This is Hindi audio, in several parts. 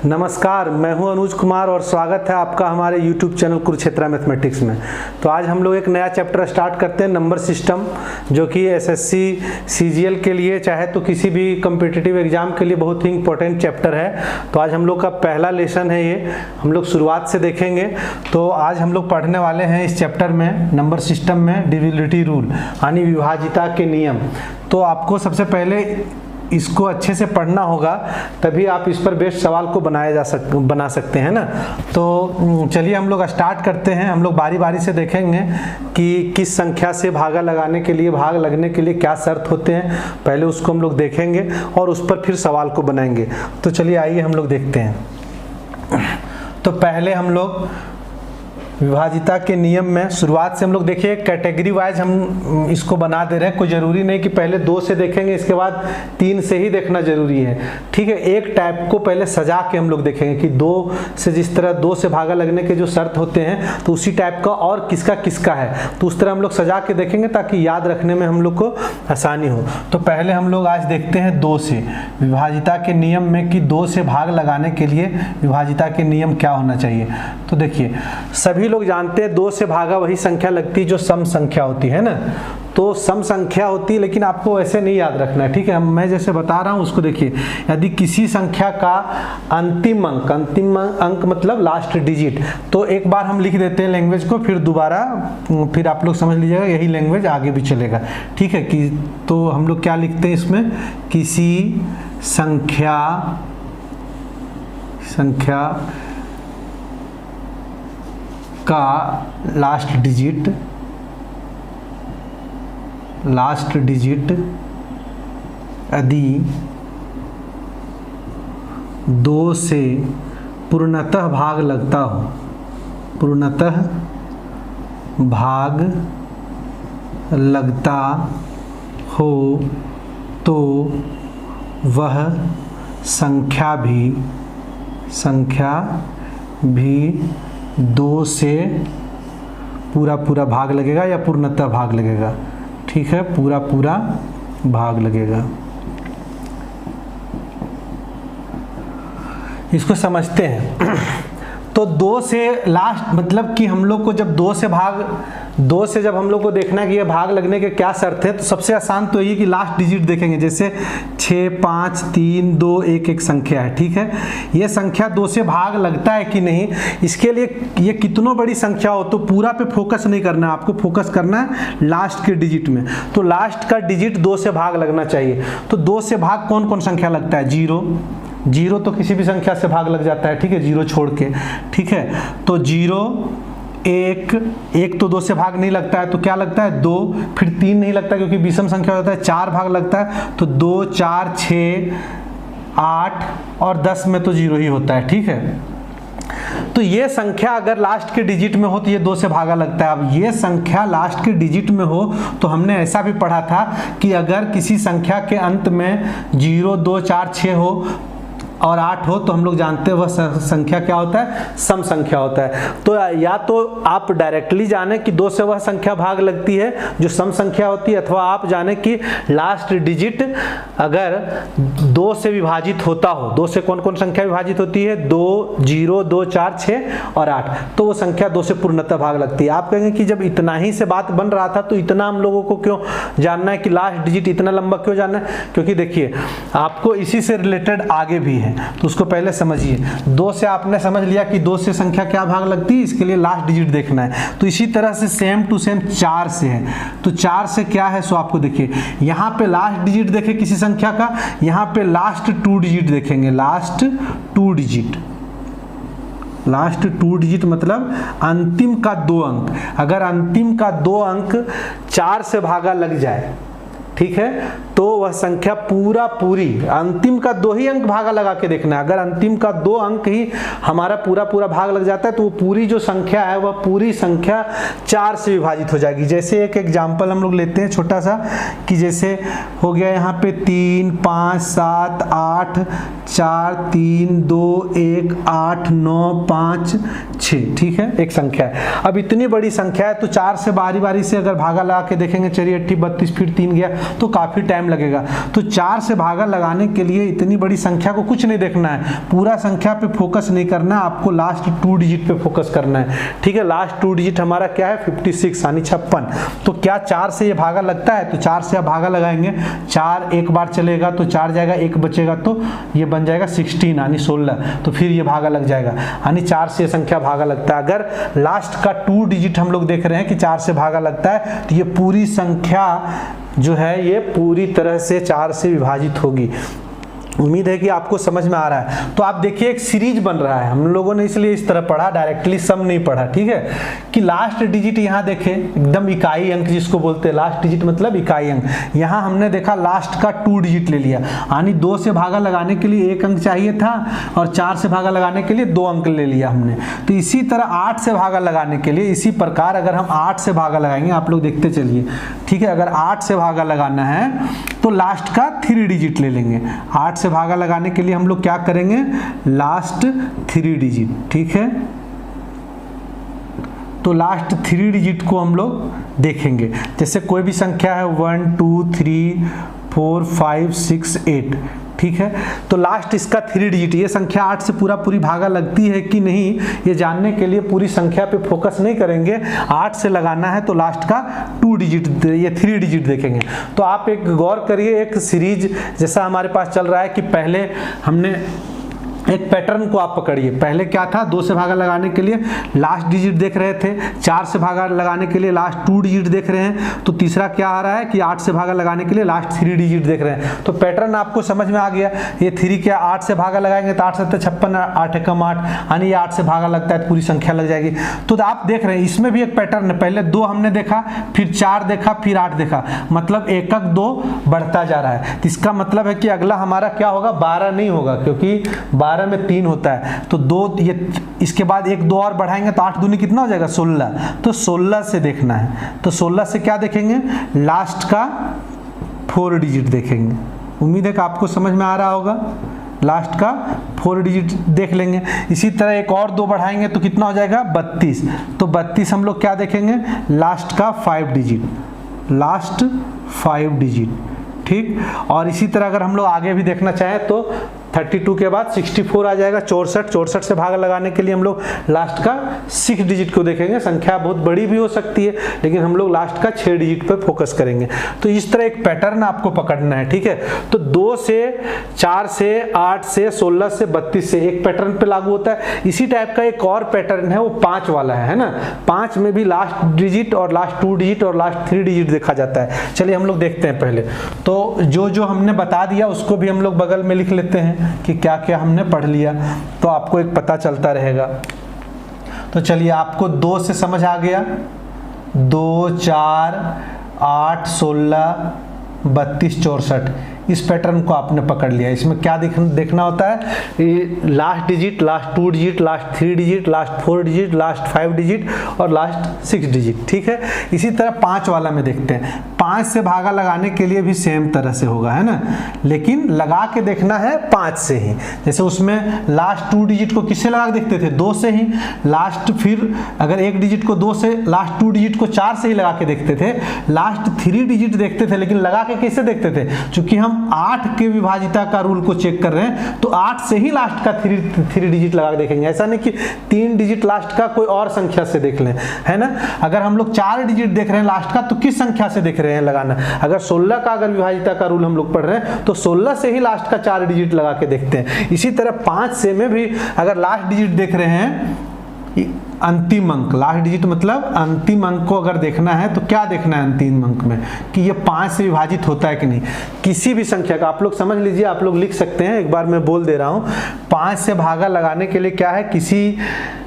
नमस्कार, मैं हूं अनुज कुमार और स्वागत है आपका हमारे YouTube चैनल कुरुक्षेत्र मैथमेटिक्स में। तो आज हम लोग एक नया चैप्टर स्टार्ट करते हैं, नंबर सिस्टम, जो कि एसएससी सीजीएल के लिए चाहे तो किसी भी कम्पिटिटिव एग्जाम के लिए बहुत ही इंपॉर्टेंट चैप्टर है। तो आज हम लोग का पहला लेसन है, ये हम लोग शुरुआत से देखेंगे। तो आज हम लोग पढ़ने वाले हैं इस चैप्टर में नंबर सिस्टम में डिविजिबिलिटी रूल यानी विभाज्यता के नियम। तो आपको सबसे पहले इसको अच्छे से पढ़ना होगा, तभी आप इस पर बेस्ट सवाल को बना सकते हैं ना। तो चलिए हम लोग स्टार्ट करते हैं। हम लोग बारी बारी से देखेंगे कि किस संख्या से भाग लगने के लिए क्या शर्त होते हैं, पहले उसको हम लोग देखेंगे और उस पर फिर सवाल को बनाएंगे। तो चलिए आइए हम लोग देखते हैं। तो पहले हम लोग विभाज्यता के नियम में शुरुआत से हम लोग देखिए कैटेगरी वाइज हम इसको बना दे रहे हैं। कोई ज़रूरी नहीं कि पहले 2 से देखेंगे इसके बाद 3 से ही देखना ज़रूरी है, ठीक है। एक टाइप को पहले सजा के हम लोग देखेंगे कि 2 से, जिस तरह 2 से भागा लगने के जो शर्त होते हैं तो उसी टाइप का और किसका किसका है, तो उस तरह हम लोग सजा के देखेंगे ताकि याद रखने में हम लोग को आसानी हो। तो पहले हम लोग आज देखते हैं 2 से विभाज्यता के नियम में कि 2 से भाग लगाने के लिए विभाज्यता के नियम क्या होना चाहिए। तो देखिए सभी लोग जानते हैं 2 से भागा वही संख्या लगती है जो सम संख्या होती है ना। तो सम संख्या होती है, लेकिन आपको ऐसे नहीं याद रखना है, ठीक है। मैं जैसे बता रहा हूं उसको देखिए। यदि किसी संख्या का अंतिम अंक मतलब लास्ट डिजिट, तो एक बार हम लिख देते हैं लैंग्वेज को, फिर दोबारा फिर आप लोग समझ लीजिएगा, यही लैंग्वेज आगे भी चलेगा, ठीक है। कि तो हम लोग क्या लिखते हैं इसमें, किसी संख्या का लास्ट डिजिट यदि 2 से पूर्णतः भाग लगता हो तो वह संख्या भी 2 से पूरा भाग लगेगा या पूर्णतः भाग लगेगा, ठीक है, पूरा भाग लगेगा। इसको समझते हैं। तो 2 से लास्ट मतलब कि हम लोग को जब 2 से जब हम लोग को देखना है कि ये भाग लगने के क्या शर्त है, तो सबसे आसान तो ये कि लास्ट डिजिट देखेंगे। जैसे 6, 5, 3, 2, 1 एक संख्या है, ठीक है। ये संख्या 2 से भाग लगता है कि नहीं, इसके लिए ये कितनों बड़ी संख्या हो तो पूरा पे फोकस नहीं करना है, आपको फोकस करना है लास्ट के डिजिट में। तो लास्ट का डिजिट 2 से भाग लगना चाहिए। तो 2 से भाग कौन कौन संख्या लगता है, 0 तो किसी भी संख्या से भाग लग जाता है, ठीक है, 0 छोड़ के, ठीक है। तो 0, 1 तो 2 से भाग नहीं लगता है, तो क्या लगता है 2, फिर 3 नहीं लगता क्योंकि विषम संख्या होता है, 4 भाग लगता है, तो 2, 4, 6, 8 और 10 में तो 0 ही होता है, ठीक है। तो ये संख्या अगर लास्ट के डिजिट में हो तो ये 2 से भागा लगता है। अब ये संख्या लास्ट के डिजिट में हो तो हमने ऐसा भी पढ़ा था कि अगर किसी संख्या के अंत में 0, 2, 4, 6 हो और 8 हो तो हम लोग जानते हैं वह संख्या क्या होता है, सम संख्या होता है। तो या तो आप डायरेक्टली जाने कि 2 से वह संख्या भाग लगती है जो सम संख्या होती है, अथवा आप जाने कि लास्ट डिजिट अगर 2 से विभाजित होता हो। 2 से कौन कौन संख्या विभाजित होती है, 2, 0, 2, 4, 6 और 8, तो वो संख्या 2 से पूर्णतः भाग लगती है। आप कहेंगे कि जब इतना ही से बात बन रहा था तो इतना हम लोगों को क्यों जानना है कि लास्ट डिजिट इतना लंबा क्यों जानना है, क्योंकि देखिए आपको इसी से रिलेटेड आगे भी है, तो उसको पहले समझिए। 2 से आपने समझ लिया कि 2 से संख्या क्या भाग लगती है, इसके लिए लास्ट डिजिट देखना है। तो इसी तरह से सेम टू सेम 4 से है। तो 4 से क्या है, सो आपको देखिए यहाँ पे लास्ट डिजिट देखे किसी संख्या का, यहाँ पे लास्ट 2 डिजिट देखेंगे, लास्ट 2 डिजिट मतलब अंतिम का 2 अंक। अगर अंतिम का 2 अंक 4 से भागा लग जाए, ठीक है, तो वह संख्या पूरी अंतिम का 2 ही अंक भागा लगा के देखना है। अगर अंतिम का 2 अंक ही हमारा पूरा भाग लग जाता है तो वो पूरी जो संख्या है वह पूरी संख्या 4 से विभाजित हो जाएगी। जैसे एक एग्जाम्पल हम लोग लेते हैं छोटा सा, कि जैसे हो गया यहाँ पे 3, 5, 7, 8, 4, 3, 2, 1, 8, 9, 5, 6, ठीक है, एक संख्या है। अब इतनी बड़ी संख्या है तो 4 से बारी बारी से अगर भागा लगा के देखेंगे, चलिए 32, फिर 3 गया, तो काफ़ी टाइम लगेगा। तो 4 से भागा लगाने के लिए इतनी बड़ी संख्या को कुछ नहीं देखना है, पूरा संख्या पे फोकस नहीं करना है, आपको लास्ट 2 डिजिट पे फोकस करना है। ठीक है, लास्ट 2 डिजिट हमारा क्या है 56 यानी 56। तो क्या 4 से ये भागा लगता है? तो 4 से आप भागा लगाएंगे, 4 एक बार चलेगा तो 4 जाएगा, 1 बचेगा तो ये बन जाएगा 16 यानी 16, तो फिर ये भागा लग जाएगा, यानी 4 से ये संख्या भागा लगता है। अगर लास्ट का 2 डिजिट हम लोग देख रहे हैं कि 4 से भागा लगता है तो ये पूरी संख्या जो है ये पूरी तरह से 4 से विभाजित होगी। उम्मीद है कि आपको समझ में आ रहा है। तो आप देखिए एक सीरीज बन रहा है, हम लोगों ने इसलिए इस तरह पढ़ा, डायरेक्टली सम नहीं पढ़ा। ठीक है, कि लास्ट डिजिट यहाँ देखें एकदम इकाई अंक जिसको बोलते हैं, लास्ट डिजिट मतलब इकाई अंक। यहाँ हमने देखा लास्ट का 2 डिजिट ले लिया, यानी 2 से भागा लगाने के लिए 1 अंक चाहिए था और 4 से भागा लगाने के लिए 2 अंक ले लिया हमने। तो इसी तरह 8 से भागा लगाने के लिए इसी प्रकार अगर हम 8 से भागा लगाएंगे, आप लोग देखते चलिए। ठीक है, अगर 8 से भागा लगाना है तो लास्ट का 3 डिजिट ले लेंगे। 8 से भागा लगाने के लिए हम लोग क्या करेंगे, लास्ट 3 डिजिट। ठीक है, तो लास्ट 3 डिजिट को हम लोग देखेंगे। जैसे कोई भी संख्या है 1 2 3 4 5 6 8, ठीक है, तो लास्ट इसका 3 डिजिट, ये संख्या 8 से पूरी भागा लगती है कि नहीं, ये जानने के लिए पूरी संख्या पे फोकस नहीं करेंगे। 8 से लगाना है तो लास्ट का 2 डिजिट, ये 3 डिजिट देखेंगे। तो आप एक गौर करिए, एक सीरीज जैसा हमारे पास चल रहा है कि पहले हमने एक पैटर्न को आप पकड़िए। पहले क्या था, 2 से भागा लगाने के लिए लास्ट डिजिट देख रहे थे, 4 से भागा लगाने के लिए लास्ट 2 डिजिट देख रहे हैं, तो तीसरा क्या आ रहा है कि 8 से भागा लगाने के लिए लास्ट 3 डिजिट देख रहे हैं। तो पैटर्न आपको समझ में आ गया। ये 3 क्या 8 से भागा लगाएंगे तो 8 7 56, 8 एकम 8, यानी ये 8 से भागा लगता है तो पूरी संख्या लग जाएगी। तो आप देख रहे हैं इसमें भी एक पैटर्न है, पहले 2 हमने देखा, फिर 4 देखा, फिर 8 देखा, मतलब 1 1 2 बढ़ता जा रहा है। इसका मतलब है कि अगला हमारा क्या होगा, 12 नहीं होगा, क्योंकि 12 में 3 होता है, तो 2 ये इसके बाद 1 2 और बढ़ाएंगे तो 8 दूनी कितना हो जाएगा 16, तो 16 से देखना है। तो 16 से क्या देखेंगे, लास्ट का 4 डिजिट देखेंगे। उम्मीद है कि आपको समझ में आ रहा होगा, लास्ट का 4 डिजिट देख लेंगे। इसी तरह एक और 2 बढ़ाएंगे तो कितना हो जाएगा 32, तो 32 हम लोग क्या देखेंगे, लास्ट का 5 डिजिट, लास्ट 5 डिजिट। ठीक, और इसी तरह अगर हम लोग आगे भी देखना चाहें तो 32 के बाद 64 आ जाएगा, 64 से भागा लगाने के लिए हम लोग लास्ट का 6 डिजिट को देखेंगे। संख्या बहुत बड़ी भी हो सकती है, लेकिन हम लोग लास्ट का 6 डिजिट पर फोकस करेंगे। तो इस तरह एक पैटर्न आपको पकड़ना है। ठीक है, तो 2 से 4 से 8 से 16 से 32 से एक पैटर्न पे लागू होता है। इसी टाइप का एक और पैटर्न है, वो 5 वाला है ना। 5 में भी लास्ट डिजिट और लास्ट 2 डिजिट और लास्ट 3 डिजिट देखा जाता है। चलिए हम लोग देखते हैं पहले। तो जो हमने बता दिया उसको भी हम लोग बगल में लिख लेते हैं कि क्या क्या हमने पढ़ लिया, तो आपको एक पता चलता रहेगा। तो चलिए, आपको 2 से समझ आ गया, 2 4 8 16 32 64, इस पैटर्न को आपने पकड़ लिया। इसमें क्या देखना होता है, last digit, last 2 digit, last 3 digit, last 4 digit, last 5 digit और लास्ट 6 डिजिट। ठीक है, इसी तरह 5 वाला में देखते हैं। 5 से भागा लगाने के लिए भी सेम तरह से होगा, है ना, लेकिन लगा के देखना है 5 से ही। जैसे उसमें लास्ट 2 डिजिट को किससे लगा के देखते थे, 2 से ही। लास्ट फिर अगर 1 डिजिट को 2 से, लास्ट 2 डिजिट को 4 से ही लगा के देखते थे। लास्ट 3 डिजिट देखते थे, लेकिन लगा के कैसे देखते थे, चूंकि हम 8 के विभाजिता का रूल को चेक कर रहे हैं, तो 8 से ही लास्ट का 3 डिजिट लगा के देखेंगे। ऐसा नहीं कि 3 डिजिट लास्ट का कोई और संख्या से देख लें, है ना। अगर हम लोग 4 डिजिट देख रहे हैं लास्ट का, तो किस संख्या से देख रहे हैं लगाना। अगर 16 का अगर विभाजिता का रूल हम लोग पढ़ रहे हैं तो 16 से ही लास्ट का 4 डिजिट लगा के देखते हैं। इसी तरह 5 से में भी अगर लास्ट डिजिट देख रहे हैं, अंतिम अंक, लास्ट डिजिट मतलब अंतिम अंक को अगर देखना है तो क्या देखना है अंतिम अंक में, कि ये 5 से विभाजित होता है कि नहीं। किसी भी संख्या का आप लोग समझ लीजिए, आप लोग लिख सकते हैं, एक बार मैं बोल दे रहा हूं। 5 से भागा लगाने के लिए क्या है, किसी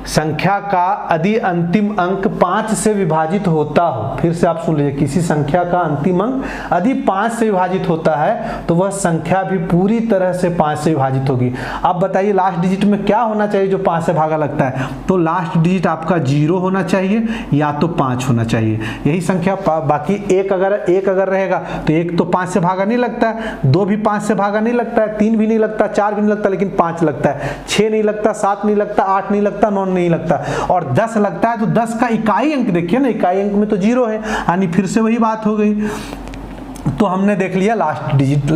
संख्या का यदि अंतिम अंक 5 से विभाजित होता हो, फिर से आप सुन लीजिए, किसी संख्या का अंतिम अंक यदि 5 से विभाजित होता है तो वह संख्या भी पूरी तरह से 5 से विभाजित होगी। अब बताइए लास्ट डिजिट में क्या होना चाहिए जो 5 से भागा लगता है, तो लास्ट डिजिट आपका 0 होना चाहिए या तो 5 होना चाहिए, यही संख्या। बाकी एक अगर रहेगा तो 1 तो 5 से भागा नहीं लगता है, 2 भी 5 से भागा नहीं लगता है, 3 भी नहीं लगता, 4 भी नहीं लगता, लेकिन 5 लगता है, 6 नहीं लगता, 7 नहीं लगता, 8 नहीं लगता, 9 नहीं लगता, और 10 लगता है। तो 10 का इकाई अंक देखिए ना, इकाई अंक में तो 0 है, यानी फिर से वही बात हो गई। तो हमने देख लिया लास्ट डिजिट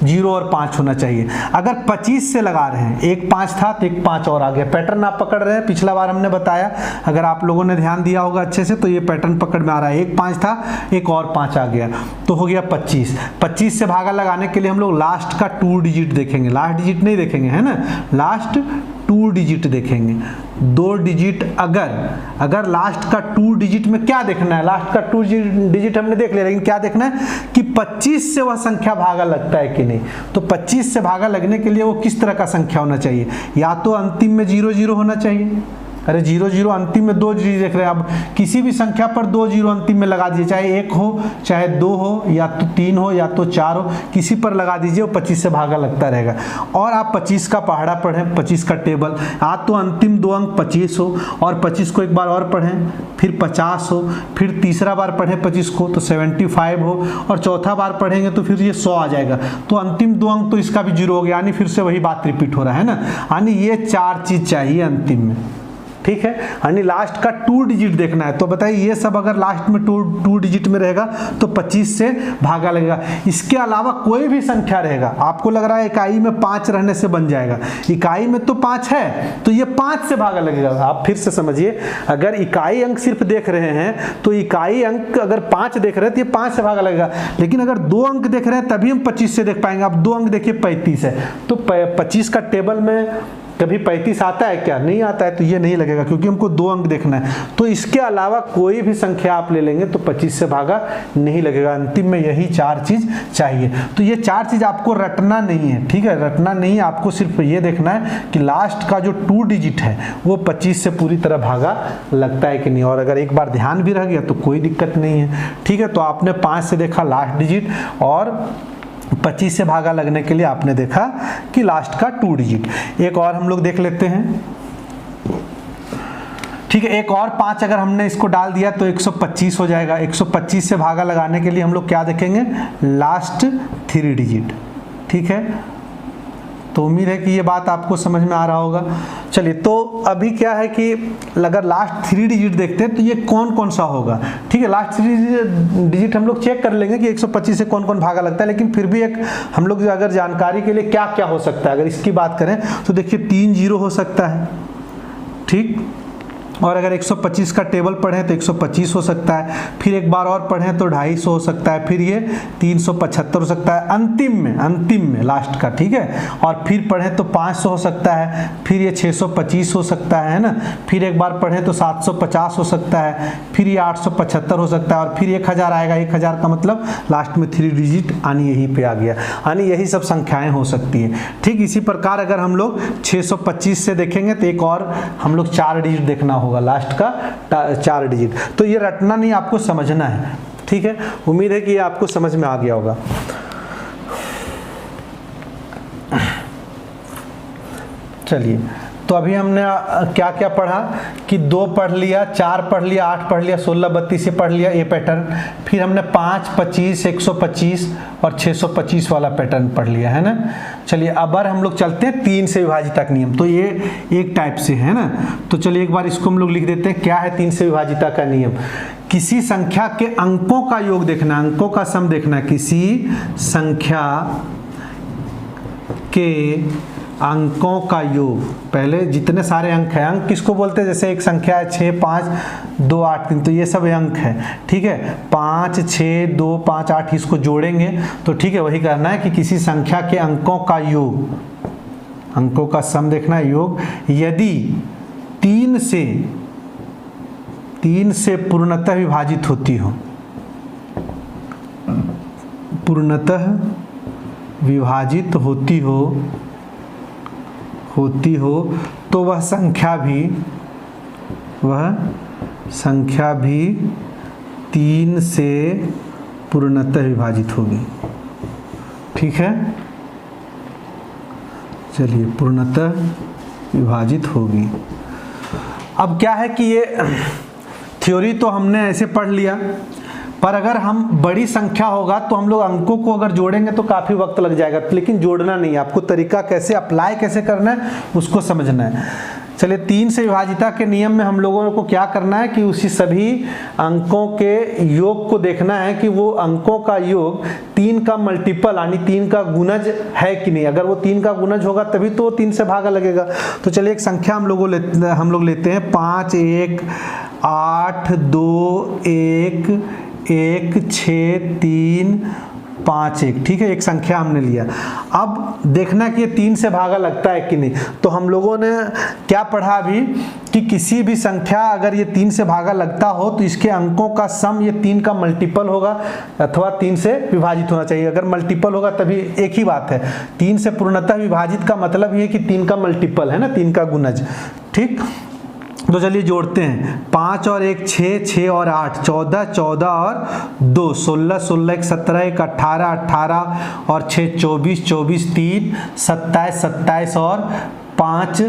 0 और 5 होना चाहिए। अगर 25 से लगा रहे हैं, एक 5 था तो एक 5 और आ गया, पैटर्न आप पकड़ रहे हैं, पिछला बार हमने बताया, अगर आप लोगों ने ध्यान दिया होगा अच्छे से तो ये पैटर्न पकड़ में आ रहा है, एक 5 था एक और 5 आ गया तो हो गया 25। 25 से भागा लगाने के लिए हम लोग लास्ट का 2 डिजिट देखेंगे, लास्ट डिजिट नहीं देखेंगे है ना, लास्ट 2 डिजिट देखेंगे, 2 डिजिट। अगर लास्ट का 2 डिजिट में क्या देखना है, लास्ट का 2 डिजिट हमने देख लिया, लेकिन क्या देखना है कि 25 से वह संख्या भागा लगता है कि नहीं। तो 25 से भागा लगने के लिए वो किस तरह का संख्या होना चाहिए, या तो अंतिम में 0 0 होना चाहिए, अरे 0 0 अंतिम में 2 डिजिट देख रहे हैं, अब किसी भी संख्या पर 2 0 अंतिम में लगा दीजिए, चाहे 1 हो चाहे 2 हो या तो 3 हो या तो 4 हो, किसी पर लगा दीजिए, वो 25 से भागा लगता रहेगा। और आप 25 का पहाड़ा पढ़ें, 25 का टेबल, या तो अंतिम 2 अंक 25 हो और 25 को एक बार और पढ़ें, फिर 50 हो, फिर तीसरा बार पढ़ें 25 को तो 75 हो, और चौथा बार पढ़ेंगे तो फिर ये 100 आ जाएगा, तो अंतिम 2 अंक तो इसका भी 0 हो गया, यानी फिर से वही बात रिपीट हो रहा है ना, यानी ये 4 चीज चाहिए अंतिम में, ठीक है, यानी लास्ट का 2 डिजिट देखना है। तो बताइए ये सब अगर लास्ट में 2 डिजिट में रहेगा तो 25 से भागा लगेगा। इसके अलावा कोई भी संख्या रहेगा, आपको लग रहा है इकाई में 5 रहने से बन जाएगा, इकाई में तो 5 है तो ये 5 से भागा लगेगा। आप फिर से समझिए, अगर इकाई अंक सिर्फ देख रहे हैं तो इकाई अंक अगर 5 देख रहे हैं तो ये 5 से भागा लगेगा, लेकिन अगर 2 अंक देख रहे हैं तभी हम 25 से देख पाएंगे। आप 2 अंक देखिए 35 है, तो 25 का टेबल में कभी 35 आता है क्या, नहीं आता है, तो ये नहीं लगेगा क्योंकि हमको 2 अंक देखना है। तो इसके अलावा कोई भी संख्या आप ले लेंगे तो 25 से भागा नहीं लगेगा, अंतिम में यही 4 चीज चाहिए। तो ये 4 चीज आपको रटना नहीं है, ठीक है, रटना नहीं, आपको सिर्फ ये देखना है कि लास्ट का जो 2 डिजिट है वो 25 से पूरी तरह भागा लगता है कि नहीं, और अगर एक बार ध्यान भी रह गया तो कोई दिक्कत नहीं है, ठीक है। तो आपने 5 से देखा लास्ट डिजिट, और 25 से भागा लगने के लिए आपने देखा कि लास्ट का 2 डिजिट। एक और हम लोग देख लेते हैं, ठीक है, एक और 5 अगर हमने इसको डाल दिया तो 125 हो जाएगा। 125 से भागा लगाने के लिए हम लोग क्या देखेंगे, लास्ट 3 डिजिट, ठीक है। तो उम्मीद है कि ये बात आपको समझ में आ रहा होगा। चलिए, तो अभी क्या है कि अगर लास्ट 3 डिजिट देखते हैं तो ये कौन कौन सा होगा, ठीक है। लास्ट 3 डिजिट हम लोग चेक कर लेंगे कि 125 से कौन कौन भागा लगता है, लेकिन फिर भी एक हम लोग अगर जानकारी के लिए क्या क्या हो सकता है अगर इसकी बात करें तो देखिए 3 0 हो सकता है, ठीक, और अगर 125 का टेबल पढ़ें तो 125 हो सकता है, फिर एक बार और पढ़ें तो 250 हो सकता है, फिर ये 375 हो सकता है अंतिम में लास्ट का, ठीक है, और फिर पढ़ें तो 500 हो सकता है, फिर ये 625 हो सकता है ना, फिर एक बार पढ़ें तो 750 हो सकता है, फिर ये 875 हो सकता है, और फिर 1000 आएगा। 1000 का मतलब लास्ट में 3 डिजिट यानी यहीं पे आ गया, यानी यही सब संख्याएं हो सकती है, ठीक। इसी प्रकार अगर हम लोग 625 से देखेंगे तो एक और हम लोग 4 डिजिट देखना होगा, लास्ट का 4 डिजिट। तो ये रटना नहीं, आपको समझना है, ठीक है। उम्मीद है कि ये आपको समझ में आ गया होगा। चलिए, तो अभी हमने क्या क्या पढ़ा कि 2 पढ़ लिया, 4 पढ़ लिया, 8 पढ़ लिया, 16 32 से पढ़ लिया ये पैटर्न, फिर हमने 5 25 125 और 625 वाला पैटर्न पढ़ लिया है ना। चलिए, अब हम लोग चलते हैं 3 से विभाजिता का नियम, तो ये एक टाइप से है ना। तो चलिए एक बार इसको हम लोग लिख देते हैं, क्या है 3 से विभाजिता का नियम। किसी संख्या के अंकों का योग देखना, अंकों का सम देखना, किसी संख्या के अंकों का योग, पहले जितने सारे अंक हैं, अंक किसको बोलते हैं, जैसे एक संख्या है 6 5 2 8 3, तो ये सब अंक है, ठीक है। 5 6 2 5 8 इसको जोड़ेंगे तो ठीक है, वही करना है कि किसी संख्या के अंकों का योग, अंकों का सम देखना है, योग, यदि 3 से पूर्णतः विभाजित होती हो, पूर्णतः विभाजित होती हो तो वह संख्या भी 3 से पूर्णतः विभाजित होगी, ठीक है। चलिए, पूर्णतः विभाजित होगी। अब क्या है कि ये थ्योरी तो हमने ऐसे पढ़ लिया, पर अगर हम बड़ी संख्या होगा तो हम लोग अंकों को अगर जोड़ेंगे तो काफ़ी वक्त लग जाएगा, लेकिन जोड़ना नहीं है, आपको तरीका कैसे अप्लाई कैसे करना है उसको समझना है। चलिए 3 से विभाजिता के नियम में हम लोगों को क्या करना है कि उसी सभी अंकों के योग को देखना है कि वो अंकों का योग 3 का मल्टीपल यानी 3 का गुणज है कि नहीं। अगर वो 3 का गुणज होगा तभी तो 3 से भागा लगेगा। तो चलिए एक संख्या हम लोग लेते हैं 5 1 8 2 1 1 6 3 5 1, ठीक है, एक संख्या हमने लिया। अब देखना कि ये 3 से भागा लगता है कि नहीं। तो हम लोगों ने क्या पढ़ा अभी कि किसी भी संख्या अगर ये 3 से भागा लगता हो तो इसके अंकों का सम ये 3 का मल्टीपल होगा अथवा 3 से विभाजित होना चाहिए। अगर मल्टीपल होगा तभी एक ही बात है, 3 से पूर्णतः विभाजित का मतलब ये कि 3 का मल्टीपल है ना, 3 का गुणज, ठीक। तो चलिए जोड़ते हैं 5 और 1 6, 6 और 8 14, 14 और 2 16, 16 1 17, 1 18, 18 और 6 24, 24 3 27, 27 और 5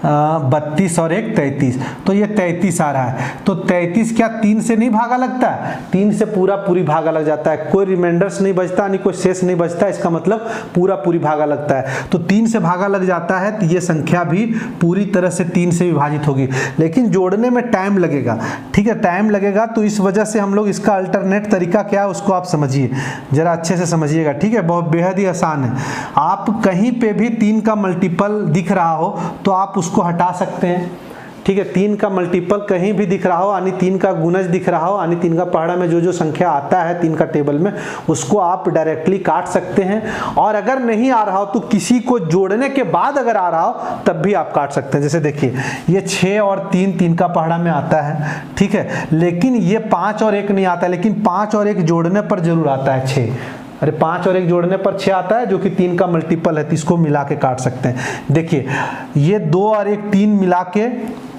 32 और 1 33। तो ये 33 आ रहा है। तो 33 क्या 3 से नहीं भागा लगता है? 3 से पूरी भागा लग जाता है, कोई रिमाइंडर्स नहीं बचता, नहीं कोई शेष नहीं बचता, इसका मतलब पूरी भागा लगता है। तो 3 से भागा लग जाता है तो ये संख्या भी पूरी तरह से 3 से विभाजित होगी, लेकिन जोड़ने में टाइम लगेगा, ठीक है, टाइम लगेगा। तो इस वजह से हम लोग इसका अल्टरनेट तरीका क्या है उसको आप समझिए, जरा अच्छे से समझिएगा, ठीक है, बहुत बेहद ही आसान है। आप कहीं पे भी 3 का मल्टीपल दिख रहा हो तो आप उसको हटा सकते हैं, ठीक है। 3 का मल्टीपल कहीं भी दिख रहा हो यानी 3 का गुणज दिख रहा हो यानी 3 का पहाड़ा में जो संख्या आता है 3 का टेबल में उसको आप डायरेक्टली काट सकते हैं। और अगर नहीं आ रहा हो तो किसी को जोड़ने के बाद अगर आ रहा हो तब भी आप काट सकते हैं। जैसे देखिए ये 6 और 3 का पहाड़ा में आता है, ठीक है, लेकिन ये 5 और 1 नहीं आता, लेकिन 5 और 1 जोड़ने पर जरूर आता है 6। अरे 5 और 1 जोड़ने पर 6 आता है जो कि 3 का मल्टीपल है, तो इसको मिला के काट सकते हैं। देखिए ये 2 और 1 3 मिला के,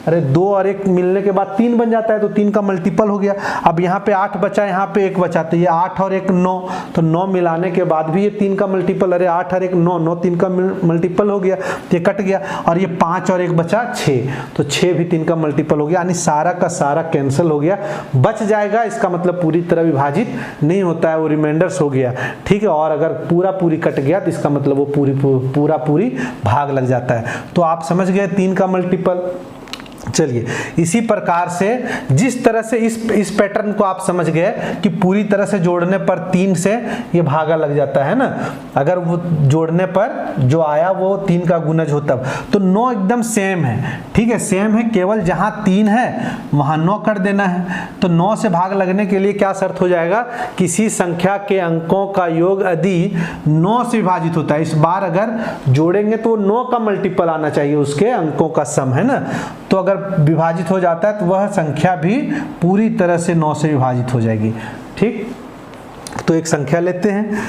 अरे 2 और 1 मिलने के बाद 3 बन जाता है तो 3 का मल्टीपल हो गया। अब यहाँ पे 8 बचा, यहाँ पे 1 बचा, तो ये 8 और 1 9, तो 9 मिलाने के बाद भी ये 3 का मल्टीपल, अरे 8 और 1 9, 9 3 का मल्टीपल हो गया, ये कट गया। और ये 5 और 1 बचा 6, तो 6 भी 3 का मल्टीपल हो गया, यानी सारा का सारा कैंसिल हो गया, बच जाएगा। इसका मतलब पूरी तरह विभाजित नहीं होता है, वो रिमाइंडर्स हो गया, ठीक है। और अगर पूरी कट गया तो इसका मतलब वो पूरी भाग लग जाता है। तो आप समझ गए 3 का मल्टीपल। चलिए इसी प्रकार से जिस तरह से इस पैटर्न को आप समझ गए कि पूरी तरह से जोड़ने पर 3 से ये भागा लग जाता है ना, अगर वो जोड़ने पर जो आया वो 3 का गुणज हो तब, तो 9 एकदम सेम है, ठीक है, सेम है, केवल जहां 3 है वहां 9 कर देना है। तो 9 से भाग लगने के लिए क्या शर्त हो जाएगा, किसी संख्या के अंकों का योग यदि 9 से विभाजित होता है, इस बार अगर जोड़ेंगे तो 9 का मल्टीपल आना चाहिए उसके अंकों का सम, है ना। तो अगर विभाजित हो जाता है तो वह संख्या भी पूरी तरह से 9 से विभाजित हो जाएगी, ठीक। तो एक संख्या लेते हैं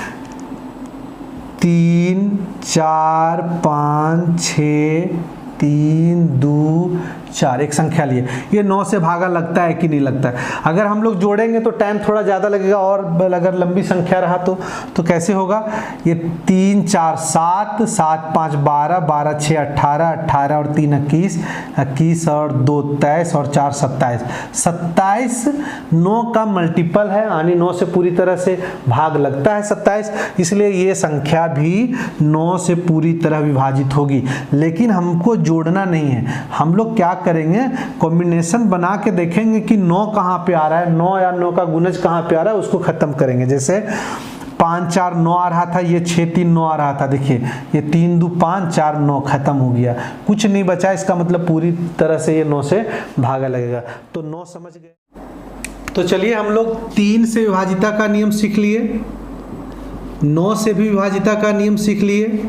3 4 5 6 3 2 4, एक संख्या लिए, ये 9 से भागा लगता है कि नहीं लगता है। अगर हम लोग जोड़ेंगे तो टाइम थोड़ा ज़्यादा लगेगा, और अगर लंबी संख्या रहा तो कैसे होगा, ये 3 4 7 7 5 12 12 6 18 18 और 3 21 21 और 2 23 और 4 27 27 9 का मल्टीपल है, यानी 9 से पूरी तरह से भाग लगता है 27, इसलिए ये संख्या भी 9 से पूरी तरह विभाजित होगी। लेकिन हमको जोड़ना नहीं है, हम लोग क्या करेंगे, कॉम्बिनेशन बना के देखेंगे कि 9 कहाँ पे आ रहा है, 9 या 9 का गुणज कहाँ पे आ रहा है, उसको खत्म करेंगे। जैसे 5 4 9 आ रहा था, ये 6 3 9 आ रहा था, देखिए ये 3 2 5 4 9 खत्म हो गया, कुछ नहीं बचा, इसका मतलब पूरी तरह से ये 9 से भागा लगेगा। तो 9 समझ गए। तो चलिए हम लोग 3 से विभाजिता का नियम सीख लिए, 9 से भी विभाजिता का नियम सीख लिए।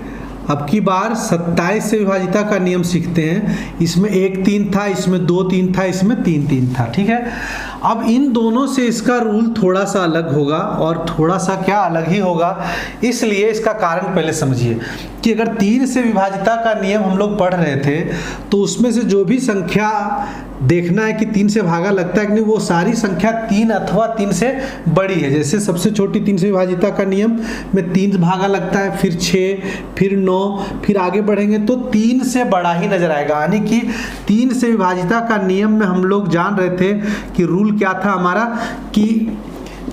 अब की बार 27 से विभाजिता का नियम सीखते हैं। इसमें 1 3 था, इसमें 2 3 था, इसमें 3 3 था, ठीक है। अब इन दोनों से इसका रूल थोड़ा सा अलग होगा, और थोड़ा सा क्या अलग ही होगा, इसलिए इसका कारण पहले समझिए कि अगर 3 से विभाजिता का नियम हम लोग पढ़ रहे थे तो उसमें से जो भी संख्या देखना है कि 3 से भागा लगता है कि नहीं, वो सारी संख्या 3 अथवा 3 से बड़ी है। जैसे सबसे छोटी 3 से विभाजिता का नियम में 3 भागा लगता है, फिर 6, फिर 9, फिर आगे बढ़ेंगे तो 3 से बड़ा ही नजर आएगा। यानी कि 3 से विभाजिता का नियम में हम लोग जान रहे थे कि रूल क्या था हमारा, कि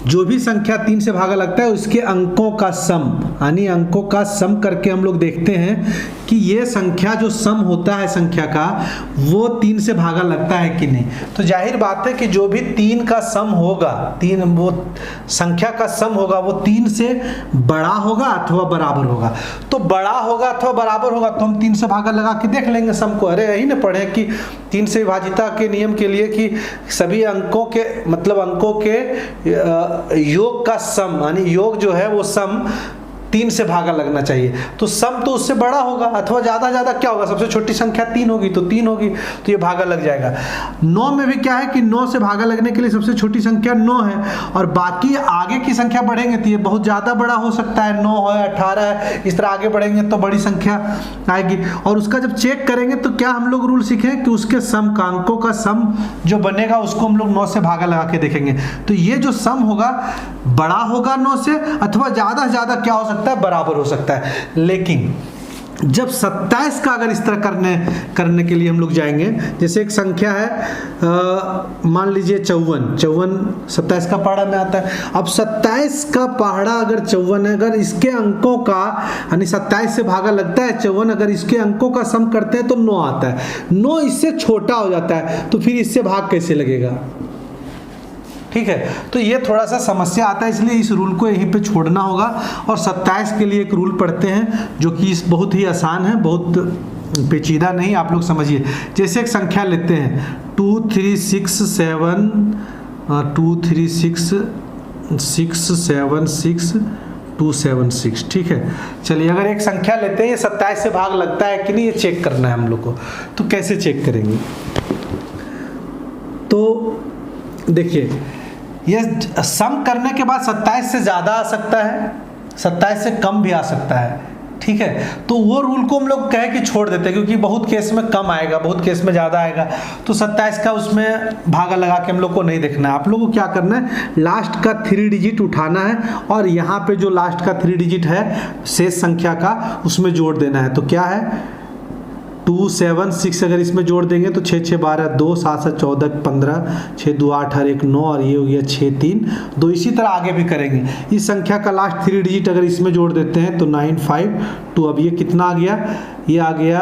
जो भी संख्या 3 से भागा लगता है उसके अंकों का सम, यानी अंकों का सम करके हम लोग देखते हैं कि ये संख्या जो सम होता है संख्या का वो 3 से भागा लगता है कि नहीं। तो जाहिर बात है कि जो भी 3 का सम होगा, 3 वो संख्या का सम होगा वो 3 से बड़ा होगा अथवा बराबर होगा। तो बड़ा होगा अथवा बराबर होगा तो हम 3 से भागा लगा के देख लेंगे सम को। अरे यही ना पढ़े कि 3 से विभाजिता के नियम के लिए कि सभी अंकों के मतलब अंकों के योग का सम, यानी योग जो है वो सम 3 से भागा लगना चाहिए। तो सम तो उससे बड़ा होगा अथवा ज़्यादा क्या होगा, सबसे छोटी संख्या 3 होगी तो 3 होगी तो ये भागा लग जाएगा। 9 में भी क्या है कि 9 से भागा लगने के लिए सबसे छोटी संख्या 9 है और बाकी आगे की संख्या बढ़ेंगे तो ये बहुत ज़्यादा बड़ा हो सकता है, 9 है 18 है, इस तरह आगे बढ़ेंगे तो बड़ी संख्या आएगी। और उसका जब चेक करेंगे तो क्या हम लोग रूल सीखें कि उसके सम का अंकों का सम जो बनेगा उसको हम लोग 9 से भागा लगा के देखेंगे। तो ये जो सम होगा बड़ा होगा 9 से अथवा ज़्यादा क्या हो सकता है, बराबर हो सकता है। लेकिन जब 27 का अगर इस तरह करने के लिए हम लोग जाएंगे, जैसे एक संख्या है मान लीजिए 54 27 का पहाड़ा में आता है। अब 27 का पहाड़ा अगर 54 है, अगर इसके अंकों का यानी 27 से भागा लगता है 54, अगर इसके अंकों का सम करते हैं तो 9 आता है। 9 इससे छोटा हो जाता है तो फिर इससे भाग कैसे लगेगा, ठीक है। तो ये थोड़ा सा समस्या आता है, इसलिए इस रूल को यहीं पे छोड़ना होगा। और 27 के लिए एक रूल पढ़ते हैं जो कि बहुत ही आसान है, बहुत पेचीदा नहीं, आप लोग समझिए। जैसे एक संख्या लेते हैं 2 3 6 7 2 3 6 6 7 6 2 7 6, ठीक है। चलिए अगर एक संख्या लेते हैं, ये 27 से भाग लगता है कि नहीं ये चेक करना है हम लोग को। तो कैसे चेक करेंगे, तो देखिए ये सम करने के बाद 27 से ज़्यादा आ सकता है, 27 से कम भी आ सकता है, ठीक है। तो वो रूल को हम लोग कहे कि छोड़ देते हैं क्योंकि बहुत केस में कम आएगा, बहुत केस में ज़्यादा आएगा। तो 27 का उसमें भागा लगा के हम लोग को नहीं देखना है। आप लोगों को क्या करना है, लास्ट का 3 डिजिट उठाना है और यहाँ पे जो लास्ट का 3 डिजिट है शेष संख्या का उसमें जोड़ देना है। तो क्या है 2 7 6, अगर इसमें जोड़ देंगे तो 6 6 12 2 7 7 14 15 6 2 8 और 1 9 और ये हो गया 6 3 2। इसी तरह आगे भी करेंगे। इस संख्या का लास्ट 3 डिजिट अगर इसमें जोड़ देते हैं तो 9 5 2। अब ये कितना आ गया, ये आ गया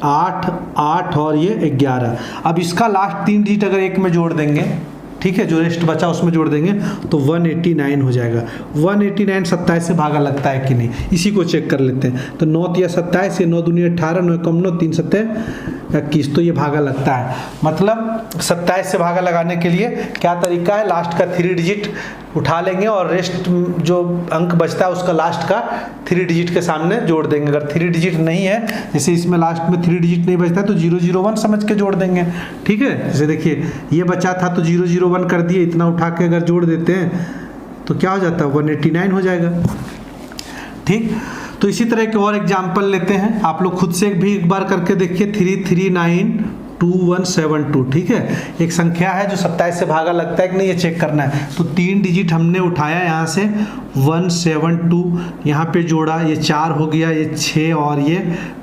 8 और ये 11। अब इसका लास्ट 3 डिजिट अगर एक में जोड़ देंगे, ठीक है, जो रेस्ट बचा उसमें जोड़ देंगे तो 189 हो जाएगा। 189 27 से भागा लगता है कि नहीं, इसी को चेक कर लेते हैं। तो 9 या 27, 9 दूनी 18, 9 कम 9 3 7 21, तो ये भागा लगता है। मतलब 27 से भागा लगाने के लिए क्या तरीका है, लास्ट का 3 डिजिट उठा लेंगे और रेस्ट जो अंक बचता है उसका लास्ट का 3 डिजिट के सामने जोड़ देंगे। अगर 3 डिजिट नहीं है, जैसे इसमें लास्ट में 3 डिजिट नहीं बचता है तो 001 समझ के जोड़ देंगे, ठीक है। जैसे देखिए ये बचा था तो 001 कर दिए, इतना उठा के अगर जोड़ देते हैं तो क्या हो जाता है 189 हो जाएगा, ठीक। तो इसी तरह के और एग्जाम्पल लेते हैं, आप लोग खुद से भी एक बार करके देखिए। 3392172, ठीक है। एक संख्या है जो 27 से भागा लगता है कि नहीं ये चेक करना है। तो 3 डिजिट हमने उठाया यहाँ से 172, यहाँ पे जोड़ा, ये 4 हो गया, ये 6 और ये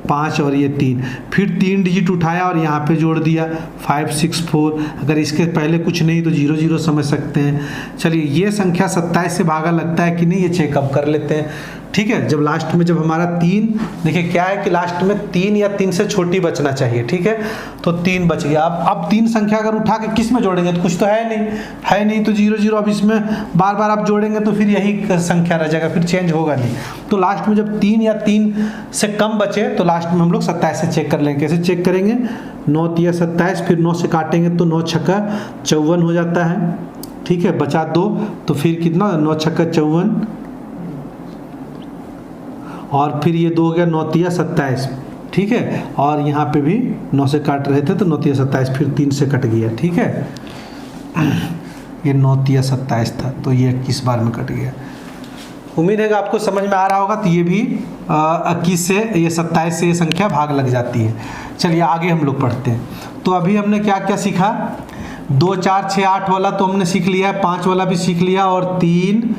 5 और ये 3। फिर 3 डिजिट उठाया और यहाँ पे जोड़ दिया 564। अगर इसके पहले कुछ नहीं तो 00 समझ सकते हैं। चलिए ये संख्या 27 से भागा लगता है कि नहीं ये चेकअप कर लेते हैं, ठीक है। जब लास्ट में जब हमारा 3, देखिए क्या है कि लास्ट में 3 या 3 से छोटी बचना चाहिए, ठीक है। तो 3 बच गया। अब 3 संख्या अगर उठा के किस में जोड़ेंगे तो कुछ तो है नहीं तो 00। अब इसमें बार बार आप जोड़ेंगे तो फिर यही संख्या रह जाएगा, फिर चेंज होगा नहीं। तो लास्ट में जब 3 या 3 से कम बचे तो लास्ट में हम लोग 27 से चेक कर लेंगे। कैसे चेक करेंगे, 9 या 27, फिर 9 से काटेंगे तो 9 छक्का 54 हो जाता है, ठीक है। बचा 2 तो फिर कितना 9 छक्का 54 और फिर ये 2 हो गया 9 या 27, ठीक है। और यहाँ पे भी 9 से काट रहे थे तो 9 या 27 फिर 3 से कट गया, ठीक है। ये 9 या 27 था तो ये 21 बार में कट गया। उम्मीद है कि आपको समझ में आ रहा होगा। तो ये भी 21 से ये 27 से ये संख्या भाग लग जाती है। चलिए आगे हम लोग पढ़ते हैं। तो अभी हमने क्या क्या सीखा, 2 4 6 8 वाला तो हमने सीख लिया है, 5 वाला भी सीख लिया और 3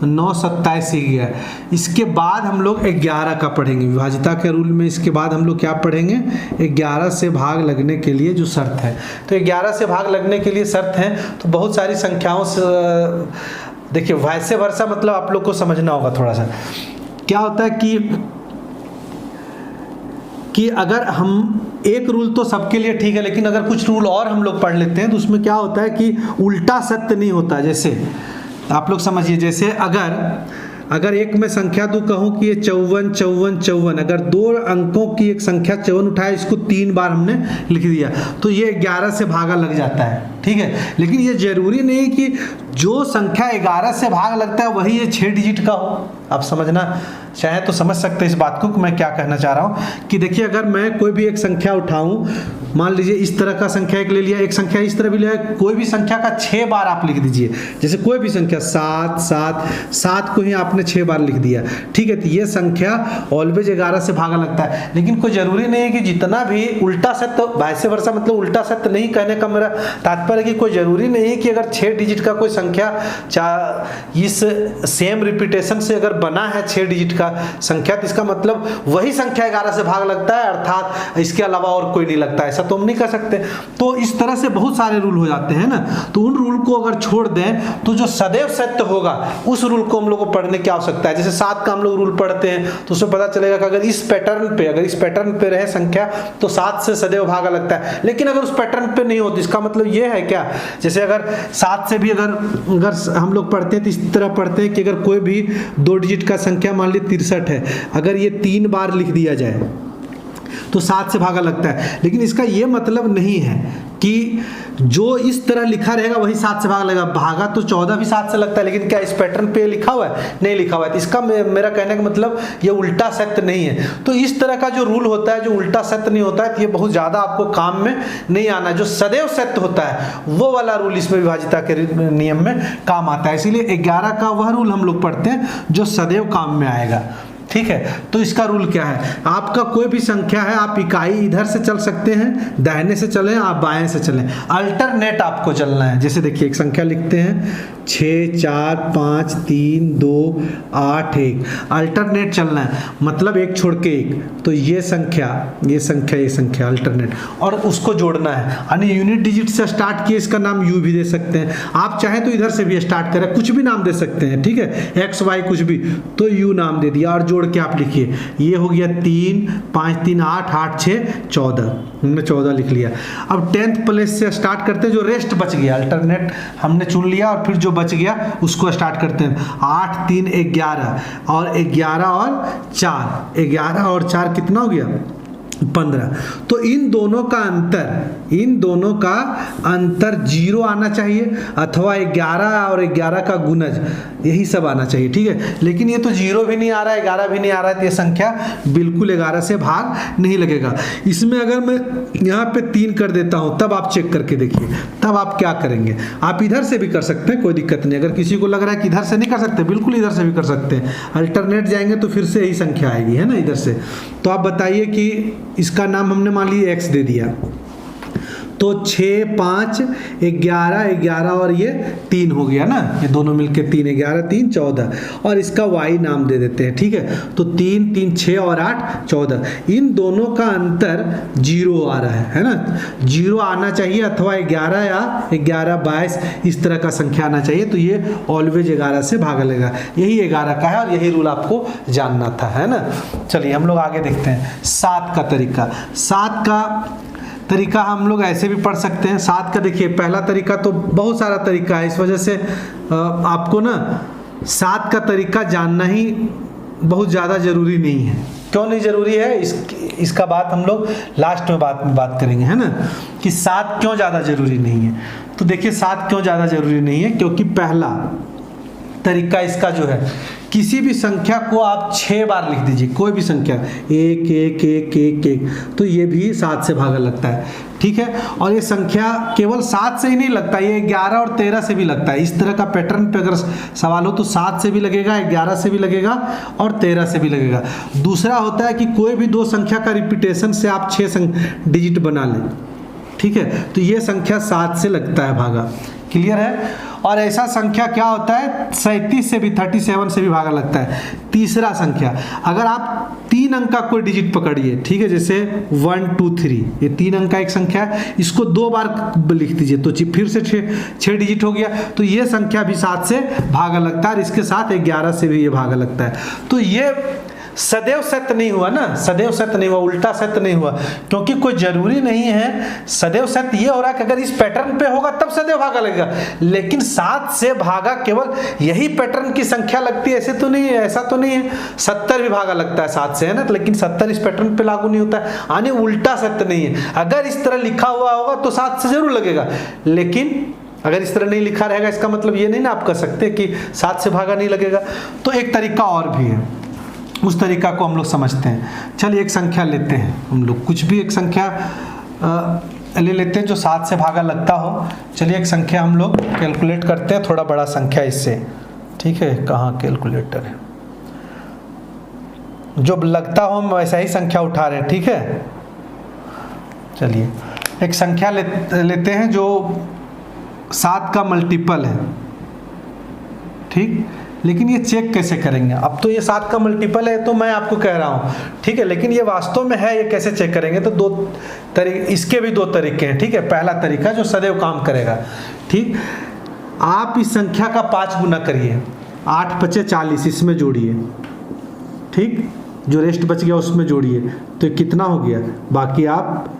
9 27 सीख गया। इसके बाद हम लोग 11 का पढ़ेंगे विभाजिता के रूल में। इसके बाद हम लोग क्या पढ़ेंगे, 11 से भाग लगने के लिए जो शर्त है। तो 11 से भाग लगने के लिए शर्त है तो बहुत सारी संख्याओं से देखिए वैसे वर्षा मतलब आप लोग को समझना होगा थोड़ा सा। क्या होता है कि कि अगर हम एक रूल तो सबके लिए ठीक है, लेकिन अगर कुछ रूल और हम लोग पढ़ लेते हैं तो उसमें क्या होता है कि उल्टा सत्य नहीं होता। जैसे आप लोग समझिए, जैसे अगर एक मैं संख्या दूँ, कहूँ कि ये 54 54 54, अगर 2 अंकों की एक संख्या 54 उठाए, इसको 3 बार हमने लिख दिया तो ये 11 से भागा लग जाता है, ठीक है। लेकिन ये जरूरी नहीं कि जो संख्या 11 से भाग लगता है वही ये 6 डिजिट का हो। आप समझना चाहे तो समझ सकते हैं इस बात को कि मैं क्या कहना चाह रहा हूँ। कि देखिए, अगर मैं कोई भी एक संख्या उठाऊं, मान लीजिए इस तरह का संख्या एक ले लिया, एक संख्या इस तरह भी लिया, कोई भी संख्या का 6 बार आप लिख दीजिए। जैसे कोई भी संख्या 7 7 7 को ही आपने 6 बार लिख दिया, ठीक है, तो ये संख्या ऑलवेज 11 से भागा लगता है। लेकिन कोई जरूरी नहीं है कि जितना भी उल्टा सत्य, वैसे वर्षा मतलब उल्टा सत्य नहीं कहने का मेरा तात्पर्य कि कोई जरूरी नहीं है कि अगर 6 डिजिट का कोई संख्या इस सेम रिपीटेशन से अगर बना है 6 डिजिट का संख्या, तो इसका मतलब वही संख्या 11 से भाग लगता है, अर्थात इसके अलावा और कोई नहीं लगता। ऐसा तो हम नहीं कर सकते। तो इस तरह से बहुत सारे रूल हो जाते हैं ना, तो उन रूल को अगर छोड़ दें तो जो सदैव सत्य होगा उस रूल को हम लोग को पढ़ने की आवश्यकता है। जैसे 7 का हम लोग रूल पढ़ते हैं तो उसमें पता चलेगा कि अगर इस पैटर्न पे रहे संख्या तो 7 से सदैव भागा लगता है। लेकिन अगर उस पैटर्न पे नहीं होती, इसका मतलब ये है क्या, जैसे अगर 7 से भी अगर हम लोग पढ़ते हैं तो इस तरह पढ़ते हैं कि अगर कोई भी 2 डिजिट का संख्या मान ली 63 है, अगर ये 3 बार लिख दिया जाए तो 7 से भागा लगता है। लेकिन इसका ये मतलब नहीं है कि जो इस तरह लिखा रहेगा वही 7 से भागा लगेगा। भागा तो 14 भी 7 से लगता है, लेकिन क्या इस पैटर्न पे लिखा हुआ है? नहीं लिखा हुआ है। तो इसका मेरा कहने का मतलब ये उल्टा सत्य नहीं है। तो इस तरह का जो रूल होता है जो उल्टा सत्य नहीं होता है, तो ये बहुत ज़्यादा आपको काम में नहीं आना। जो सदैव सत्य होता है वो वाला रूल इसमें विभाजिता के नियम में काम आता है। इसीलिए 11 का वह रूल हम लोग पढ़ते हैं जो सदैव काम में आएगा, ठीक है। तो इसका रूल क्या है, आपका कोई भी संख्या है, आप इकाई इधर से चल सकते हैं, दाहिने से चलें, आप बाएं से चलें, अल्टरनेट आपको चलना है। जैसे देखिए एक संख्या लिखते हैं 6 4 5 3 2 8 1, अल्टरनेट चलना है, मतलब एक छोड़ के एक। तो ये संख्या अल्टरनेट, और उसको जोड़ना है। यानी यूनिट डिजिट से स्टार्ट किए, इसका नाम यू भी दे सकते हैं। आप चाहें तो इधर से भी स्टार्ट करें, कुछ भी नाम दे सकते हैं, ठीक है, एक्स वाई कुछ भी, तो यू नाम दे दिया और जोड़ के आप लिखिए। ये हो गया 3 5 3 8 8 6 14, हमने 14 लिख लिया। अब 10th प्लेस से स्टार्ट करते हैं, जो रेस्ट बच गया, अल्टरनेट हमने चुन लिया, और फिर जो बच गया उसको स्टार्ट करते हैं। 8 3 11, और 11 और 4, 11 और 4 कितना हो गया? 15। तो इन दोनों का अंतर 0 आना चाहिए, अथवा 11 और 11 का गुणज, यही सब आना चाहिए, ठीक है। लेकिन ये तो 0 भी नहीं आ रहा है, 11 भी नहीं आ रहा है, तो ये संख्या बिल्कुल 11 से भाग नहीं लगेगा। इसमें अगर मैं यहाँ पे 3 कर देता हूँ, तब आप चेक करके देखिए, तब आप क्या करेंगे। आप इधर से भी कर सकते हैं, कोई दिक्कत नहीं। अगर किसी को लग रहा है कि इधर से नहीं कर सकते, बिल्कुल इधर से भी कर सकते हैं। अल्टरनेट जाएंगे तो फिर से यही संख्या आएगी, है ना, इधर से। तो आप बताइए कि इसका नाम हमने मान लिया x दे दिया, तो 6 5 11 11 और ये 3 हो गया ना, ये दोनों मिलके 3 11 3 14, और इसका y नाम दे देते हैं, ठीक है। तो 3 3 6 और 8 14, इन दोनों का अंतर 0 आ रहा है ना, 0 आना चाहिए, अथवा 11 या 11 22 इस तरह का संख्या आना चाहिए। तो ये ऑलवेज 11 से भागा लगेगा, यही 11 का है और यही रूल आपको जानना था, है ना। चलिए हम लोग आगे देखते हैं 7 का तरीका। 7 का तरीका हम लोग ऐसे भी पढ़ सकते हैं। 7 का देखिए, पहला तरीका तो बहुत सारा तरीका है, इस वजह से आपको ना 7 का तरीका जानना ही बहुत ज़्यादा ज़रूरी नहीं है। क्यों नहीं ज़रूरी है, इसका बात हम लोग लास्ट में बात करेंगे, है ना, कि 7 क्यों ज़्यादा ज़रूरी नहीं है। तो देखिए 7 क्यों ज़्यादा ज़रूरी नहीं है, क्योंकि पहला तरीका इसका जो है, किसी भी संख्या को आप 6 बार लिख दीजिए, कोई भी संख्या 1 1 1 1 1, तो ये भी 7 से भागा लगता है, ठीक है। और ये संख्या केवल 7 से ही नहीं लगता, ये 11 और 13 से भी लगता है। इस तरह का पैटर्न पे अगर सवाल हो तो 7 से भी लगेगा, 11 से भी लगेगा और 13 से भी लगेगा। दूसरा होता है कि कोई भी 2 संख्या का रिपीटेशन से आप 6 डिजिट बना लें, ठीक है, तो ये संख्या 7 से लगता है भागा, क्लियर है। और ऐसा संख्या क्या होता है, 37 से भी 37 से भी भागा लगता है। तीसरा संख्या, अगर आप 3 अंक का कोई डिजिट पकड़िए, ठीक है, जैसे 1 2 3, ये 3 अंक का एक संख्या है, इसको 2 बार लिख दीजिए तो फिर से 6 डिजिट हो गया। तो ये संख्या भी 7 से भागा लगता है, और इसके साथ 11 से भी ये भागा लगता है। तो ये सदैव सत्य नहीं हुआ ना, सदैव सत्य नहीं हुआ, उल्टा सत्य नहीं हुआ, क्योंकि कोई जरूरी नहीं है सदैव सत्य। ये हो रहा है कि अगर इस पैटर्न पे होगा तब सदैव भागा लगेगा, लेकिन 7 से भागा केवल यही पैटर्न की संख्या लगती है, ऐसे तो नहीं है, ऐसा तो नहीं है। 70 भी भागा लगता है 7 से, है ना, लेकिन 70 इस पैटर्न पे लागू नहीं होता है, यानी उल्टा सत्य नहीं है। अगर इस तरह लिखा हुआ होगा तो 7 से जरूर लगेगा, लेकिन अगर इस तरह नहीं लिखा रहेगा इसका मतलब ये नहीं ना आप कह सकते कि 7 से भागा नहीं लगेगा। तो एक तरीका और भी है, उस तरीका को हम लोग समझते हैं। चलिए एक संख्या लेते हैं हम लोग, कुछ भी एक संख्या ले लेते हैं जो 7 से भागा लगता हो। चलिए एक संख्या हम लोग कैलकुलेट करते हैं, थोड़ा बड़ा संख्या इससे, ठीक है। कहाँ कैलकुलेटर है, जो लगता हो हम वैसा ही संख्या उठा रहे हैं, ठीक है। चलिए एक संख्या लेते हैं जो 7 का मल्टीपल है, ठीक। लेकिन ये चेक कैसे करेंगे? अब तो ये 7 का मल्टीपल है तो मैं आपको कह रहा हूँ, ठीक है, लेकिन ये वास्तव में है, ये कैसे चेक करेंगे? तो दो तरीके, इसके भी 2 तरीके हैं, ठीक है। पहला तरीका जो सदैव काम करेगा, ठीक, आप इस संख्या का 5 गुना करिए, 8 × 40 इसमें जोड़िए, ठीक, जो रेस्ट बच गया उसमें जोड़िए, तो कितना हो गया? बाकी आप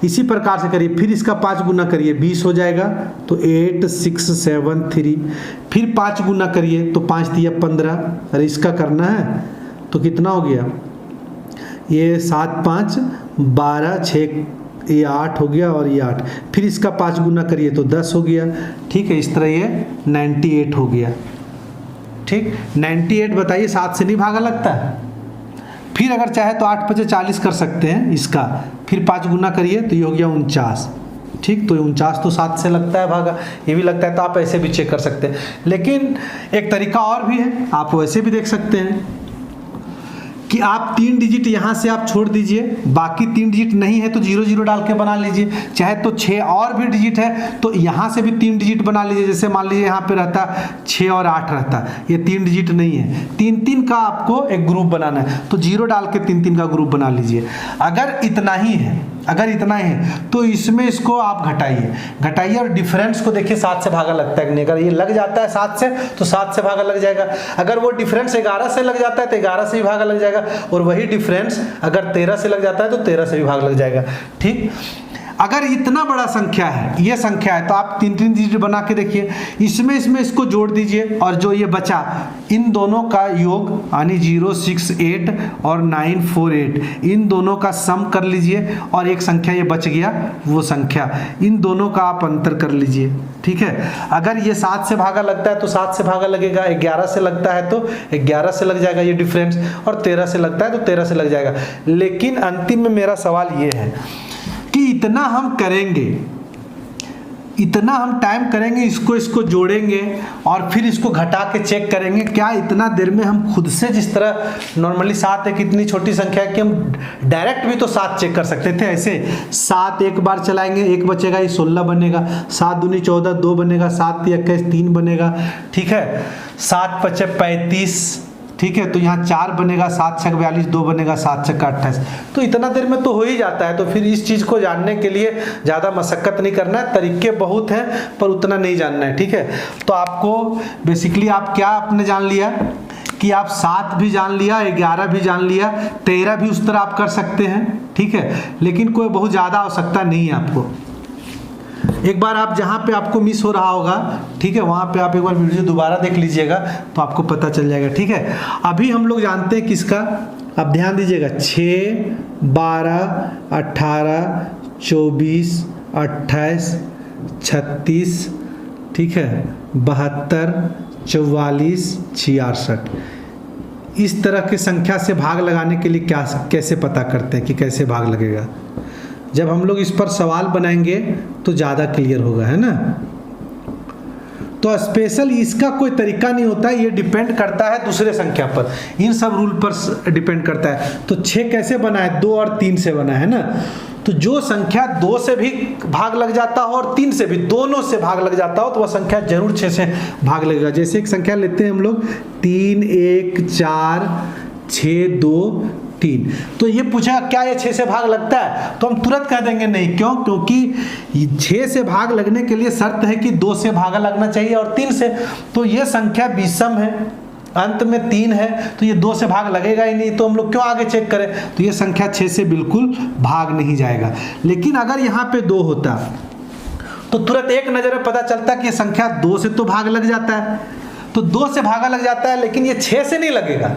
इसी प्रकार से करिए, फिर इसका 5 गुना करिए, 20 हो जाएगा, तो 8 6 7 3, फिर 5 गुना करिए तो 5 × 15, अरे इसका करना है तो कितना हो गया? ये 7 5 12 6, ये 8 हो गया और ये 8, फिर इसका 5 गुना करिए तो 10 हो गया, ठीक है। इस तरह ये 98 हो गया, ठीक। 98 बताइए 7 से नहीं भागा लगता है। फिर अगर चाहे तो 8 × 40 कर सकते हैं इसका, फिर 5 गुना करिए तो ये हो गया 49, ठीक। तो 49 तो 7 से लगता है भागा, ये भी लगता है, तो आप ऐसे भी चेक कर सकते हैं। लेकिन एक तरीका और भी है, आप वैसे भी देख सकते हैं कि आप 3 डिजिट यहाँ से आप छोड़ दीजिए, बाकी 3 डिजिट नहीं है तो 0 0 डाल के बना लीजिए, चाहे तो 6 और भी डिजिट है तो यहाँ से भी 3 डिजिट बना लीजिए। जैसे मान लीजिए यहाँ पे रहता 6 और 8 रहता, ये 3 डिजिट नहीं है, 3 3 का आपको एक ग्रुप बनाना है, तो 0 डाल के 3 3 का ग्रुप बना लीजिए। अगर इतना ही है, अगर इतना ही है तो इसमें इसको आप घटाइए और डिफरेंस को देखिए 7 से भागा लगता है कि नहीं। अगर ये लग जाता है 7 से तो 7 से भागा लग जाएगा, अगर वो डिफरेंस 11 से लग जाता है तो 11 से भी भागा लग जाएगा, और वही डिफरेंस अगर 13 से लग जाता है तो 13 से भी भाग लग जाएगा, ठीक। अगर इतना बड़ा संख्या है, ये संख्या है, तो आप 3 3 डिजिट बना के देखिए, इसमें इसको जोड़ दीजिए और जो ये बचा इन दोनों का योग यानी 068 और 948, इन दोनों का सम कर लीजिए और एक संख्या ये बच गया, वो संख्या, इन दोनों का आप अंतर कर लीजिए, ठीक है। अगर ये 7 से भागा लगता है तो 7 से भागा लगेगा, 11 से लगता है तो 11 से लग जाएगा ये डिफरेंस, और 13 से लगता है तो 13 से लग जाएगा। लेकिन अंतिम में मेरा सवाल ये है कि इतना हम करेंगे, इतना हम टाइम करेंगे, इसको जोड़ेंगे और फिर इसको घटा के चेक करेंगे, क्या इतना देर में हम खुद से, जिस तरह नॉर्मली 7 एक इतनी छोटी संख्या है कि हम डायरेक्ट भी तो 7 चेक कर सकते थे, ऐसे 7 एक बार चलाएंगे, 1 बचेगा, ये 16 बनेगा, 7 दूनी 14, 2 बनेगा, 7 × 21 3 बनेगा, ठीक है, 7 × 5 35, ठीक है, तो यहाँ 4 बनेगा, 7 × 6 42, 2 बनेगा, 7 × 6 28, तो इतना देर में तो हो ही जाता है। तो फिर इस चीज़ को जानने के लिए ज़्यादा मशक्कत नहीं करना है, तरीके बहुत हैं पर उतना नहीं जानना है, ठीक है। तो आपको बेसिकली आप क्या आपने जान लिया कि आप 7 भी जान लिया, 11 भी जान लिया, 13 भी उस तरह आप कर सकते हैं, ठीक है, लेकिन कोई बहुत ज़्यादा आवश्यकता नहीं है आपको। एक बार आप जहाँ पे आपको मिस हो रहा होगा, ठीक है, वहाँ पे आप एक बार वीडियो दोबारा देख लीजिएगा तो आपको पता चल जाएगा, ठीक है। अभी हम लोग जानते हैं किसका, अब ध्यान दीजिएगा, 6 12 18 24 28 36, ठीक है, 72 44 66, इस तरह की संख्या से भाग लगाने के लिए कैसे पता करते हैं कि कैसे भाग लगेगा? जब हम लोग इस पर सवाल बनाएंगे तो ज़्यादा क्लियर होगा, है ना। तो स्पेशल इसका कोई तरीका नहीं होता है, ये डिपेंड करता है दूसरे संख्या पर, इन सब रूल पर डिपेंड करता है। तो 6 कैसे बना है? 2 और 3 से बना है ना। तो जो संख्या 2 से भी भाग लग जाता हो और 3 से भी, दोनों से भाग लग जाता हो, तो वह संख्या जरूर 6 से भाग लगेगा। जैसे एक संख्या लेते हैं हम लोग 3 1 4 6 2 3, तो ये पूछा क्या ये 6 से भाग लगता है, तो हम तुरंत कह देंगे नहीं। क्यों? क्योंकि 6 से भाग लगने के लिए शर्त है कि 2 से भागा लगना चाहिए और 3 से। तो ये संख्या विषम है, अंत में 3 है तो ये 2 से भाग लगेगा ही नहीं, तो हम लोग क्यों आगे चेक करें। तो ये संख्या 6 से बिल्कुल भाग नहीं जाएगा। लेकिन अगर यहाँ पे 2 होता तो तुरंत एक नज़र में पता चलता कि ये संख्या 2 से तो भाग लग जाता है, तो 2 से भागा लग जाता है, लेकिन ये 6 से नहीं लगेगा।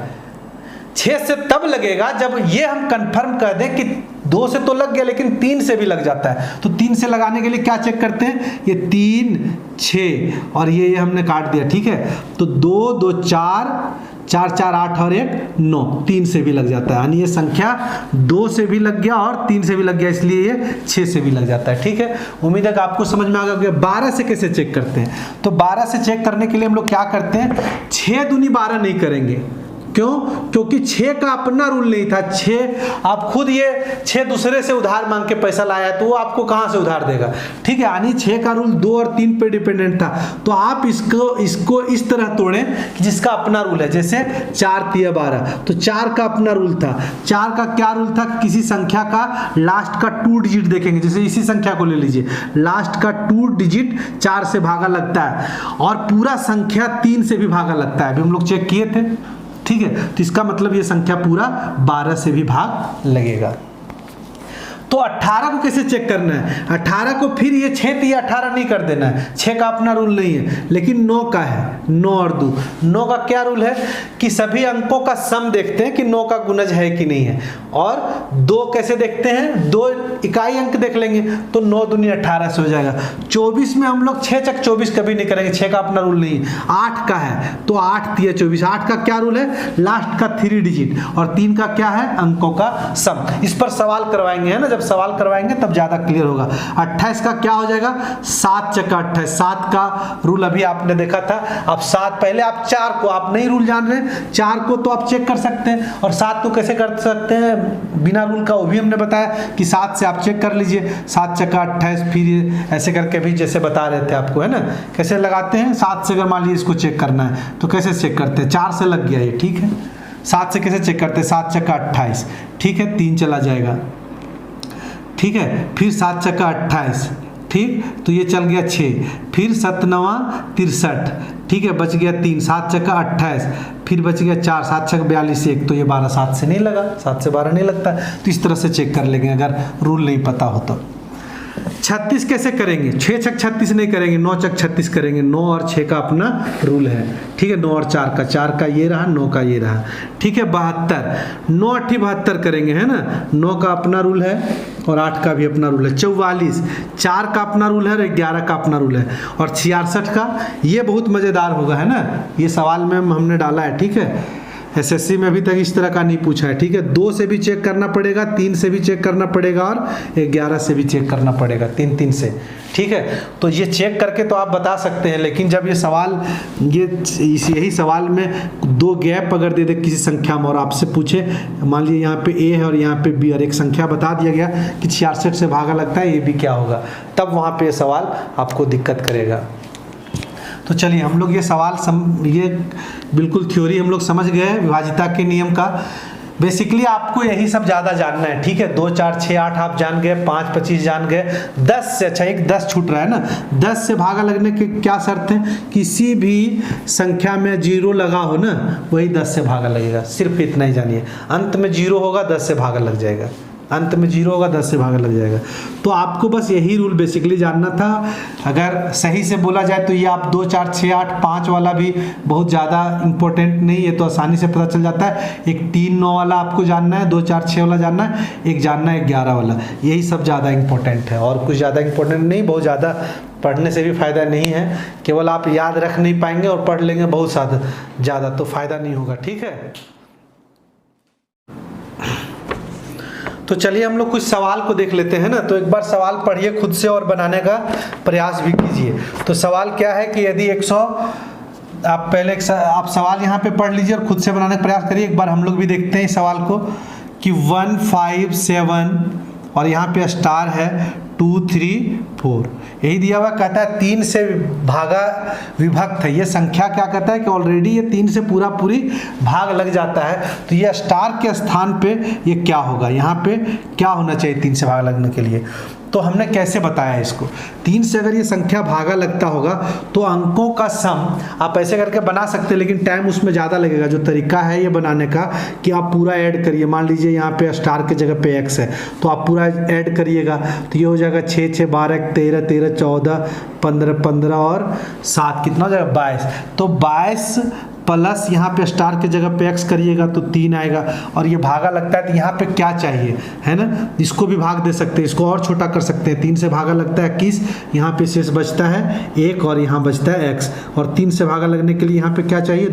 6 से तब लगेगा जब ये हम कंफर्म कर दें कि 2 से तो लग गया लेकिन 3 से भी लग जाता है। तो 3 से लगाने के लिए क्या चेक करते हैं, ये 3 6 और ये हमने काट दिया, ठीक है। तो 2 2 4 4 4 8 और 1 9, 3 से भी लग जाता है, यानी ये संख्या 2 से भी लग गया और 3 से भी लग गया, इसलिए ये 6 से भी लग जाता है, ठीक है। उम्मीद है कि आपको समझ में आ गया। 12 से कैसे चेक करते हैं, तो 12 से चेक करने के लिए हम लोग क्या करते हैं, 6 दूनी 12 नहीं करेंगे। क्यों? क्योंकि 6 का अपना रूल नहीं था। 6 आप खुद ये 6 दूसरे से उधार मांग के पैसा लाया तो वो आपको कहाँ से उधार देगा, ठीक है। यानी 6 का रूल 2 और 3 पे डिपेंडेंट था। तो आप इसको इस तरह तोड़ें कि जिसका अपना रूल है, जैसे 4 3 12, तो 4 का अपना रूल था। 4 का क्या रूल था, किसी संख्या का लास्ट का 2 डिजिट देखेंगे, जैसे इसी संख्या को ले लीजिए, लास्ट का 2 डिजिट 4 से भागा लगता है और पूरा संख्या 3 से भी भागा लगता है। अभी हम लोग चेक किए थे, ठीक है। तो इसका मतलब ये संख्या पूरा 12 से भी भाग लगेगा। तो 18 को कैसे चेक करना है, 18 को फिर ये 6 थी 18 नहीं कर देना है, 6 का अपना रूल नहीं है, लेकिन 9 का है, 9 और 2। 9 का क्या रूल है कि सभी अंकों का सम देखते हैं कि 9 का गुणज है कि नहीं है, और 2 कैसे देखते हैं, 2 इकाई अंक देख लेंगे, तो 9 दूनी 18 से हो जाएगा। 24 में हम लोग 6 चक 24 कभी नहीं करेंगे, 6 का अपना रूल नहीं है। 8 का है तो 8 3 24, 8 का क्या रूल है, लास्ट का 3 डिजिट, और 3 का क्या है, अंकों का सम। इस पर सवाल करवाएंगे, है ना, जब सवाल करवाएंगे तब ज्यादा क्लियर होगा। 28 का क्या हो जाएगा, 7 चक्का 28, 7 का रूल अभी आपने देखा था। अब 7 पहले आप 4 को, आप नहीं रूल जान रहे, 4 को तो आप चेक कर सकते हैं, और 7 को कैसे कर सकते हैं बिना रूल का, वो भी हमने बताया कि 7 से आप चेक कर लीजिए, 7 चक्का 28, फिर ऐसे करके भी जैसे बता रहे थे आपको, है ना, कैसे लगाते हैं। 7 से अगर मान लीजिए इसको चेक करना है तो कैसे चेक करते हैं, 4 से लग गया ये, ठीक है। 7 से कैसे चेक करते हैं, 7 चक्का 28, ठीक है, 3 चला जाएगा, ठीक है, फिर 7 चक्का 28, ठीक, तो ये चल गया 6, फिर 7 9 63, ठीक है, बच गया 3, 7 चक्का 28, फिर बच गया 4, 7 छक्का 42 1, तो ये 12, 7 से नहीं लगा, 7 से 12 नहीं लगता। तो इस तरह से चेक कर लेंगे अगर रूल नहीं पता हो तो। 36 कैसे करेंगे, 6 छक 36 नहीं करेंगे, 9 चक 36 करेंगे। 9 और 6 का अपना रूल है, ठीक है। 9 और 4 का ये रहा, 9 का ये रहा, ठीक है। 72, 9 8 72 करेंगे, है ना, 9 का अपना रूल है और 8 का भी अपना रूल है। 44, 4 का अपना रूल है और 11 का अपना रूल है, और 66 का, ये बहुत मज़ेदार होगा, है ना, ये सवाल में हमने डाला है, ठीक है। एसएससी में अभी तक इस तरह का नहीं पूछा है, ठीक है। 2 से भी चेक करना पड़ेगा, 3 से भी चेक करना पड़ेगा, और 11 से भी चेक करना पड़ेगा, 3 से, ठीक है। तो ये चेक करके तो आप बता सकते हैं, लेकिन जब ये सवाल, यही सवाल में 2 गैप अगर दे दे किसी संख्या में और आपसे पूछे, मान लीजिए यहाँ पे ए है और यहाँ पे बी, और एक संख्या बता दिया गया कि 66 से भागा लगता है, ये भी क्या होगा, तब वहाँ पे ये सवाल आपको दिक्कत करेगा। तो चलिए हम लोग ये सवाल ये बिल्कुल थ्योरी हम लोग समझ गए हैं विभाजिता के नियम का। बेसिकली आपको यही सब ज़्यादा जानना है, ठीक है। 2 4 6 8 आप जान गए, 5 25 जान गए, 10 से, अच्छा एक 10 छूट रहा है ना, 10 से भागा लगने के क्या शर्त है, किसी भी संख्या में 0 लगा हो ना, वही 10 से भागा लगेगा, सिर्फ इतना ही जानिए। अंत में 0 होगा 10 से भागा लग जाएगा, अंत में 0 होगा 10 से भागा लग जाएगा। तो आपको बस यही रूल बेसिकली जानना था। अगर सही से बोला जाए तो ये आप 2 4 6 8 5 वाला भी बहुत ज़्यादा इंपॉर्टेंट नहीं है, तो आसानी से पता चल जाता है। एक 3 9 वाला आपको जानना है, 2 4 6 वाला जानना है, एक जानना है 11 वाला, यही सब ज़्यादा इंपॉर्टेंट है, और कुछ ज़्यादा इंपॉर्टेंट नहीं। बहुत ज़्यादा पढ़ने से भी फ़ायदा नहीं है, केवल आप याद रख नहीं पाएंगे और पढ़ लेंगे बहुत ज़्यादा तो फ़ायदा नहीं होगा, ठीक है। तो चलिए हम लोग कुछ सवाल को देख लेते हैं ना। तो एक बार सवाल पढ़िए खुद से और बनाने का प्रयास भी कीजिए। तो सवाल क्या है कि यदि 100, आप पहले आप सवाल यहाँ पे पढ़ लीजिए और खुद से बनाने का प्रयास करिए। एक बार हम लोग भी देखते हैं इस सवाल को कि 157 और यहाँ पे स्टार है 2 3 4 यही दिया हुआ। कहता है 3 से भागा विभक्त है। ये संख्या क्या कहता है कि ऑलरेडी ये 3 से पूरी भाग लग जाता है, तो ये स्टार के स्थान पे ये क्या होगा, यहाँ पे क्या होना चाहिए 3 से भाग लगने के लिए। तो हमने कैसे बताया इसको, 3 से अगर ये संख्या भागा लगता होगा तो अंकों का सम आप ऐसे करके बना सकते हैं, लेकिन टाइम उसमें ज़्यादा लगेगा। जो तरीका है ये बनाने का कि आप पूरा ऐड करिए, मान लीजिए यहाँ पे स्टार के जगह पे x है तो आप पूरा ऐड करिएगा, तो ये हो जाएगा 6 6 12 13 13 14 15 15 और 7 कितना हो जाएगा 22। तो 22 प्लस यहाँ पे स्टार के जगह पे x करिएगा तो 3 आएगा, और ये भागा लगता है तो यहाँ पे क्या चाहिए, है ना, इसको भी भाग दे सकते हैं, इसको और छोटा कर सकते हैं। 3 से भागा लगता है 21, यहाँ पे शेष बचता है 1 और यहाँ बचता है x, और 3 से भागा लगने के लिए यहाँ पे क्या चाहिए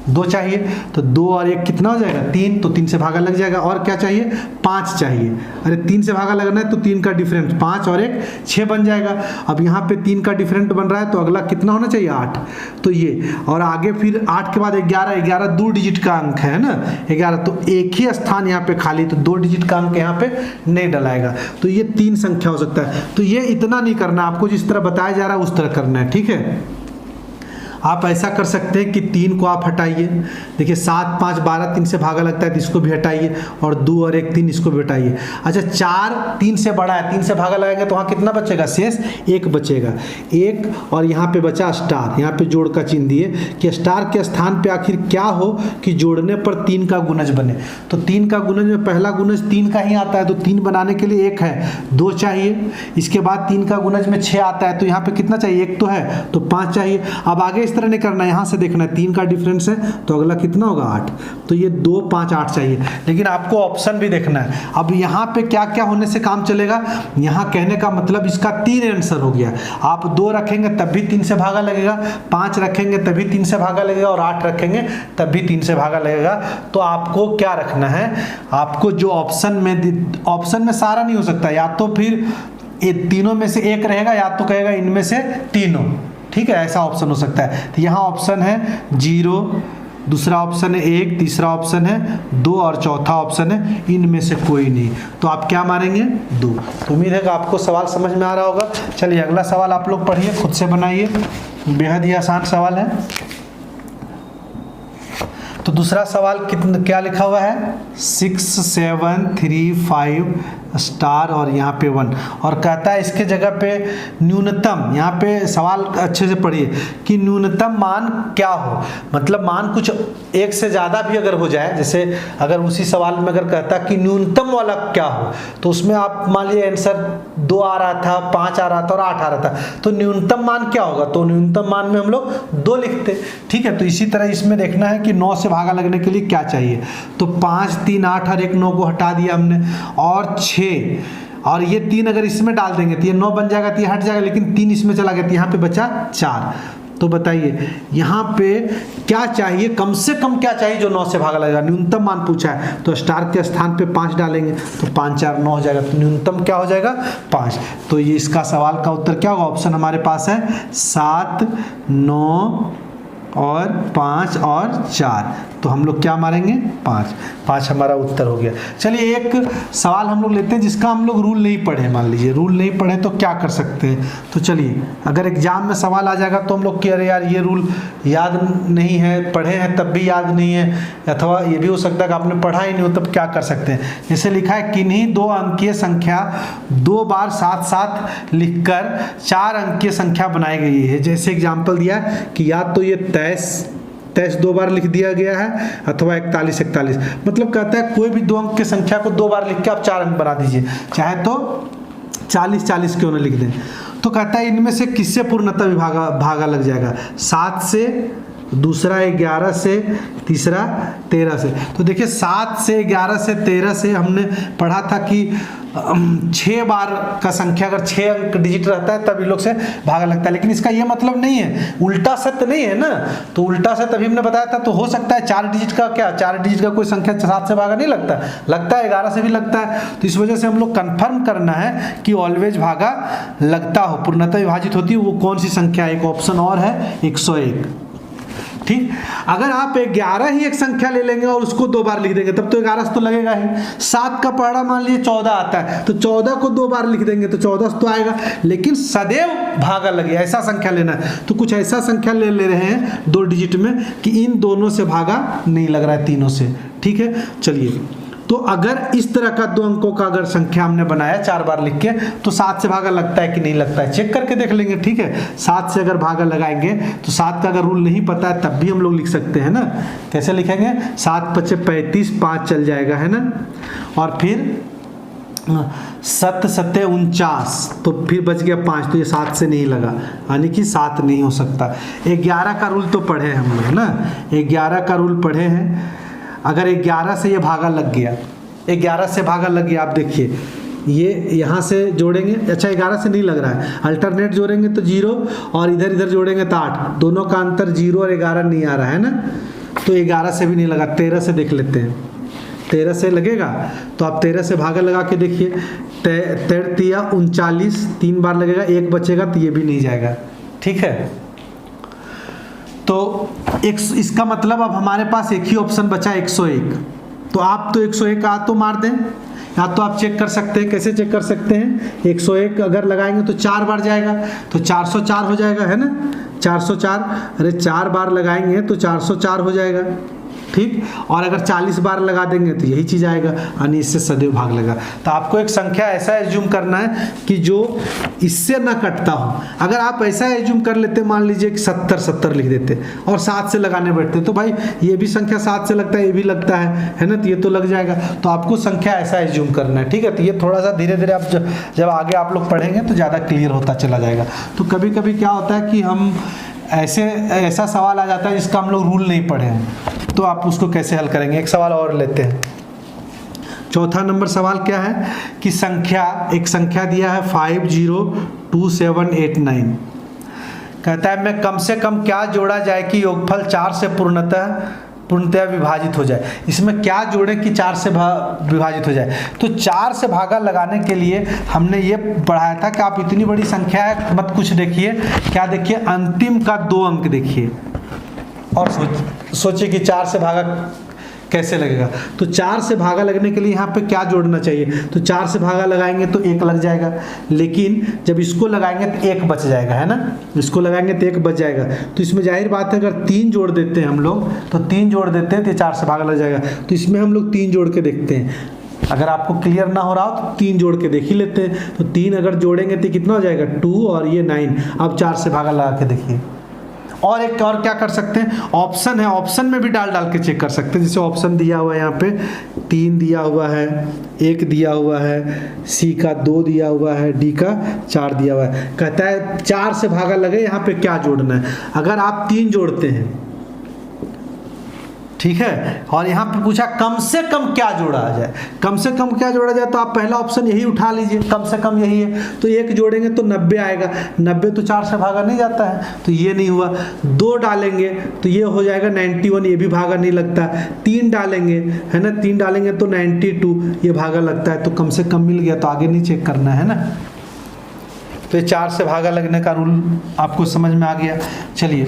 2 चाहिए, तो 2 और 1 कितना हो जाएगा 3, तो 3 से भागा लग जाएगा। और क्या चाहिए 5 चाहिए, अरे 3 से भागा लगना है तो 3 का डिफरेंट 5 और 1 6 बन जाएगा। अब यहाँ पे 3 का डिफरेंट बन रहा है तो अगला कितना होना चाहिए 8, तो ये, और आगे फिर 8 के बाद 11 2 डिजिट का अंक है ना 11, तो एक ही स्थान यहाँ पे खाली, तो 2 डिजिट का अंक यहाँ पे नहीं डलाएगा, तो ये 3 संख्या हो सकता है। तो ये इतना नहीं करना, आपको जिस तरह बताया जा रहा है उस तरह करना है, ठीक है। आप ऐसा कर सकते हैं कि 3 को आप हटाइए, देखिए 7 5 12 3 से भागा लगता है तो इसको भी हटाइए, और 2 और 1 3 इसको भी हटाइए। अच्छा 4 3 से बड़ा है, 3 से भागा लगाएंगे तो वहाँ कितना बचेगा शेष 1 बचेगा, 1 और यहाँ पे बचा स्टार, यहाँ पे जोड़ का चिन्ह दिए कि स्टार के स्थान पे आखिर क्या हो कि जोड़ने पर 3 का गुणज बने। तो 3 का गुणज में पहला गुणज 3 का ही आता है, तो 3 बनाने के लिए 1 है 2 चाहिए, इसके बाद 3 का गुणज में 6 आता है तो यहाँ पे कितना चाहिए 1 तो है तो 5 चाहिए। अब आगे इस तरह नहीं करना है, यहाँ से देखना है 3 का डिफरेंस है तो अगला कितना होगा 8, तो ये 2 5 8 चाहिए, लेकिन आपको ऑप्शन भी देखना है। अब यहाँ पे क्या क्या होने से काम चलेगा, यहाँ कहने का मतलब इसका 3 आंसर हो गया। आप 2 रखेंगे तब भी 3 से भागा लगेगा, 5 रखेंगे तभी 3 से भागा लगेगा, और 8 रखेंगे तब भी 3 से भागा लगेगा। तो आपको क्या रखना है, आपको जो ऑप्शन में सारा नहीं हो सकता, या तो फिर ये तीनों में से एक रहेगा, या तो कहेगा इनमें से तीनों, ठीक है, ऐसा ऑप्शन हो सकता है। तो यहाँ ऑप्शन है 0, दूसरा ऑप्शन है 1, तीसरा ऑप्शन है 2 और चौथा ऑप्शन है इनमें से कोई नहीं, तो आप क्या मानेंगे 2। तो उम्मीद है कि आपको सवाल समझ में आ रहा होगा। चलिए अगला सवाल आप लोग पढ़िए, खुद से बनाइए, बेहद ही आसान सवाल है। तो दूसरा सवाल क्या लिखा हुआ है 6 7 3 5 स्टार और यहाँ पे 1, और कहता है इसके जगह पे न्यूनतम, यहाँ पे सवाल अच्छे से पढ़िए कि न्यूनतम मान क्या हो, मतलब मान कुछ 1 से ज़्यादा भी अगर हो जाए, जैसे अगर उसी सवाल में अगर कहता कि न्यूनतम वाला क्या हो, तो उसमें आप मान लीजिए आंसर 2 आ रहा था, 5 आ रहा था और 8 आ रहा था, तो न्यूनतम मान क्या होगा, तो न्यूनतम मान में हम लोग 2 लिखते, ठीक है। तो इसी तरह इसमें देखना है कि 9 से भागा लगने के लिए क्या चाहिए, तो 5 3 8 और 1 9 को हटा दिया हमने, और 6 और ये 3 अगर इसमें डाल देंगे तो ये 9 बन जाएगा, तो ये हट जाएगा, लेकिन 3 इसमें चला गया तो यहाँ पे बचा 4। तो बताइए यहाँ पे क्या चाहिए, कम से कम क्या चाहिए जो 9 से भागा लगेगा, न्यूनतम मान पूछा है, तो स्टार के स्थान पे 5 डालेंगे तो 5 4 9 हो जाएगा, तो न्यूनतम क्या हो जाएगा 5। तो ये इसका सवाल का उत्तर क्या होगा, ऑप्शन हमारे पास है 7 9 और 5 और 4, तो हम लोग क्या मारेंगे 5 हमारा उत्तर हो गया। चलिए एक सवाल हम लोग लेते हैं जिसका हम लोग रूल नहीं पढ़े, मान लीजिए रूल नहीं पढ़े तो क्या कर सकते हैं। तो चलिए अगर एग्जाम में सवाल आ जाएगा तो हम लोग कह रहे यार ये रूल याद नहीं है, पढ़े हैं तब भी याद नहीं है, अथवा ये भी हो सकता है कि आपने पढ़ा ही नहीं हो, तब क्या कर सकते हैं। जैसे लिखा है किन्हीं 2 अंकीय संख्या 2 बार साथ साथ लिखकर 4 अंकीय संख्या बनाई गई है। जैसे एग्जाम्पल दिया कि या तो ये 23 2 बार लिख दिया गया है, अथवा 41 41, मतलब कहता है कोई भी 2 अंक की संख्या को 2 बार लिख के आप 4 अंक बना दीजिए, चाहे तो 40 40 क्यों ना लिख दें। तो कहता है इनमें से किससे पूर्णतः भागा लग जाएगा, 7 से, दूसरा 11 से, तीसरा 13 से। तो देखिए 7 से 11 से 13 से हमने पढ़ा था कि 6 बार का संख्या अगर 6 अंक डिजिट रहता है तब इन लोग से भागा लगता है, लेकिन इसका ये मतलब नहीं है, उल्टा सत्य नहीं है ना, तो उल्टा सत्य अभी हमने बताया था। तो हो सकता है 4 डिजिट का क्या, 4 डिजिट का कोई संख्या 7 से भागा नहीं लगता है 11 से भी लगता है। तो इस वजह से हम लोग कंफर्म करना है कि ऑलवेज भागा लगता हो, पूर्णतः विभाजित होती है वो कौन सी संख्या, एक ऑप्शन और है 101। ठीक। अगर आप 11 ही एक संख्या ले लेंगे और उसको 2 बार लिख देंगे तब तो 11 तो लगेगा ही। 7 का पहाड़ा मान लीजिए 14 आता है तो 14 को 2 बार लिख देंगे तो 14 तो आएगा, लेकिन सदैव भागा लगे ऐसा संख्या लेना है। तो कुछ ऐसा संख्या ले रहे हैं 2 डिजिट में कि इन दोनों से भागा नहीं लग रहा है, तीनों से। ठीक है, चलिए। तो अगर इस तरह का 2 अंकों का अगर संख्या हमने बनाया 4 बार लिख के, तो 7 से भागा लगता है कि नहीं लगता है, चेक करके देख लेंगे। ठीक है, 7 से अगर भागा लगाएंगे तो 7 का अगर रूल नहीं पता है तब भी हम लोग लिख सकते हैं ना। कैसे लिखेंगे? 7 × 5 = 35, 5 चल जाएगा, है ना। और फिर 7 × 7 = 49, तो फिर बच गया 5, तो ये 7 से नहीं लगा, यानी कि 7 नहीं हो सकता। 11 का रूल तो पढ़े हम लोग ना, 11 का रूल पढ़े हैं। अगर 11 से ये भागा लग गया, 11 से भागा लग गया, आप देखिए ये यहाँ से जोड़ेंगे, अच्छा 11 से नहीं लग रहा है, अल्टरनेट जोड़ेंगे तो 0 और इधर जोड़ेंगे तो 8, दोनों का अंतर 0 और 11 नहीं आ रहा है ना। तो 11 से भी नहीं लगा, 13 से देख लेते हैं, 13 से लगेगा। तो आप 13 से भागा लगा के देखिए, 13 × 39, 3 बार लगेगा, 1 बचेगा तो ये भी नहीं जाएगा। ठीक है, तो इसका मतलब अब हमारे पास एक ही ऑप्शन बचा 101। तो आप तो 101 आ तो मार दें, या तो आप चेक कर सकते हैं। कैसे चेक कर सकते हैं? 101 अगर लगाएंगे तो 4 बार जाएगा, तो 404 हो जाएगा, है ना। 404, अरे 4 बार लगाएंगे तो 404 हो जाएगा। ठीक, और अगर 40 बार लगा देंगे तो यही चीज़ आएगा, यानी इससे सदैव भाग लगा। तो आपको एक संख्या ऐसा एज्यूम करना है कि जो इससे ना कटता हो। अगर आप ऐसा एज्यूम कर लेते, मान लीजिए कि 70 लिख देते और 7 से लगाने बैठते, तो भाई ये भी संख्या 7 से लगता है, ये भी लगता है ना, तो ये तो लग जाएगा। तो आपको संख्या ऐसा एज्यूम करना है। ठीक है, तो ये थोड़ा सा धीरे धीरे आप जब आगे आप लोग पढ़ेंगे तो ज़्यादा क्लियर होता चला जाएगा। तो कभी कभी क्या होता है कि हम ऐसा सवाल आ जाता है जिसका हम लोग रूल नहीं पढ़े हैं, तो आप उसको कैसे हल करेंगे। एक सवाल और लेते हैं। चौथा नंबर सवाल क्या है कि एक संख्या दिया है 502789। कहता है मैं कम से कम क्या जोड़ा जाए कि योगफल 4 से पूर्णतया विभाजित हो जाए। इसमें क्या जोड़े कि 4 से विभाजित हो जाए। तो 4 से भागा लगाने के लिए हमने ये पढ़ाया था कि आप इतनी बड़ी संख्या है मत कुछ देखिए, क्या देखिए, अंतिम का 2 अंक देखिए और सोचिए कि 4 से भागा कैसे लगेगा। तो 4 से भागा लगने के लिए यहाँ पे क्या जोड़ना चाहिए। तो 4 से भागा लगाएंगे तो 1 लग जाएगा, लेकिन जब इसको लगाएंगे तो 1 बच जाएगा, है ना। इसको लगाएंगे तो 1 बच जाएगा। तो इसमें जाहिर बात है अगर 3 जोड़ देते हैं हम लोग, तो 3 जोड़ देते हैं तो 4 से भागा लग जाएगा। तो इसमें हम लोग 3 जोड़ के देखते हैं। अगर आपको क्लियर ना हो रहा हो तो 3 जोड़ के देख ही लेते हैं। तो 3 अगर जोड़ेंगे तो कितना हो जाएगा, 2 और ये 9। अब 4 से भागा लगा के देखिए। और एक और क्या कर सकते हैं, ऑप्शन है, ऑप्शन में भी डाल के चेक कर सकते हैं। जैसे ऑप्शन दिया हुआ है यहाँ पे 3 दिया हुआ है, 1 दिया हुआ है, सी का 2 दिया हुआ है, डी का 4 दिया हुआ है। कहता है 4 से भागा लगे, यहाँ पे क्या जोड़ना है। अगर आप 3 जोड़ते हैं, ठीक है, और यहाँ पे पूछा कम से कम क्या जोड़ा जाए, कम से कम क्या जोड़ा जाए, तो आप पहला ऑप्शन यही उठा लीजिए, कम से कम यही है। तो 1 जोड़ेंगे तो 90 आएगा, 90 तो 4 से भागा नहीं जाता है, तो ये नहीं हुआ। 2 डालेंगे तो ये हो जाएगा 91, ये भी भागा नहीं लगता। 3 डालेंगे, है ना, 3 डालेंगे तो 92, ये भागा लगता है। तो कम से कम मिल गया, तो आगे नहीं चेक करना है ना। तो ये 4 से भागा लगने का रूल आपको समझ में आ गया। चलिए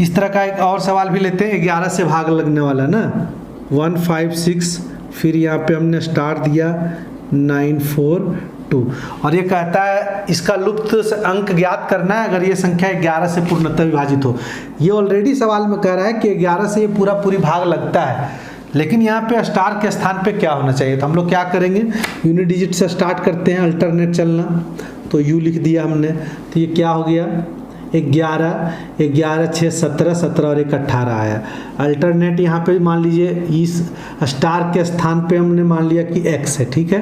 इस तरह का एक और सवाल भी लेते हैं, 11 से भाग लगने वाला ना, 156, फिर यहाँ पे हमने स्टार दिया 942, और ये कहता है इसका लुप्त अंक ज्ञात करना है अगर ये संख्या 11 से पूर्णतः विभाजित हो। ये ऑलरेडी सवाल में कह रहा है कि 11 से ये पूरी भाग लगता है, लेकिन यहाँ पे स्टार के स्थान पे क्या होना चाहिए। तो हम लोग क्या करेंगे, यूनिट डिजिट से स्टार्ट करते हैं, अल्टरनेट चलना। तो यू लिख दिया हमने, तो ये क्या हो गया, 11, 6, 17 और 1 18 आया। अल्टरनेट यहाँ पे मान लीजिए इस स्टार के स्थान पे हमने मान लिया कि x है, ठीक है।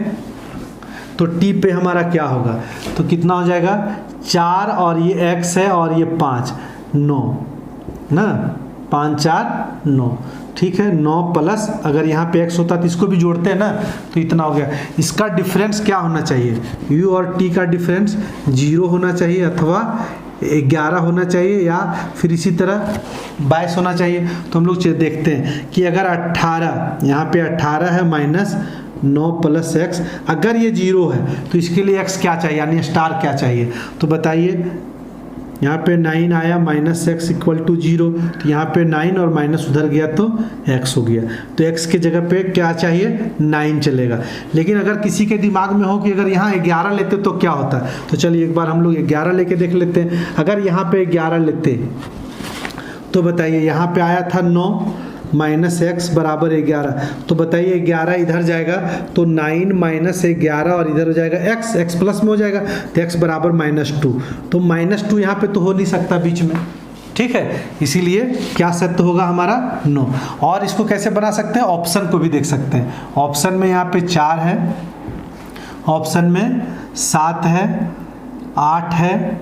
तो t पे हमारा क्या होगा, तो कितना हो जाएगा, 4 और ये x है और ये 5, 9 ना, 5 4 9, ठीक है। 9 प्लस अगर यहाँ पे x होता तो इसको भी जोड़ते हैं ना, तो इतना हो गया। इसका डिफरेंस क्या होना चाहिए, u और t का डिफरेंस 0 होना चाहिए अथवा 11 होना चाहिए, या फिर इसी तरह 22 होना चाहिए। तो हम लोग देखते हैं कि अगर 18, यहाँ पे 18 है माइनस 9 प्लस x, अगर ये 0 है तो इसके लिए x क्या चाहिए, यानी स्टार क्या चाहिए। तो बताइए यहाँ पे 9 आया माइनस एक्स इक्वल टू 0, तो यहाँ पे 9 और माइनस उधर गया तो x हो गया। तो x के जगह पे क्या चाहिए, 9 चलेगा। लेकिन अगर किसी के दिमाग में हो कि अगर यहाँ 11 लेते तो क्या होता, तो चलिए एक बार हम लोग 11 लेके देख लेते हैं। अगर यहाँ पे 11 लेते तो बताइए, यहाँ पे आया था 9 माइनस एक्स बराबर 11, तो बताइए 11 इधर जाएगा तो 9 माइनस 11 और इधर हो जाएगा x प्लस में हो जाएगा, तो x बराबर -2। तो -2 यहाँ पे तो हो नहीं सकता बीच में, ठीक है, इसीलिए क्या सत्य होगा हमारा, 9। और इसको कैसे बना सकते हैं, ऑप्शन को भी देख सकते हैं। ऑप्शन में यहाँ पे 4 है, ऑप्शन में 7 है, 8 है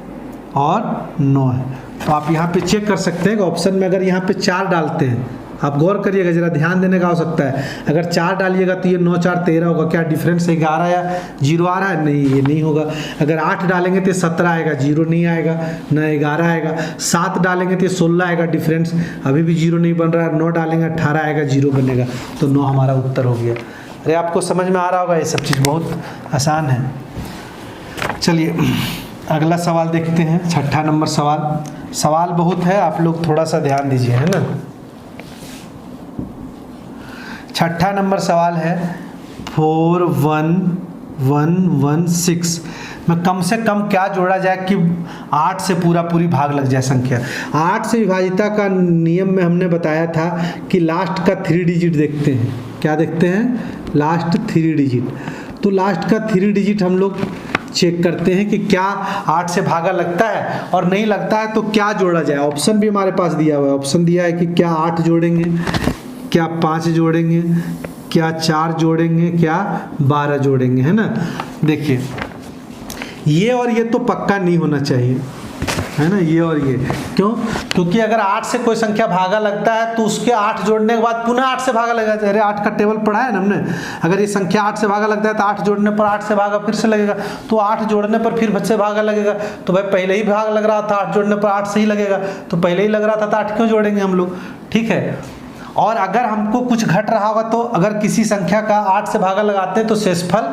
और 9 है। तो आप यहाँ पे चेक कर सकते हैं कि ऑप्शन में अगर यहाँ पे 4 डालते हैं, आप गौर करिएगा, जरा ध्यान देने का आवश्यकता है। अगर 4 डालिएगा तो ये 9 4 13 होगा, क्या डिफरेंस 11 या 0 आ रहा है, नहीं, ये नहीं होगा। अगर 8 डालेंगे तो 17 आएगा, 0 नहीं आएगा, न 11 आएगा। 7 डालेंगे तो 16 आएगा, डिफरेंस अभी भी 0 नहीं बन रहा है। 9 डालेंगे 18 आएगा, 0 बनेगा, तो 9 हमारा उत्तर हो गया। अरे आपको समझ में आ रहा होगा, ये सब चीज़ बहुत आसान है। चलिए अगला सवाल देखते हैं, 6ठा नंबर सवाल बहुत है, आप लोग थोड़ा सा ध्यान दीजिए, है ना। 6ठा नंबर सवाल है 41116 में कम से कम क्या जोड़ा जाए कि 8 से पूरी भाग लग जाए संख्या। 8 से विभाजिता का नियम में हमने बताया था कि लास्ट का 3 डिजिट देखते हैं। क्या देखते हैं, लास्ट 3 डिजिट। तो लास्ट का 3 डिजिट हम लोग चेक करते हैं कि क्या 8 से भागा लगता है, और नहीं लगता है तो क्या जोड़ा जाए। ऑप्शन भी हमारे पास दिया हुआ है, ऑप्शन दिया है कि क्या 8 जोड़ेंगे, क्या 5 जोड़ेंगे, क्या 4 जोड़ेंगे, क्या 12 जोड़ेंगे, है ना। देखिए ये और ये तो पक्का नहीं होना चाहिए, है ना, ये और ये। क्यों, क्योंकि अगर 8 से कोई संख्या भागा लगता है तो उसके 8 जोड़ने के बाद पुनः 8 से भागा लगेगा। अरे 8 का टेबल पढ़ा है ना हमने, अगर ये संख्या 8 से भागा लगता है तो 8 जोड़ने पर 8 से भागा फिर से लगेगा, तो 8 जोड़ने पर फिर से भागा लगेगा। तो भाई पहले ही भाग लग रहा था, 8 जोड़ने पर 8 से ही लगेगा, तो पहले ही लग रहा था तो 8 क्यों जोड़ेंगे हम लोग, ठीक है। और अगर हमको कुछ घट रहा होगा तो अगर किसी संख्या का 8 से भागा लगाते हैं तो शेषफल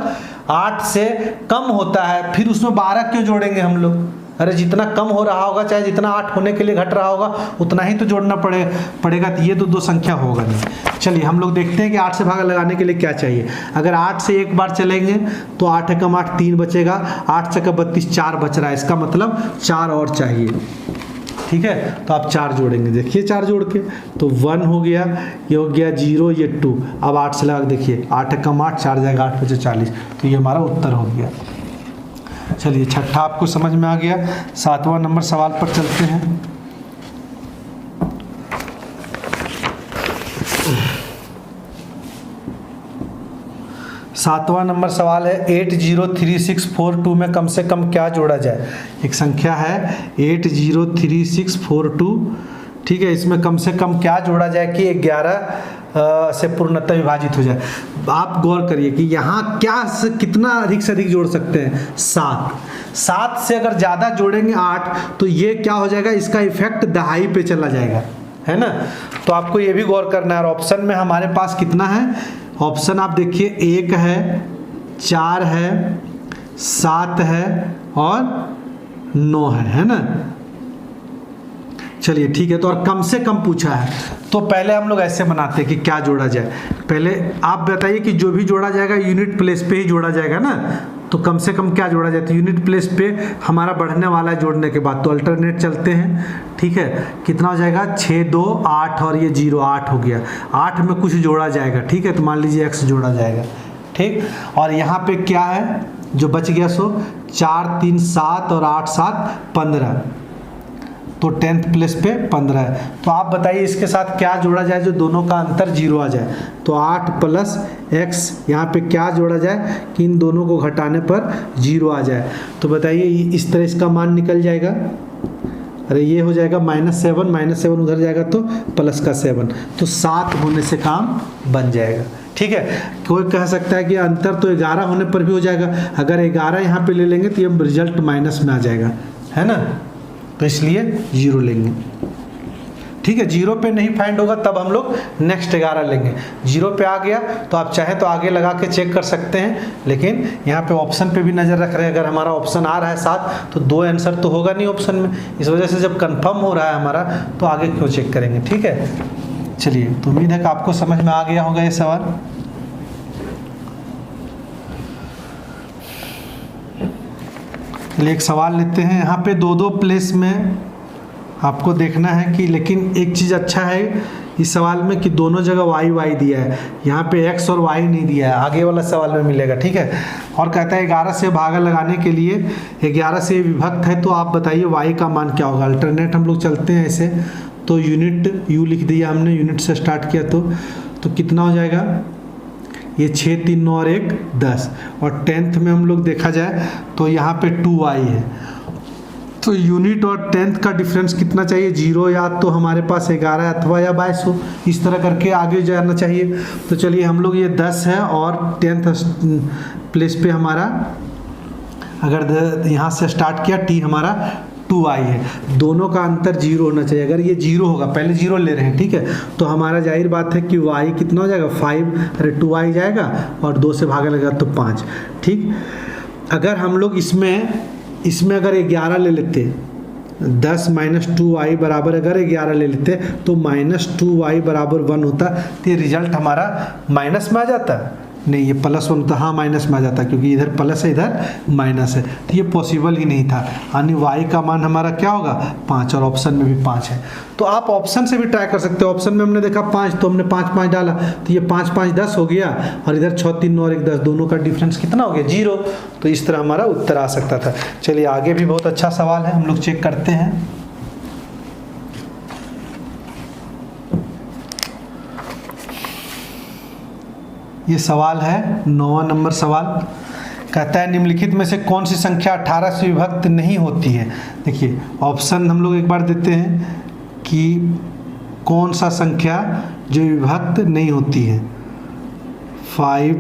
8 से कम होता है, फिर उसमें 12 क्यों जोड़ेंगे हम लोग। अरे जितना कम हो रहा होगा, चाहे जितना 8 होने के लिए घट रहा होगा, उतना ही तो जोड़ना पड़ेगा। तो ये तो 2 संख्या होगा नहीं। चलिए हम लोग देखते हैं कि 8 से भागा लगाने के लिए क्या चाहिए। अगर 8 से एक बार चलेंगे तो 8 कम 8 3 बचेगा, 8 से 32 4 बच रहा है, इसका मतलब 4 और चाहिए, ठीक है। तो आप 4 जोड़ेंगे, देखिए 4 जोड़ के तो 1 हो गया, ये हो गया 0, ये 2। अब 8 से लगा देखिए, 8 कम 8 4 जाएगा, 8 बचे 40, तो ये हमारा उत्तर हो गया। चलिए 6ठा आपको समझ में आ गया। 7वां नंबर सवाल पर चलते हैं। सातवां नंबर सवाल है 803642 में कम से कम क्या जोड़ा जाए। एक संख्या है 803642, ठीक है, इसमें कम से कम क्या जोड़ा जाए कि 11 से पूर्णतः विभाजित हो जाए। आप गौर करिए कि यहाँ क्या कितना अधिक से अधिक जोड़ सकते हैं, 7 से अगर ज़्यादा जोड़ेंगे 8, तो ये क्या हो जाएगा, इसका इफेक्ट दहाई पे चला जाएगा, है ना। तो आपको ये भी गौर करना है। और ऑप्शन में हमारे पास कितना है, ऑप्शन आप देखिए 1 है, 4 है, 7 है और 9 है ना। चलिए ठीक है, तो और कम से कम पूछा है, तो पहले हम लोग ऐसे बनाते हैं कि क्या जोड़ा जाए। पहले आप बताइए कि जो भी जोड़ा जाएगा यूनिट प्लेस पे ही जोड़ा जाएगा ना, तो कम से कम क्या जोड़ा जाए, तो यूनिट प्लेस पे हमारा बढ़ने वाला है जोड़ने के बाद, तो अल्टरनेट चलते हैं, ठीक है। कितना हो जाएगा, 6 2 8 और ये 0 8 हो गया। 8 में कुछ जोड़ा जाएगा, ठीक है, तो मान लीजिए x जोड़ा जाएगा, ठीक। और यहाँ पे क्या है जो बच गया, सो 4 3 7 और 8 7 15, तो 10th प्लेस पे 15 है। तो आप बताइए इसके साथ क्या जोड़ा जाए जो दोनों का अंतर 0 आ जाए। तो 8 प्लस x, यहाँ पे क्या जोड़ा जाए कि इन दोनों को घटाने पर 0 आ जाए। तो बताइए इस तरह इसका मान निकल जाएगा। अरे ये हो जाएगा -7 उधर जाएगा तो प्लस का 7, तो 7 होने से काम बन जाएगा, ठीक है। कोई कह सकता है कि अंतर तो 11 होने पर भी हो जाएगा। अगर 11 यहाँ पे ले लेंगे तो ये रिजल्ट माइनस में आ जाएगा, है ना, तो इसलिए 0 लेंगे। ठीक है, 0 पे नहीं फाइंड होगा तब हम लोग नेक्स्ट 11 लेंगे। 0 पे आ गया तो आप चाहे तो आगे लगा के चेक कर सकते हैं, लेकिन यहाँ पे ऑप्शन पे भी नज़र रख रहे हैं। अगर हमारा ऑप्शन आ रहा है 7 तो 2 आंसर तो होगा नहीं ऑप्शन में, इस वजह से जब कंफर्म हो रहा है हमारा तो आगे क्यों चेक करेंगे। ठीक है, चलिए, तो उम्मीद है कि आपको समझ में आ गया होगा ये सवाल। चलिए एक सवाल लेते हैं। यहाँ पे 2-2 प्लेस में आपको देखना है कि, लेकिन एक चीज़ अच्छा है इस सवाल में कि दोनों जगह y दिया है, यहाँ पे x और y नहीं दिया है, आगे वाला सवाल में मिलेगा। ठीक है, और कहता है 11 से भागा लगाने के लिए 11 से विभक्त है, तो आप बताइए y का मान क्या होगा। अल्टरनेट हम लोग चलते हैं ऐसे, तो यूनिट u लिख दिया हमने, यूनिट से स्टार्ट किया तो कितना हो जाएगा, ये 6, 3, 9 और 1 10, और 10th में हम लोग देखा जाए तो यहाँ पे 2y है, तो यूनिट और 10th का डिफरेंस कितना चाहिए, 0 या तो हमारे पास 11 अथवा या 22 हो, इस तरह करके आगे जाना चाहिए। तो चलिए हम लोग, ये 10 है और 10th प्लेस पे हमारा अगर यहाँ से स्टार्ट किया t हमारा 2i है, दोनों का अंतर 0 होना चाहिए। अगर ये 0 होगा, पहले 0 ले रहे हैं, ठीक है, तो हमारा जाहिर बात है कि y कितना हो जाएगा 5, अरे 2i जाएगा और 2 से भागा लगेगा तो 5। ठीक, अगर हम लोग इसमें अगर 11 ले लेते, 10 माइनस 2i बराबर अगर 11 ले लेते तो माइनस 2i बराबर 1 होता, तो ये रिजल्ट हमारा माइनस में आ जाता, नहीं ये प्लस 1 होता, हाँ माइनस में आ जाता, क्योंकि इधर प्लस है इधर माइनस है, तो ये पॉसिबल ही नहीं था। यानी y का मान हमारा क्या होगा 5, और ऑप्शन में भी 5 है। तो आप ऑप्शन से भी ट्राई कर सकते हो। ऑप्शन में हमने देखा 5, तो हमने 5 5 डाला, तो ये 5 5 10 हो गया, और इधर 6 3 9 और 1 10, दोनों का डिफरेंस कितना हो गया 0। तो इस तरह हमारा उत्तर आ सकता था। चलिए आगे भी बहुत अच्छा सवाल है, हम लोग चेक करते हैं। ये सवाल है 9वां नंबर सवाल, कहता है निम्नलिखित में से कौन सी संख्या 18 से विभक्त नहीं होती है। देखिए ऑप्शन हम लोग एक बार देते हैं कि कौन सा संख्या जो विभक्त नहीं होती है। 5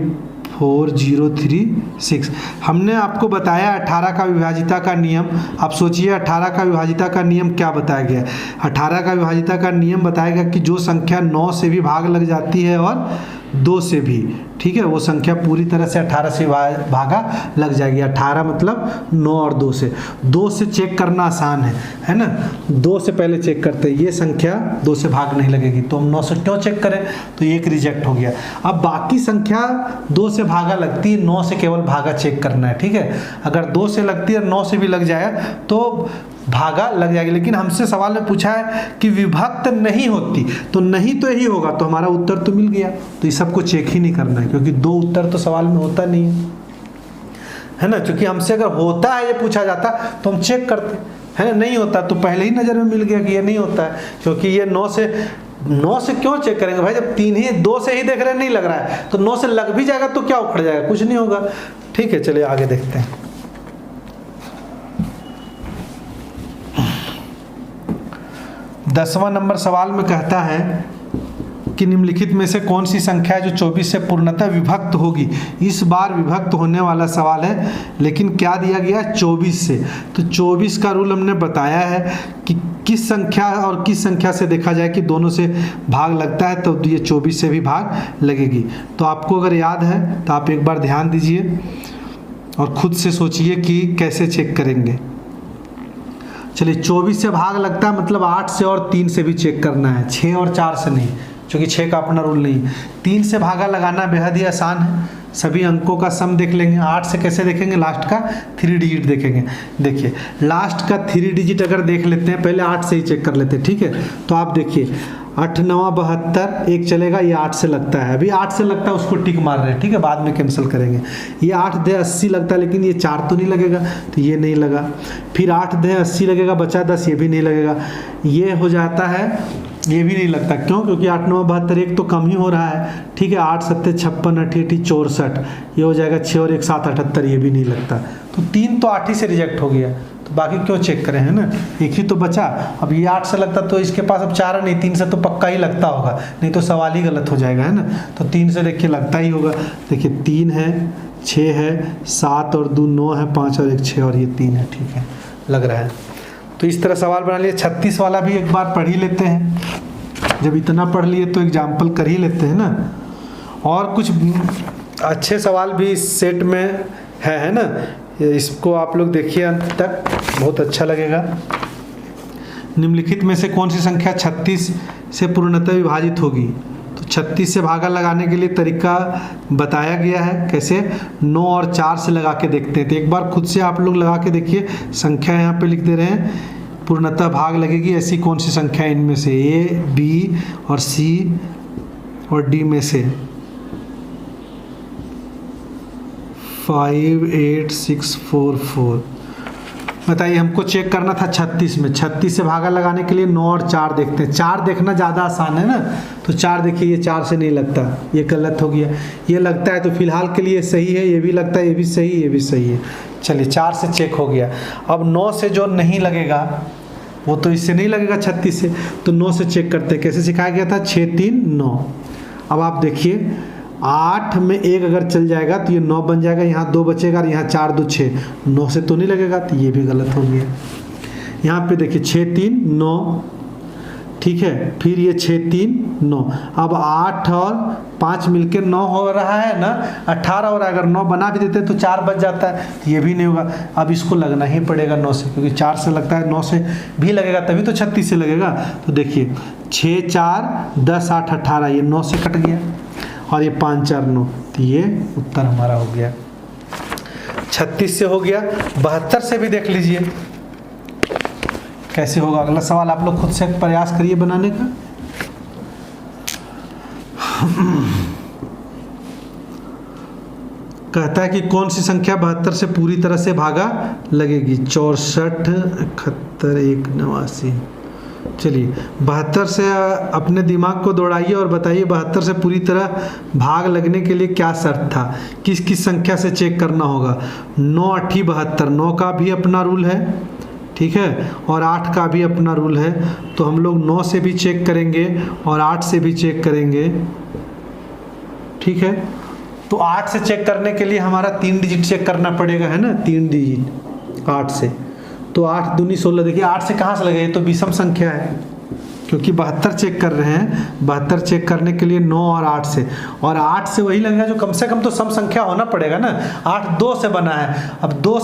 4 0 3 6। हमने आपको बताया 18 का विभाजिता का नियम। आप सोचिए 18 का विभाजिता का नियम क्या बताया गया। 18 का विभाजिता का नियम बताया गया कि जो संख्या 9 से भी भाग लग जाती है और 2 से भी, ठीक है, वो संख्या पूरी तरह से 18 से भागा लग जाएगी। 18 मतलब 9 और 2 से। 2 से चेक करना आसान है ना, 2 से पहले चेक करते हैं, ये संख्या 2 से भाग नहीं लगेगी, तो हम 9 से क्यों चेक करें, तो एक रिजेक्ट हो गया। अब बाकी संख्या 2 से भागा लगती है, 9 से केवल भागा चेक करना है, ठीक है। अगर 2 से लगती है 9 से भी लग जाए तो भागा लग जाएगी, लेकिन हमसे सवाल में पूछा है कि विभक्त नहीं होती, तो नहीं तो यही होगा, तो हमारा उत्तर तो मिल गया। तो ये सबको चेक ही नहीं करना है, क्योंकि 2 उत्तर तो सवाल में होता नहीं है ना। क्योंकि हमसे अगर होता है ये पूछा जाता तो हम चेक करते, है ना, नहीं होता तो पहले ही नज़र में मिल गया कि ये नहीं होता है। क्योंकि ये 9 से क्यों चेक करेंगे भाई, जब 3 ही 2 से ही देख रहे हैं नहीं लग रहा है, तो 9 से लग भी जाएगा तो क्या उखड़ जाएगा, कुछ नहीं होगा। ठीक है, चलिए आगे देखते हैं। 10वां नंबर सवाल में कहता है कि निम्नलिखित में से कौन सी संख्या है जो 24 से पूर्णतः विभक्त होगी। इस बार विभक्त होने वाला सवाल है, लेकिन क्या दिया गया 24 से। तो 24 का रूल हमने बताया है कि किस संख्या और किस संख्या से देखा जाए कि दोनों से भाग लगता है, तो ये 24 से भी भाग लगेगी। तो आपको अगर याद है तो आप एक बार ध्यान दीजिए और खुद से सोचिए कि कैसे चेक करेंगे। चलिए 24 से भाग लगता है मतलब 8 से और 3 से भी चेक करना है, 6 और 4 से नहीं, क्योंकि 6 का अपना रूल नहीं। 3 से भागा लगाना बेहद ही आसान है, सभी अंकों का सम देख लेंगे। 8 से कैसे देखेंगे, लास्ट का 3 डिजिट देखेंगे। देखिए लास्ट का 3 डिजिट अगर देख लेते हैं, पहले 8 से ही चेक कर लेते हैं, ठीक है। तो आप देखिए 8 9 72, एक चलेगा, ये 8 से लगता है, अभी 8 से लगता है उसको टिक मार रहे हैं, ठीक है, बाद में कैंसिल करेंगे। ये 8 दे 80 लगता है, लेकिन ये 4 तो नहीं लगेगा, तो ये नहीं लगा। फिर 8 दे 80 लगेगा, बचा 10, ये भी नहीं लगेगा। ये हो जाता है, ये भी नहीं लगता, क्यों, क्योंकि 8 9 72, एक तो कम ही हो रहा है, ठीक है। 8 7 56 8 8 64, ये हो जाएगा 6 और 1 7 78, ये भी नहीं लगता। तो 3 तो 8 ही से रिजेक्ट हो गया, तो बाकी क्यों चेक करें, है ना, एक ही तो बचा। अब ये 8 से लगता तो इसके पास अब 4 नहीं, 3 से तो पक्का ही लगता होगा, नहीं तो सवाल ही गलत हो जाएगा, है ना। तो 3 से देखिए लगता ही होगा। देखिए 3 है, 6 है, 7 और 2 9 है, 5 और 1 6 और ये 3 है, ठीक है, लग रहा है। तो इस तरह सवाल बना लिए। 36 वाला भी एक बार पढ़ ही लेते हैं, जब इतना पढ़ लिए तो एग्जाम्पल कर ही लेते हैं ना। और कुछ अच्छे सवाल भी इस सेट में है ना, इसको आप लोग देखिए अंत तक, बहुत अच्छा लगेगा। निम्नलिखित में से कौन सी संख्या 36 से पूर्णतः विभाजित होगी? तो 36 से भागा लगाने के लिए तरीका बताया गया है, कैसे 9 और 4 से लगा के देखते हैं। तो एक बार खुद से आप लोग लगा के देखिए, संख्या यहाँ पे लिख दे रहे हैं, पूर्णतः भाग लगेगी ऐसी कौन सी संख्या इनमें से, ए, बी और सी और डी में से 5, 8, 6, 4, 4। बताइए, हमको चेक करना था 36 में। 36 से भागा लगाने के लिए 9 और 4 देखते हैं। 4 देखना ज़्यादा आसान है ना, तो 4 देखिए, ये 4 से नहीं लगता, ये गलत हो गया। ये लगता है तो फिलहाल के लिए सही है, ये भी लगता है, ये भी सही, ये भी सही है। चलिए 4 से चेक हो गया। अब 9 से जो नहीं लगेगा वो तो इससे नहीं लगेगा 36 से, तो 9 से चेक करते हैं। कैसे सिखाया गया था? 6, 3, 9। अब आप देखिए 8 में 1 अगर चल जाएगा तो ये 9 बन जाएगा, यहाँ 2 बचेगा और यहाँ 4, 2, 6, 9 से तो नहीं लगेगा, तो ये भी गलत हो गया। यहाँ पे देखिए 6, 3, 9, ठीक है, फिर ये 6, 3, 9। अब 8 और 5 मिलकर 9 हो रहा है ना, 18। और अगर 9 बना भी देते तो 4 बच जाता है, तो ये भी नहीं होगा। अब इसको लगना ही पड़ेगा 9 से, क्योंकि 4 से लगता है, 9 से भी लगेगा तभी तो 36 से लगेगा। तो देखिए 6, 4, 10, 8, 18, ये 9 से कट गया और ये 5, 4, 9, तो ये उत्तर हमारा हो गया। 36 से हो गया। 72 से भी देख लीजिए कैसे होगा। अगला सवाल आप लोग खुद से प्रयास करिए बनाने का। कहता है कि कौन सी संख्या 72 से पूरी तरह से भागा लगेगी? 64, 71, 1, 89। चलिए 72 से अपने दिमाग को दौड़ाइए और बताइए 72 से पूरी तरह भाग लगने के लिए क्या शर्त था, किस किस संख्या से चेक करना होगा? 9, 8, 72, 9 का भी अपना रूल है, ठीक है, और 8 का भी अपना रूल है। तो हम लोग 9 से भी चेक करेंगे और 8 से भी चेक करेंगे, ठीक है। तो 8 से चेक करने के लिए हमारा 3 डिजिट चेक करना पड़ेगा, है ना, 3 डिजिट 8 से। तो 8 दूनी 16। देखिए 8 से कहाँ से लगे? ये तो विषम संख्या है, क्योंकि 72 चेक कर रहे हैं। 72 चेक करने के लिए 9 और 8 से, और 8 से वही लगेगा जो कम से कम तो सम संख्या होना पड़ेगा ना। 8 2 से बना है, अब 2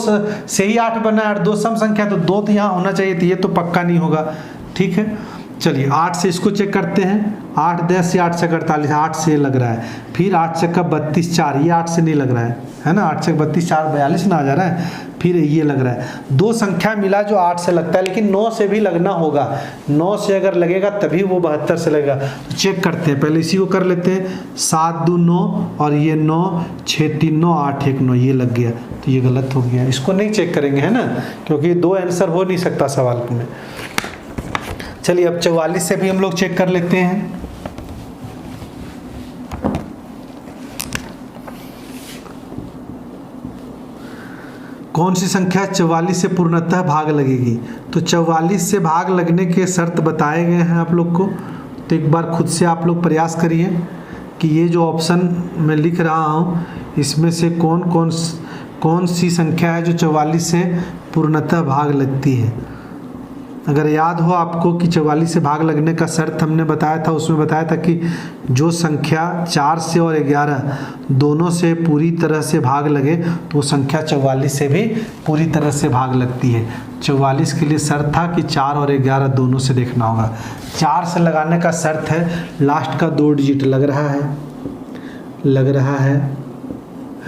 से ही 8 बना है और 2 सम संख्या, तो 2 तो यहाँ होना चाहिए, तो ये तो पक्का नहीं होगा, ठीक है। चलिए 8 से इसको चेक करते हैं। 8 10 से 8 से 48, 8 से लग रहा है। फिर 8 से 32, 4, ये 8 से नहीं लग रहा है ना, 8 से 32, 4, 42 ना आ जा रहा है। फिर ये लग रहा है। 2 संख्या मिला जो 8 से लगता है, लेकिन 9 से भी लगना होगा। 9 से अगर लगेगा तभी वो 72 से लगेगा। तो चेक करते हैं, पहले इसी को कर लेते हैं। 7 2 9 और ये 9, 6 3 9, 8 1 9, ये लग गया, तो ये गलत हो गया। इसको नहीं चेक करेंगे, है ना, क्योंकि 2 आंसर हो नहीं सकता सवाल में। चलिए अब 44 से भी हम लोग चेक कर लेते हैं। कौन सी संख्या 44 से पूर्णतः भाग लगेगी? तो 44 से भाग लगने के शर्त बताए गए हैं आप लोग को। तो एक बार खुद से आप लोग प्रयास करिए कि ये जो ऑप्शन मैं लिख रहा हूँ इसमें से कौन सी संख्या है जो 44 से पूर्णतः भाग लगती है। अगर याद हो आपको कि 44 से भाग लगने का शर्त हमने बताया था, उसमें बताया था कि जो संख्या 4 से और 11 दोनों से पूरी तरह से भाग लगे तो वो संख्या 44 से भी पूरी तरह से भाग लगती है। 44 के लिए शर्त था कि 4 और 11 दोनों से देखना होगा। 4 से लगाने का शर्त है लास्ट का 2 डिजिट लग रहा है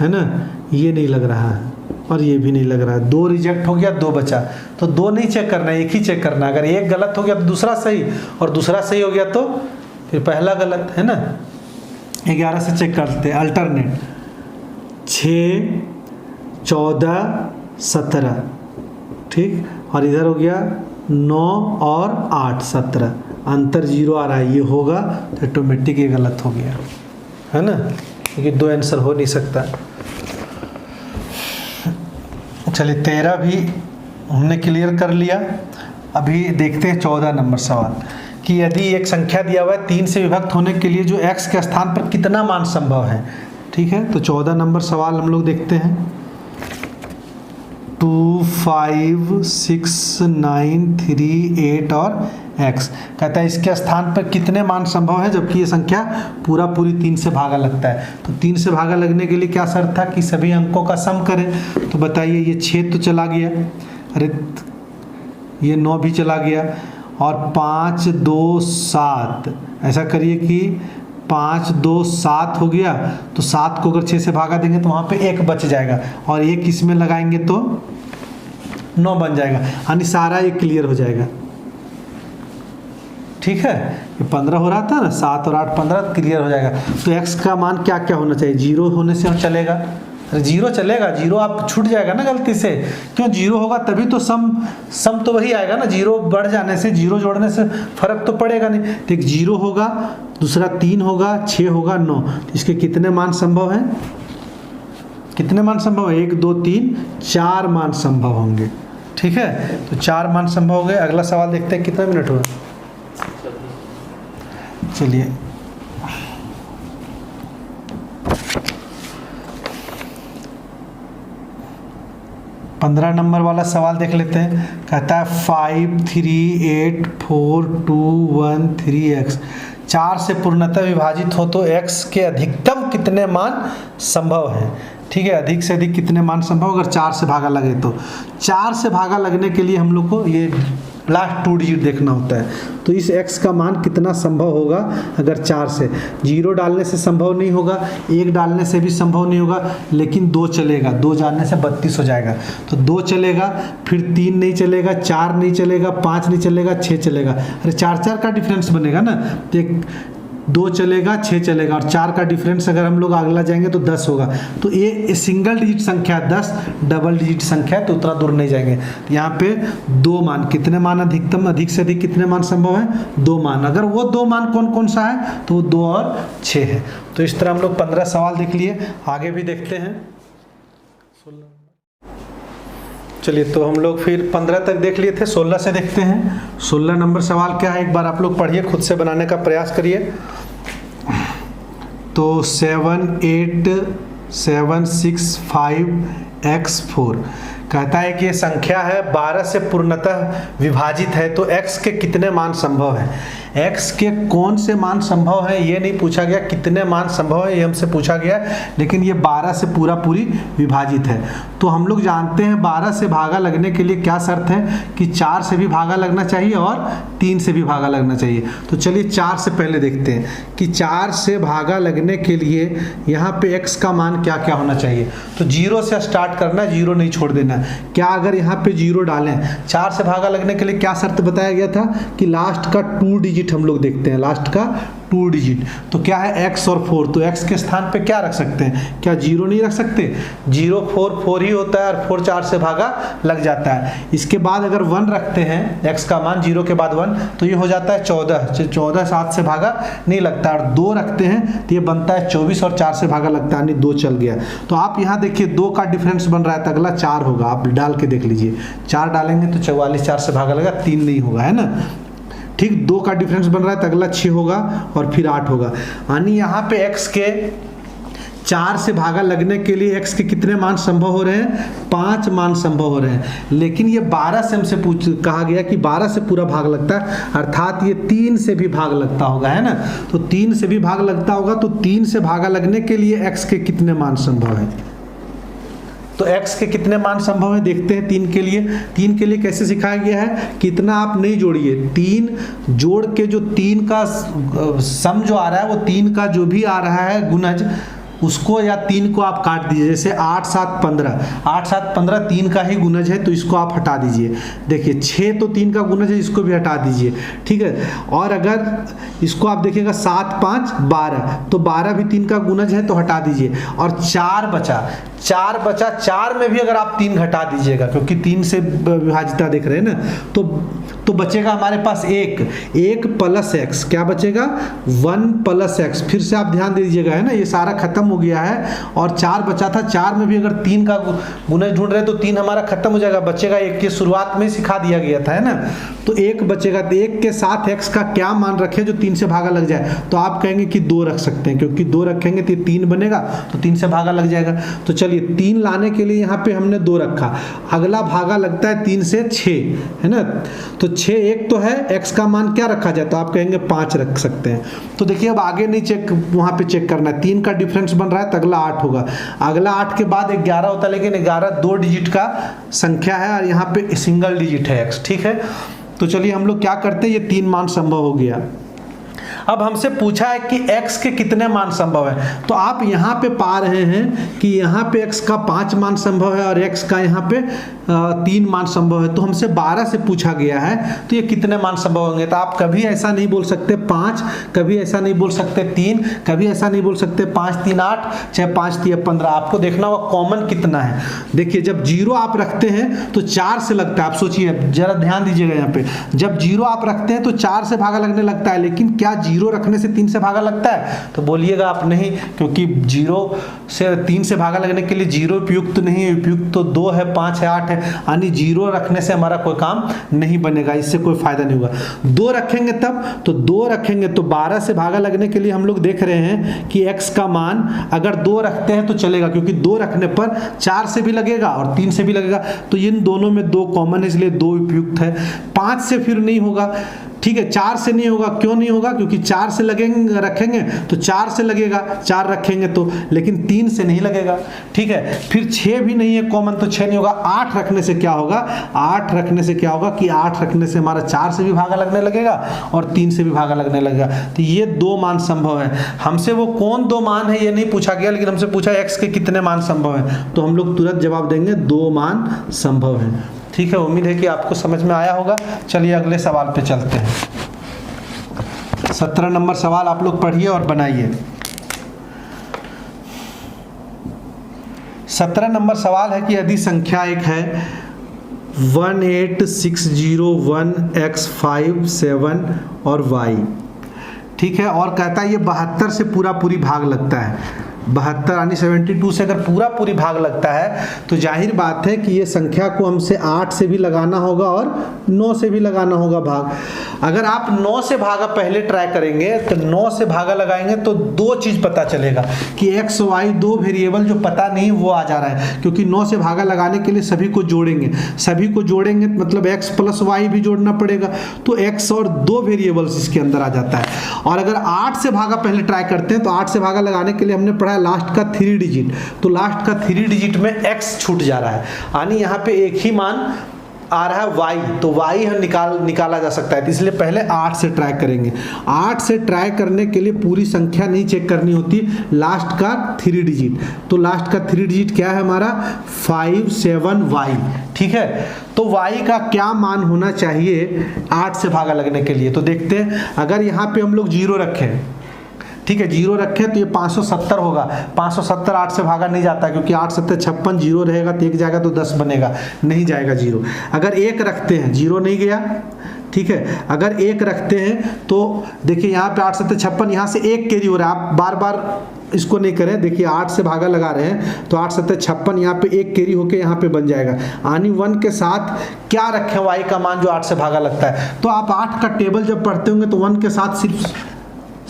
ना, ये नहीं लग रहा है और ये भी नहीं लग रहा है। 2 रिजेक्ट हो गया, 2 बचा, तो 2 नहीं चेक करना है, एक ही चेक करना है। अगर एक गलत हो गया तो दूसरा सही, और दूसरा सही हो गया तो फिर पहला गलत, है ना। 11 से चेक करते हैं अल्टरनेट। 6 14 17, ठीक, और इधर हो गया 9 और 8 17, अंतर 0 आ रहा है, ये होगा तो ऑटोमेटिक ये गलत हो गया, है ना, क्योंकि 2 आंसर हो नहीं सकता। चलिए 13 भी हमने क्लियर कर लिया। अभी देखते हैं 14 नंबर सवाल कि यदि एक संख्या दिया हुआ है 3 से विभक्त होने के लिए जो x के स्थान पर कितना मान संभव है, ठीक है। तो 14 नंबर सवाल हम लोग देखते हैं। 2, 5, 6, 9, 3, 8 और x। कहता है इसके स्थान पर कितने मान संभव है जबकि ये संख्या पूरा पूरी 3 से भागा लगता है। तो 3 से भागा लगने के लिए क्या शर्त था कि सभी अंकों का सम करें। तो बताइए, ये 6 तो चला गया, अरे ये 9 भी चला गया, और 5, 2, 7, ऐसा करिए कि 5, 2, 7 हो गया। तो 7 को अगर 6 से भागा देंगे तो वहाँ पे 1 बच जाएगा, और 1 इसमें लगाएंगे तो 9 बन जाएगा, यानी सारा ये क्लियर हो जाएगा। ठीक है, ये 15 हो रहा था ना, 7 और 8 15 क्लियर हो जाएगा। तो x का मान क्या क्या होना चाहिए? 0 होने से चलेगा, 0 चलेगा, 0 आप छूट जाएगा ना गलती से, क्यों 0 होगा तभी तो सम तो वही आएगा ना। 0 बढ़ जाने से, 0 जोड़ने से फर्क तो पड़ेगा नहीं। तो एक 0 होगा, दूसरा 3 होगा, 6 होगा, 9। इसके कितने मान संभव हैं? कितने मान संभव है? 1, 2, 3, 4 मान संभव होंगे। ठीक है, तो 4 मान संभव हो गए। अगला सवाल देखते हैं, कितना मिनट हुआ? चलिए, पंद्रह नंबर वाला सवाल देख लेते हैं। कहता है 5, 3, 8, 4, 2, 1, 3x 4 से पूर्णतः विभाजित हो तो x के अधिकतम कितने मान संभव हैं? ठीक है, अधिक से अधिक कितने मान संभव अगर 4 से भागा लगे तो। 4 से भागा लगने के लिए हम लोग को ये लास्ट 2 डिजिट देखना होता है। तो इस x का मान कितना संभव होगा अगर 4 से। 0 डालने से संभव नहीं होगा, 1 डालने से भी संभव नहीं होगा, लेकिन 2 चलेगा। 2 डालने से 32 हो जाएगा। तो 2 चलेगा, फिर 3 नहीं चलेगा, 4 नहीं चलेगा, 5 नहीं चलेगा, 6 चलेगा। अरे 4 का डिफरेंस बनेगा ना। तो एक 2 चलेगा, 6 चलेगा, और 4 का डिफरेंस अगर हम लोग अगला जाएंगे तो 10 होगा। तो ये सिंगल डिजिट संख्या 10, डबल डिजिट संख्या है तो उतना दूर नहीं जाएंगे। तो यहाँ पे 2 मान, कितने मान अधिकतम, अधिक से अधिक कितने मान संभव है? 2 मान। अगर वो 2 मान कौन कौन सा है तो वो 2 और 6 है। तो इस तरह हम लोग 15 सवाल देख लिए, आगे भी देखते हैं। चलिए, तो हम लोग फिर 15 तक देख लिए थे, 16 से देखते हैं। 16 नंबर सवाल क्या है, एक बार आप लोग पढ़िए, खुद से बनाने का प्रयास करिए। तो 7, 8, 7, 6, 5x4 कहता है कि ये संख्या है 12 से पूर्णतः विभाजित है तो x के कितने मान संभव है। x के कौन से मान संभव है ये नहीं पूछा गया, कितने मान संभव है ये हमसे पूछा गया, लेकिन ये 12 से पूरा पूरी विभाजित है। तो हम लोग जानते हैं 12 से भागा लगने के लिए क्या शर्त है कि 4 से भी भागा लगना चाहिए और 3 से भी भागा लगना चाहिए। तो चलिए 4 से पहले देखते हैं कि 4 से भागा लगने के लिए यहाँ पे x का मान क्या क्या होना चाहिए। तो 0 से स्टार्ट करना, 0 नहीं छोड़ देना। क्या अगर यहाँ पे 0 डालें, 4 से भागा लगने के लिए क्या शर्त बताया गया था कि लास्ट का 2 डिजिट हम लोग देखते हैं, लास्ट का 2 डिजिट। तो क्या है x और 4, तो x के स्थान पे क्या रख सकते हैं? क्या 0 नहीं रख सकते? 0, 4, 4 ही होता है और 4 4 से भागा लग जाता है। इसके बाद अगर 1 रखते हैं, x का मान 0 के बाद 1, तो ये हो जाता है 14। 14 7 से भागा नहीं लगता, और 2 रखते हैं तो ये बनता है 24 और 4 से भागा लगता है, यानी 2 चल गया। तो आप यहाँ देखिए 2 का डिफरेंस बन रहा है, तो अगला 4 होगा। आप डाल के देख लीजिए, 4 डालेंगे तो 44, 4 से भागा लगा, 3 नहीं होगा, है ना। ठीक, 2 का डिफरेंस बन रहा है तो अगला 6 होगा और फिर 8 होगा। यानी यहाँ पे x के 4 से भागा लगने के लिए x के कितने मान संभव हो रहे हैं? 5 मान संभव हो रहे हैं। लेकिन ये 12 से हमसे कहा गया कि 12 से पूरा भाग लगता है, अर्थात ये 3 से भी भाग लगता होगा, है ना। तो 3 से भी भाग लगता होगा, तो 3 से भागा लगने के लिए x के कितने मान संभव है? तो x के कितने मान संभव है देखते हैं। 3 के लिए, 3 के लिए कैसे सिखाया गया है कि इतना आप नहीं जोड़िए, 3 जोड़ के जो 3 का सम जो आ रहा है, वो 3 का जो भी आ रहा है गुणज, उसको या 3 को आप काट दीजिए। जैसे 8 7 15, 8 7 15 3 का ही गुणज है तो इसको आप हटा दीजिए। देखिए 6 तो 3 का गुणज है, इसको भी हटा दीजिए, ठीक है। और अगर इसको आप देखिएगा 7 5 12, तो 12 भी 3 का गुणज है तो हटा दीजिए। और 4 बचा, 4 में भी अगर आप 3 घटा दीजिएगा, क्योंकि 3 से विभाजिता देख रहे हैं ना, तो बचेगा हमारे पास 1 प्लस x। क्या बचेगा? 1 प्लस x। फिर से आप ध्यान दे दीजिएगा, है ना, ये सारा खत्म हो गया है और 4 बचा था। 4 में भी अगर 3 का गुणज ढूंढ रहे तो 3 हमारा खत्म हो जाएगा, बचेगा 1 की शुरुआत में सिखा दिया गया था, है ना। तो 1 बचेगा, तो 1 के साथ x का क्या मान रखे जो 3 से भागा लग जाए? तो आप कहेंगे कि 2 रख सकते हैं, क्योंकि 2 रखेंगे तो 3 बनेगा, तो 3 से भागा लग जाएगा। तो चलिए चलिए 3 लाने के लिए यहाँ पे हमने 2 रखा, अगला भागा लगता है 3 से 6, है ना। तो 6 एक तो है, x का मान क्या रखा जाए, तो आप कहेंगे 5 रख सकते हैं। तो देखिए अब आगे नहीं चेक, वहाँ पे चेक करना है, 3 का डिफरेंस बन रहा है तो अगला 8 होगा, अगला 8 के बाद 11 होता है, लेकिन 11 2 डिजिट का संख्या है और यहाँ पे सिंगल डिजिट है x, ठीक है। तो चलिए हम लोग क्या करते हैं, ये 3 मान संभव हो गया। अब हमसे पूछा है कि x के कितने मान संभव है, तो आप यहाँ पे पा रहे हैं कि यहाँ पे x का 5 मान संभव है और x का यहाँ पे 3 मान संभव है। तो हमसे 12 से पूछा गया है, तो ये कितने मान संभव होंगे। तो आप कभी ऐसा नहीं बोल सकते 5, कभी ऐसा नहीं बोल सकते 3, कभी ऐसा नहीं बोल सकते 5 3 8, चाहे 5 3 15। आपको देखना होगा कॉमन कितना है। देखिए जब 0 आप रखते हैं तो 4 से लगता है, आप सोचिए जरा ध्यान दीजिएगा यहाँ पे, जब 0 आप रखते हैं तो 4 से भागा लगने लगता है, लेकिन क्या 0 रखने से 3 से भागा लगता है, तो बोलिएगा आप नहीं, क्योंकि 0 से 3 से भागा लगने के लिए 0 उपयुक्त नहीं है, उपयुक्त तो 2 है, 5 है, 8 है, यानी 0 रखने से हमारा कोई काम नहीं बनेगा, इससे कोई फायदा नहीं होगा। 2 रखेंगे तब, तो 2 रखेंगे तो 12 से भागा लगने के लिए हम लोग देख रहे हैं कि x का मान अगर 2 रखते हैं तो चलेगा, क्योंकि 2 रखने पर 4 से भी लगेगा और 3 से भी लगेगा, तो इन दोनों में 2 कॉमन है, इसलिए 2 उपयुक्त है। 5 से फिर नहीं होगा, ठीक है, 4 से नहीं होगा, क्यों नहीं होगा, क्योंकि 4 से लगेंगे रखेंगे तो 4 से लगेगा, 4 रखेंगे तो, लेकिन 3 से नहीं लगेगा, ठीक है। फिर 6 भी नहीं है कॉमन, तो 6 नहीं होगा। 8 रखने से क्या होगा, 8 रखने से क्या होगा कि 8 रखने से हमारा 4 से भी भागा लगने लगेगा और 3 से भी भागा लगने लगेगा। तो ये 2 मान संभव है। हमसे वो कौन 2 मान है ये नहीं पूछा गया, लेकिन हमसे पूछा x के कितने मान संभव है, तो हम लोग तुरंत जवाब देंगे 2 मान संभव है। ठीक है, उम्मीद है कि आपको समझ में आया होगा। चलिए अगले सवाल पे चलते हैं। 17 नंबर सवाल आप लोग पढ़िए और बनाइए। 17 नंबर सवाल है कि यदि संख्या एक है 18601x5 और y, ठीक है, और कहता है ये 72 से पूरी भाग लगता है। 72 यानी 72 से अगर पूरी भाग लगता है तो जाहिर बात है कि ये संख्या को हमसे 8 से भी लगाना होगा और 9 से भी लगाना होगा भाग। अगर आप 9 से भागा पहले ट्राई करेंगे तो 9 से भागा लगाएंगे तो 2 चीज़ पता चलेगा कि x y 2 वेरिएबल जो पता नहीं वो आ जा रहा है, क्योंकि 9 से भागा लगाने के लिए सभी को जोड़ेंगे मतलब x प्लस y भी जोड़ना पड़ेगा, तो x और 2 वेरिएबल्स इसके अंदर आ जाता है। और अगर 8 से भागा पहले ट्राई करते हैं तो 8 से भागा लगाने के लिए हमने पढ़ा लास्ट का 3 डिजिट, तो लास्ट का 3 डिजिट में x छूट जा रहा है, यानी यहाँ पे एक ही मान आ रहा है y, तो y निकाला जा सकता है। तो इसलिए पहले 8 से ट्राई करेंगे। 8 से ट्राई करने के लिए पूरी संख्या नहीं चेक करनी होती, लास्ट का 3 डिजिट, तो लास्ट का 3 डिजिट क्या है हमारा 57y, ठीक है। तो y का क्या मान होना चाहिए 8 से भागा लगने के लिए, तो देखते हैं। अगर यहाँ पे हम लोग 0 रखें, ठीक है, 0 रखें तो ये 570 होगा। 570 8 से भागा नहीं जाता, क्योंकि 8 7 56, 0 रहेगा तो 1 जाएगा तो 10 बनेगा, नहीं जाएगा 0। अगर 1 रखते हैं, 0 नहीं गया, ठीक है। अगर 1 रखते हैं तो देखिए यहाँ पे 8 7 56, यहाँ से 1 कैरी हो रहा है, आप बार बार इसको नहीं करें। देखिए 8 से भागा लगा रहे हैं तो 8 7 56, यहाँ पे 1 कैरी होके यहाँ पे बन जाएगा। यानी 1 के साथ क्या रखें y का मान जो 8 से भागा लगता है, तो आप 8 का टेबल जब पढ़ते होंगे तो 1 के साथ सिर्फ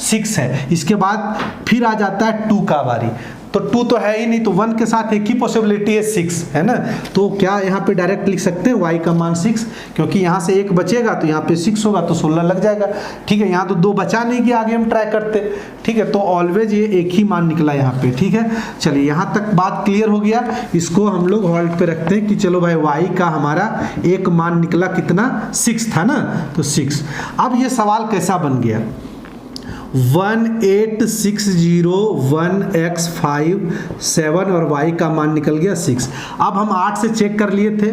6 है, इसके बाद फिर आ जाता है 2 का बारी, तो 2 तो है ही नहीं, तो 1 के साथ एक ही पॉसिबिलिटी है 6, है ना। तो क्या यहाँ पे डायरेक्ट लिख सकते हैं y का मान 6, क्योंकि यहाँ से 1 बचेगा तो यहाँ पे 6 होगा तो 16 लग जाएगा, ठीक है। यहाँ तो 2 बचा नहीं कि आगे हम ट्राई करते, ठीक है। तो ऑलवेज ये एक ही मान निकला यहाँ पे, ठीक है। चलिए यहाँ तक बात क्लियर हो गया, इसको हम लोग होल्ड पे रखते हैं कि चलो भाई y का हमारा एक मान निकला कितना 6 था ना, तो 6। अब ये सवाल कैसा बन गया, 18601x5 और y का मान निकल गया 6। अब हम 8 से चेक कर लिए थे,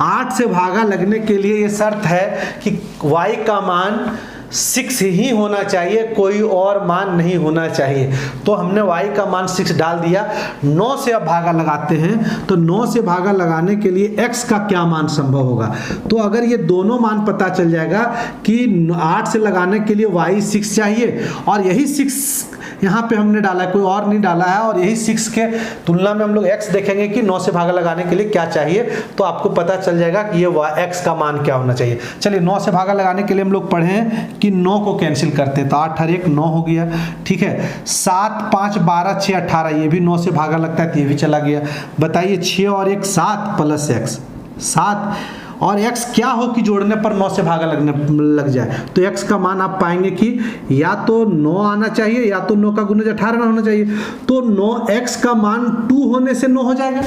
8 से भागा लगने के लिए ये शर्त है कि y का मान 6 ही होना चाहिए, कोई और मान नहीं होना चाहिए। तो हमने y का मान 6 डाल दिया। 9 से अब भागा लगाते हैं, तो 9 से भागा लगाने के लिए x का क्या मान संभव होगा, तो अगर ये दोनों मान पता चल जाएगा कि 8 से लगाने के लिए y 6 चाहिए और यही 6 यहाँ पे हमने डाला है, कोई और नहीं डाला है, और यही 6 के तुलना में हम लोग x देखेंगे कि 9 से भागा लगाने के लिए क्या चाहिए, तो आपको पता चल जाएगा कि ये x का मान क्या होना चाहिए। चलिए 9 से भागा लगाने के लिए हम लोग पढ़े हैं कि 9 को कैंसिल करते हैं, तो 8 और 1 9 हो गया, ठीक है। 7 5 12 6 18, ये भी 9 से भागा लगता है तो ये भी चला गया। बताइए 6 और 1 7 प्लस x, 7 और x क्या हो कि जोड़ने पर 9 से भागा लगने लग जाए, तो x का मान आप पाएंगे कि या तो 9 आना चाहिए या तो 9 का गुणज 18 होना चाहिए, तो 9x का मान 2 होने से 9 हो जाएगा।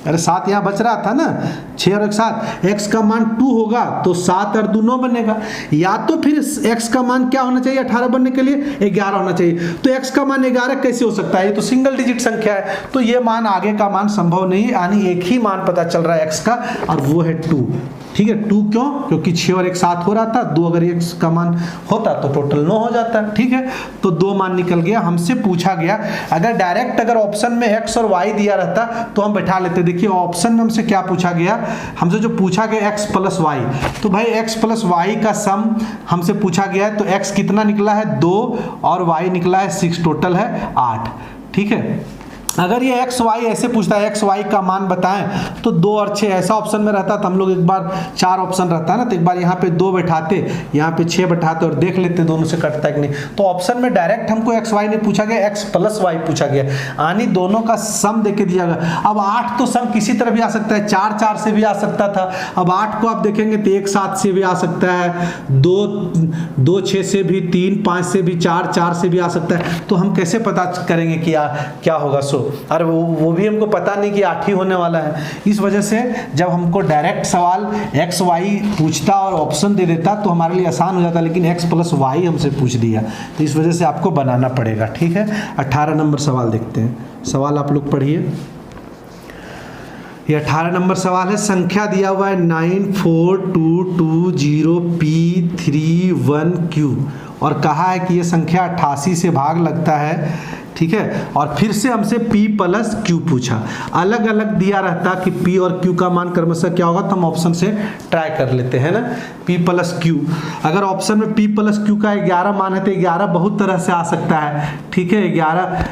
अरे 7 यहाँ बच रहा था ना, 6 और 1 7, x का मान 2 होगा तो 7 और 2 9 बनेगा, या तो फिर x का मान क्या होना चाहिए 18 बनने के लिए 11 होना चाहिए, तो x का मान 11 कैसे हो सकता है, ये तो सिंगल डिजिट संख्या है, तो ये मान आगे का मान संभव नहीं है, यानी एक ही मान पता चल रहा है x का और वो है 2, ठीक है। 2 क्यों, क्योंकि 6 और 1 7 हो रहा था, 2 अगर x का मान होता तो टोटल 9 हो जाता, ठीक है। तो 2 मान निकल गया। हमसे पूछा गया अगर डायरेक्ट अगर ऑप्शन में x और y दिया रहता तो हम बैठा लेते। देखिए ऑप्शन में हमसे क्या पूछा गया, हमसे जो पूछा गया x प्लस वाई, तो भाई x प्लस वाई का सम हमसे पूछा गया है, तो x कितना निकला है 2 और y निकला है 6, टोटल है 8, ठीक है। अगर ये एक्स वाई ऐसे पूछता है एक्स वाई का मान बताएं तो 2 और 6 ऐसा ऑप्शन में रहता, तो हम लोग एक बार 4 ऑप्शन रहता है ना, तो एक बार यहाँ पे 2 बैठाते, यहाँ पे 6 बैठाते और देख लेते दोनों से कटता है कि नहीं। तो ऑप्शन में डायरेक्ट हमको एक्स वाई नहीं पूछा गया, एक्स प्लस वाई पूछा गया, यानी दोनों का सम देके दिया गया। अब 8 तो सम किसी तरह भी आ सकता है, 4 4 से भी आ सकता था, अब 8 को आप देखेंगे तो 1 7 से भी आ सकता है, 2 6 से भी, 3 5 से भी, 4 4 से भी आ सकता है, तो हम कैसे पता करेंगे कि क्या होगा। सो और वो भी हमको पता नहीं कि 8 ही होने वाला है। इस वजह से जब हमको डायरेक्ट सवाल एक्स वाई पूछता और ऑप्शन दे देता तो हमारे लिए आसान हो जाता, लेकिन एक्स प्लस वाई हमसे पूछ दिया, तो इस वजह से आपको बनाना पड़ेगा, ठीक है। 18 नंबर सवाल देखते हैं, सवाल आप लोग पढ़िए। ये 18 नंबर सवाल है, संख्या दिया हुआ है 94220P31Q और कहा है कि ये संख्या 88 से भाग लगता है, ठीक है। और फिर से हमसे P प्लस Q पूछा, अलग अलग दिया रहता कि P और Q का मान क्रमशः क्या होगा, तो हम ऑप्शन से ट्राई कर लेते हैं ना। P प्लस Q, अगर ऑप्शन में P प्लस Q का 11 मान है तो 11 बहुत तरह से आ सकता है, ठीक है। 11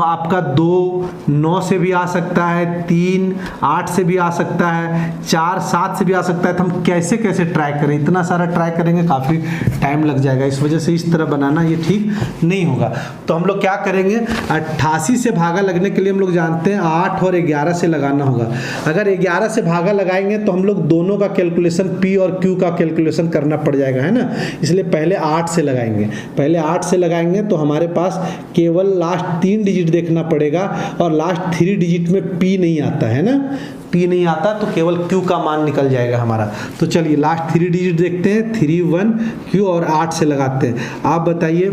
आपका 2 9 से भी आ सकता है, 3 8 से भी आ सकता है, 4 7 से भी आ सकता है, तो हम कैसे कैसे ट्राई करें, इतना सारा ट्राई करेंगे काफ़ी टाइम लग जाएगा, इस वजह से इस तरह बनाना ये ठीक नहीं होगा। तो हम लोग क्या करेंगे, 88 से भागा लगने के लिए हम लोग जानते हैं 8 और 11 से लगाना होगा। अगर 11 से भागा लगाएंगे तो हम लोग दोनों का कैलकुलेशन P और Q का कैलकुलेशन करना पड़ जाएगा, है ना, इसलिए पहले 8 से लगाएंगे। पहले 8 से लगाएंगे तो हमारे पास केवल लास्ट 3 डिजिट देखना पड़ेगा और लास्ट 3 डिजिट में P नहीं आता है ना, P नहीं आता तो केवल Q का मान निकल जाएगा हमारा। तो चलिए लास्ट 3 डिजिट देखते हैं, 3 1 Q और 8 से लगाते हैं। आप बताइए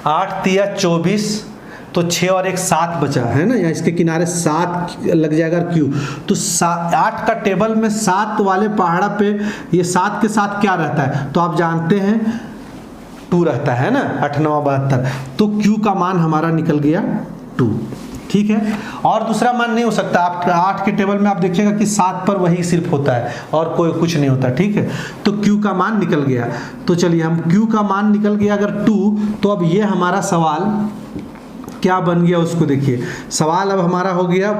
8 तिया 24, तो 6 और 1 7 बचा है ना, यहाँ इसके किनारे 7 लग जाएगा Q, तो 8 का टेबल में 7 वाले पहाड़ा पे ये 7 के साथ क्या रहता है, तो आप जानते हैं 2 रहता है ना, 8 9 72, तो Q का मान हमारा निकल गया 2, ठीक है। और दूसरा मान नहीं हो सकता, आप 8 के टेबल में आप देखिएगा कि 7 पर वही सिर्फ होता है और कोई कुछ नहीं होता, ठीक है। तो Q का मान निकल गया, तो चलिए हम Q का मान निकल गया अगर 2, तो अब ये हमारा सवाल क्या बन गया उसको देखिए। सवाल अब हमारा हो गया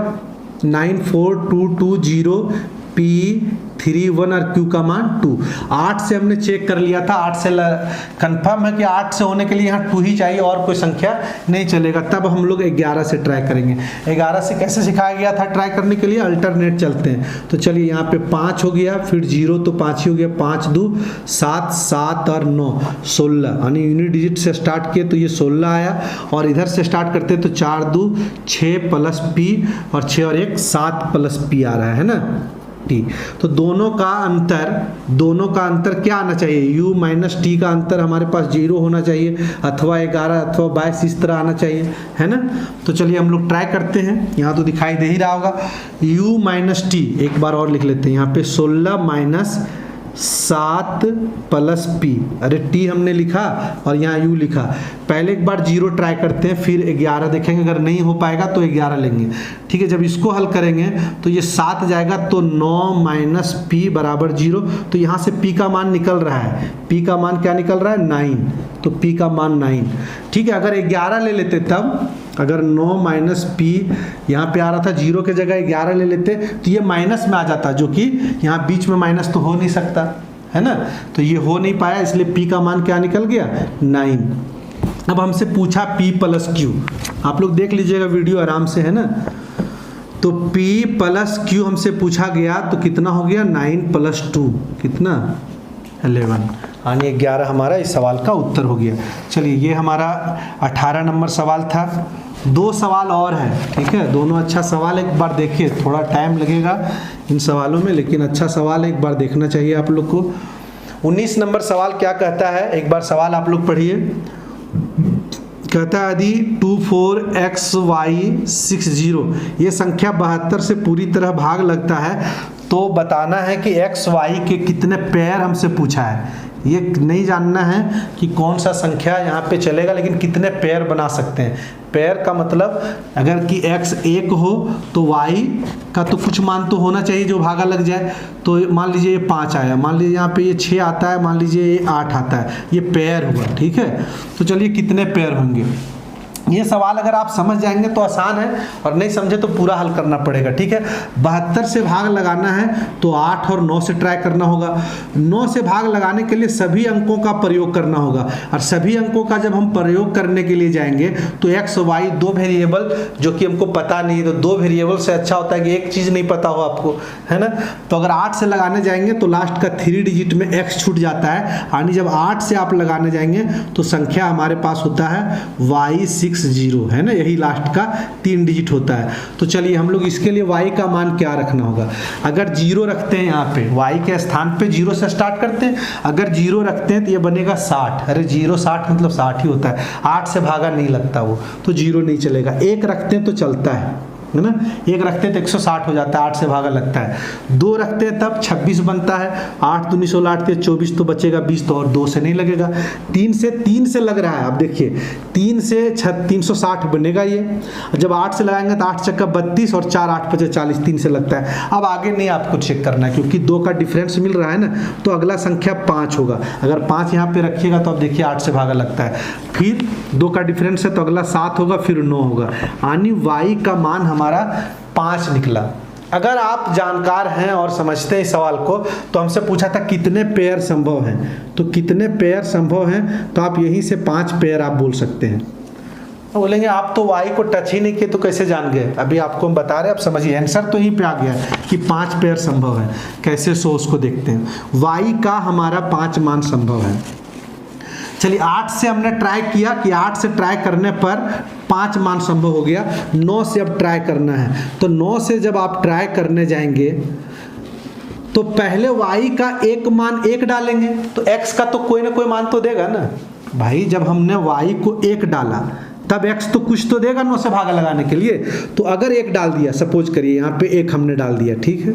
94220P31 और Q का मान 2। 8 से हमने चेक कर लिया था, 8 से कंफर्म है कि 8 से होने के लिए यहाँ 2 ही चाहिए और कोई संख्या नहीं चलेगा। तब हम लोग 11 से ट्राई करेंगे। 11 से कैसे सिखाया गया था ट्राई करने के लिए, अल्टरनेट चलते हैं। तो चलिए यहाँ पे 5 हो गया, फिर 0 तो 5 ही हो गया, 5 2 7 7 और 9 16, यानी यूनिट डिजिट से स्टार्ट किए तो ये 16 आया, और इधर से स्टार्ट करते तो 4 2 6 प्लस P और 6 और 1 7 प्लस P आ रहा है ना T। तो दोनों का अंतर क्या आना चाहिए, U माइनस T का अंतर हमारे पास 0 होना चाहिए, अथवा 11 अथवा 22 इस तरह आना चाहिए, है ना। तो चलिए हम लोग ट्राई करते हैं, यहाँ तो दिखाई दे ही रहा होगा U माइनस T, एक बार और लिख लेते हैं यहाँ पे 16 माइनस 7 प्लस P, अरे T हमने लिखा और यहाँ U लिखा। पहले एक बार 0 ट्राई करते हैं, फिर 11 देखेंगे, अगर नहीं हो पाएगा तो 11 लेंगे, ठीक है। जब इसको हल करेंगे तो ये 7 जाएगा, तो 9 माइनस P बराबर 0, तो यहाँ से P का मान निकल रहा है, P का मान क्या निकल रहा है 9, तो P का मान 9, ठीक है। अगर 11 ले लेते तब, अगर 9 माइनस P यहाँ पे आ रहा था, 0 के जगह 11 ले लेते तो ये माइनस में आ जाता, जो कि यहाँ बीच में माइनस तो हो नहीं सकता, है ना, तो ये हो नहीं पाया, इसलिए p का मान क्या निकल गया 9। अब हमसे पूछा p प्लस क्यू, आप लोग देख लीजिएगा वीडियो आराम से, है ना। तो p प्लस क्यू हमसे पूछा गया तो कितना हो गया 9 प्लस 2 कितना 11, यानी 11 हमारा इस सवाल का उत्तर हो गया। चलिए ये हमारा 18 नंबर सवाल था। 2 सवाल और है, ठीक है, दोनों अच्छा सवाल, एक बार देखिए, थोड़ा टाइम लगेगा इन सवालों में, लेकिन अच्छा सवाल है, एक बार देखना चाहिए आप लोग को। 19 नंबर सवाल क्या कहता है, एक बार सवाल आप लोग पढ़िए। कहता है यदि 24xy60 ये संख्या 72 से पूरी तरह भाग लगता है तो बताना है कि x y के कितने पेयर हमसे पूछा है। ये नहीं जानना है कि कौन सा संख्या यहाँ पे चलेगा, लेकिन कितने पेयर बना सकते हैं। पेयर का मतलब अगर कि x 1 हो तो y का तो कुछ मान तो होना चाहिए जो भागा लग जाए। तो मान लीजिए ये 5 आया, मान लीजिए यहाँ पे ये 6 आता है, मान लीजिए ये 8 आता है, ये पेयर हुआ, ठीक है। तो चलिए कितने पेयर होंगे, ये सवाल अगर आप समझ जाएंगे तो आसान है, और नहीं समझे तो पूरा हल करना पड़ेगा, ठीक है। 72 से भाग लगाना है तो 8 और 9 से ट्राई करना होगा। 9 से भाग लगाने के लिए सभी अंकों का प्रयोग करना होगा, और सभी अंकों का जब हम प्रयोग करने के लिए जाएंगे तो एक्स वाई 2 वेरिएबल जो कि हमको पता नहीं, तो 2 वेरिएबल से अच्छा होता है कि एक चीज़ नहीं पता हो आपको, है ना। तो अगर 8 से लगाने जाएंगे तो लास्ट का 3 डिजिट में x छूट जाता है, यानी जब 8 से आप लगाने जाएंगे तो संख्या हमारे पास होता है y60, है ना, यही लास्ट का 3 डिजिट होता है। तो चलिए हम लोग इसके लिए y का मान क्या रखना होगा। अगर 0 रखते हैं, यहाँ पे y के स्थान पे 0 से स्टार्ट करते हैं, अगर 0 रखते हैं तो ये बनेगा 60। अरे 0 60 मतलब 60 ही होता है, 8 से भागा नहीं लगता वो, तो 0 नहीं चलेगा। 1 रखते हैं तो चलता है ना, 1 रखते हैं तो 160 हो जाता है, 8 से भागा लगता है। 2 रखते हैं तब 26 बनता है, 8 दूनी 16, 8 24 तो बचेगा 20, तो और 2 से नहीं लगेगा। 3 से लग रहा है, आप देखिए 3 से 360 बनेगा ये। जब 8 से लगाएंगे तो 8 चक्का 32 और 4 8 5 40, 3 से लगता है। अब आगे नहीं आपको चेक करना है क्योंकि 2 का डिफरेंस मिल रहा है ना, तो अगला संख्या 5 होगा। अगर 5 यहाँ पे रखिएगा तो आप देखिए 8 से भागा लगता है, फिर 2 का डिफरेंस है तो अगला 7 होगा, फिर 9 होगा, यानी y का मान हमारा 5 निकला। अगर आप जानकार हैं और समझते हैं इस सवाल को, तो हमसे पूछा था कितने पेयर संभव हैं, तो कितने पेयर संभव हैं, तो आप यहीं से 5 पेयर आप बोल सकते हैं। तो बोलेंगे आप तो y को टच ही नहीं किए तो कैसे जान गए, अभी आपको हम बता रहे हैं, आप समझिए आंसर तो यहीं पे आ गया है कि 5 पेयर संभव है। कैसे सोर्स को देखते हैं, y का हमारा 5 मान संभव है। चलिए 8 से हमने ट्राई किया कि 8 से ट्राई करने पर 5 मान संभव हो गया। 9 से अब ट्राई करना है, तो 9 से जब आप ट्राई करने जाएंगे तो पहले y का एक मान 1 डालेंगे, तो x का तो कोई ना कोई मान तो देगा ना भाई। जब हमने y को 1 डाला तब x तो कुछ तो देगा 9 से भागा लगाने के लिए। तो अगर 1 डाल दिया, सपोज करिए यहाँ पे 1 हमने डाल दिया, ठीक है,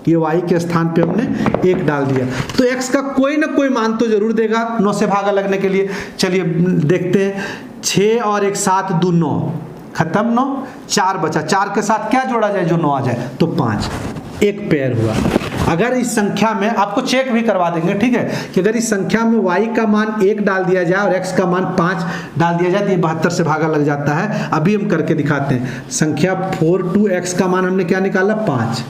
ये y के स्थान पे हमने 1 डाल दिया, तो x का कोई ना कोई मान तो जरूर देगा 9 से भागा लगने के लिए। चलिए देखते हैं, 6 और 1 7 2 9, खत्म 9, 4 बचा, 4 के साथ क्या जोड़ा जाए जो 9 आ जाए, तो 5, 1 पेयर हुआ। अगर इस संख्या में आपको चेक भी करवा देंगे, ठीक है, कि अगर इस संख्या में y का मान 1 डाल दिया जाए और x का मान 5 डाल दिया जाए तो ये 72 से भागा लग जाता है। अभी हम करके दिखाते हैं। संख्या 4 2 x का मान हमने क्या निकाला 5,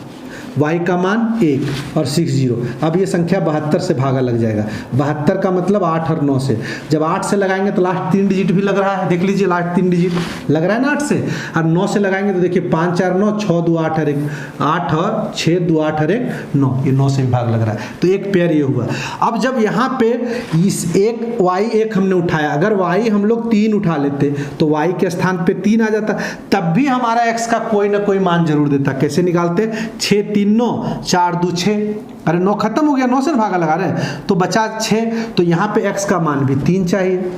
y का मान 1 और 60, अब ये संख्या 72 से भागा लग जाएगा। 72 का मतलब 8 और 9 से, जब 8 से लगाएंगे तो लास्ट 3 डिजिट भी लग रहा है, देख लीजिए लास्ट 3 डिजिट लग रहा है ना 8 से, और 9 से लगाएंगे तो देखिए 5 4 9, 6 2 8 और 1 8 और 6 2 8 और 1 9, ये 9 से भी भाग लग रहा है, तो 1 पेयर ये हुआ। अब जब यहाँ पे इस y1 हमने उठाया, अगर y हम लोग 3 उठा लेते तो y के स्थान पे 3 आ जाता, तब भी हमारा x का कोई ना कोई मान जरूर देता। कैसे निकालते, 6 3 9, 4 2 6, अरे 9 खत्म हो गया, 9 से भागा लगा रहे हैं तो बचा 6, तो यहाँ पे x का मान भी 3 चाहिए,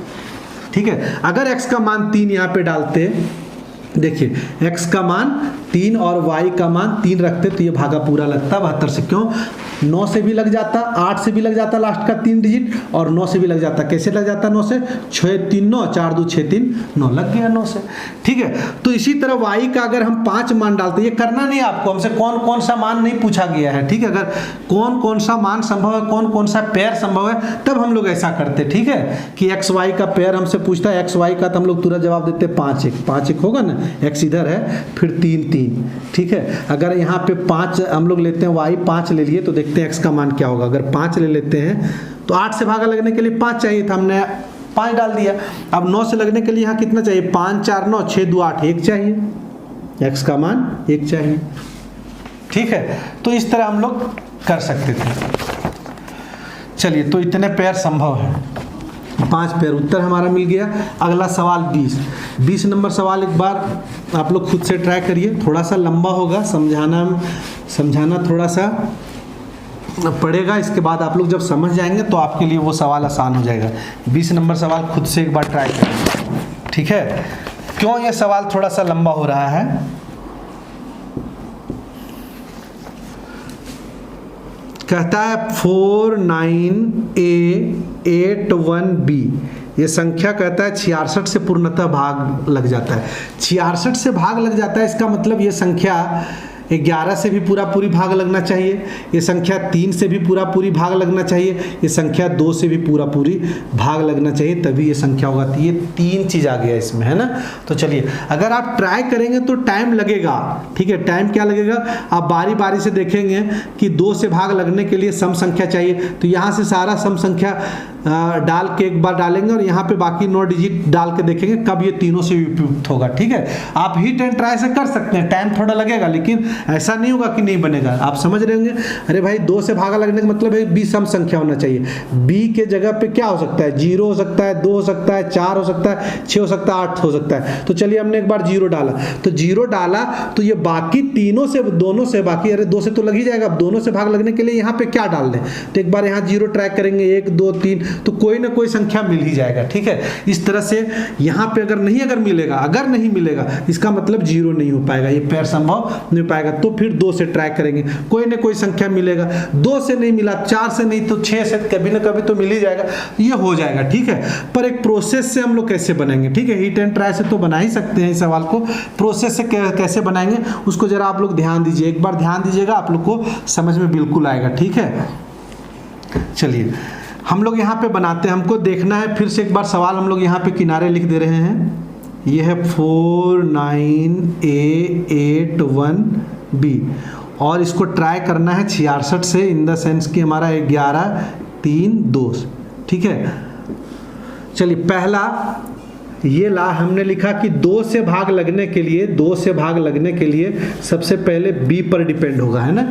ठीक है। अगर x का मान 3 यहाँ पे डालते, देखिए x का मान 3 और y का मान 3 रखते तो ये भागा पूरा लगता 72 से। क्यों, 9 से भी लग जाता, 8 से भी लग जाता लास्ट का 3 डिजिट, और 9 से भी लग जाता। कैसे लग जाता 9 से, 6 3 9, 4 2 6 3 9, लग गया 9 से, ठीक है। तो इसी तरह y का अगर हम 5 मान डालते, ये करना नहीं आपको, हमसे कौन कौन सा मान नहीं पूछा गया है, ठीक है। अगर कौन कौन सा मान संभव है, कौन कौन सा पेयर संभव है, तब हम लोग ऐसा करते, ठीक है, कि x y का पेयर हमसे पूछता है x y का, तो हम लोग तुरंत जवाब देते 5 1 5 1 होगा ना, x इधर है, फिर 3 3, ठीक है। अगर यहाँ पे 5 हम लोग लेते हैं, y 5 ले लिए तो देखते हैं x का मान क्या होगा। अगर 5 ले लेते हैं तो 8 से भागा लगने के लिए 5 चाहिए था, हमने 5 डाल दिया। अब 9 से लगने के लिए यहाँ कितना चाहिए, 5 4 9 6 2 8, 1 चाहिए, x का मान 1 चाहिए, ठीक है। तो इस तरह हम लोग कर सकते थे। चलिए, तो इतने पेयर संभव है, 5 पेयर। उत्तर हमारा मिल गया। अगला सवाल 20 नंबर सवाल एक बार आप लोग खुद से ट्राई करिए, थोड़ा सा लंबा होगा, समझाना थोड़ा सा पड़ेगा। इसके बाद आप लोग जब समझ जाएंगे तो आपके लिए वो सवाल आसान हो जाएगा। 20 नंबर सवाल खुद से एक बार ट्राई करिए, ठीक है। क्यों ये सवाल थोड़ा सा लंबा हो रहा है, कहता है 49A81B, ये संख्या कहता है 66 से पूर्णतः भाग लग जाता है। 66 से भाग लग जाता है, इसका मतलब ये संख्या 11 से भी पूरी भाग लगना चाहिए, ये संख्या 3 से भी पूरी भाग लगना चाहिए, ये संख्या 2 से भी पूरी भाग लगना चाहिए, तभी ये संख्या होगा। तो ये 3 चीज़ आ गया इसमें, है ना। तो चलिए, अगर आप ट्राई करेंगे तो टाइम लगेगा, ठीक है। टाइम क्या लगेगा, आप बारी बारी से देखेंगे कि 2 से भाग लगने के लिए सम संख्या चाहिए, तो यहाँ से सारा सम संख्या डाल के एक बार डालेंगे और यहाँ पे बाकी 9 डिजिट डाल के देखेंगे कब ये तीनों से उपयुक्त होगा, ठीक है। आप हिट एंड ट्राई से कर सकते हैं, टाइम थोड़ा लगेगा, लेकिन ऐसा नहीं होगा कि नहीं बनेगा। आप समझ रहे होंगे, अरे भाई 2 से भागा लगने का मतलब है बी सम संख्या होना चाहिए। बी के जगह पे क्या हो सकता है, 0 हो सकता है, 2 हो सकता है, 4 हो सकता है, 6 हो सकता है, 8 हो सकता है। तो चलिए, हमने एक बार 0 डाला, तो 0 डाला तो ये बाकी तीनों से, दोनों से बाकी, अरे 2 से तो लग ही जाएगा। अब दोनों से भाग लगने के लिए यहाँ पे क्या डाल दें, तो एक बार यहाँ 0 ट्रैक करेंगे, 1 2 3, तो कोई ना कोई संख्या मिल ही जाएगा, ठीक है। इस तरह से यहाँ पे अगर नहीं मिलेगा इसका मतलब 0 नहीं हो पाएगा, ये पेयर संभव नहीं हो पाएगा। तो फिर 2 से ट्राई करेंगे, कोई ना कोई संख्या मिलेगा। 2 से नहीं मिला, 4 से नहीं तो 6 से कभी ना कभी तो मिल ही जाएगा, ये हो जाएगा, ठीक है। पर एक प्रोसेस से हम लोग कैसे बनाएंगे, ठीक है। हिट एंड ट्राई से तो बना ही सकते हैं इस सवाल को, प्रोसेस से कैसे बनाएंगे उसको जरा आप लोग ध्यान दीजिए, एक बार ध्यान दीजिएगा, आप लोग को समझ में बिल्कुल आएगा, ठीक है। चलिए, हम लोग यहाँ पे बनाते हैं, हमको देखना है। फिर से एक बार सवाल हम लोग यहाँ पे किनारे लिख दे रहे हैं। ये है 49A81B और इसको ट्राई करना है 66 से, इन द सेंस कि हमारा 11 3 2, ठीक है। चलिए, पहला ये हमने लिखा कि 2 से भाग लगने के लिए सबसे पहले b पर डिपेंड होगा, है ना।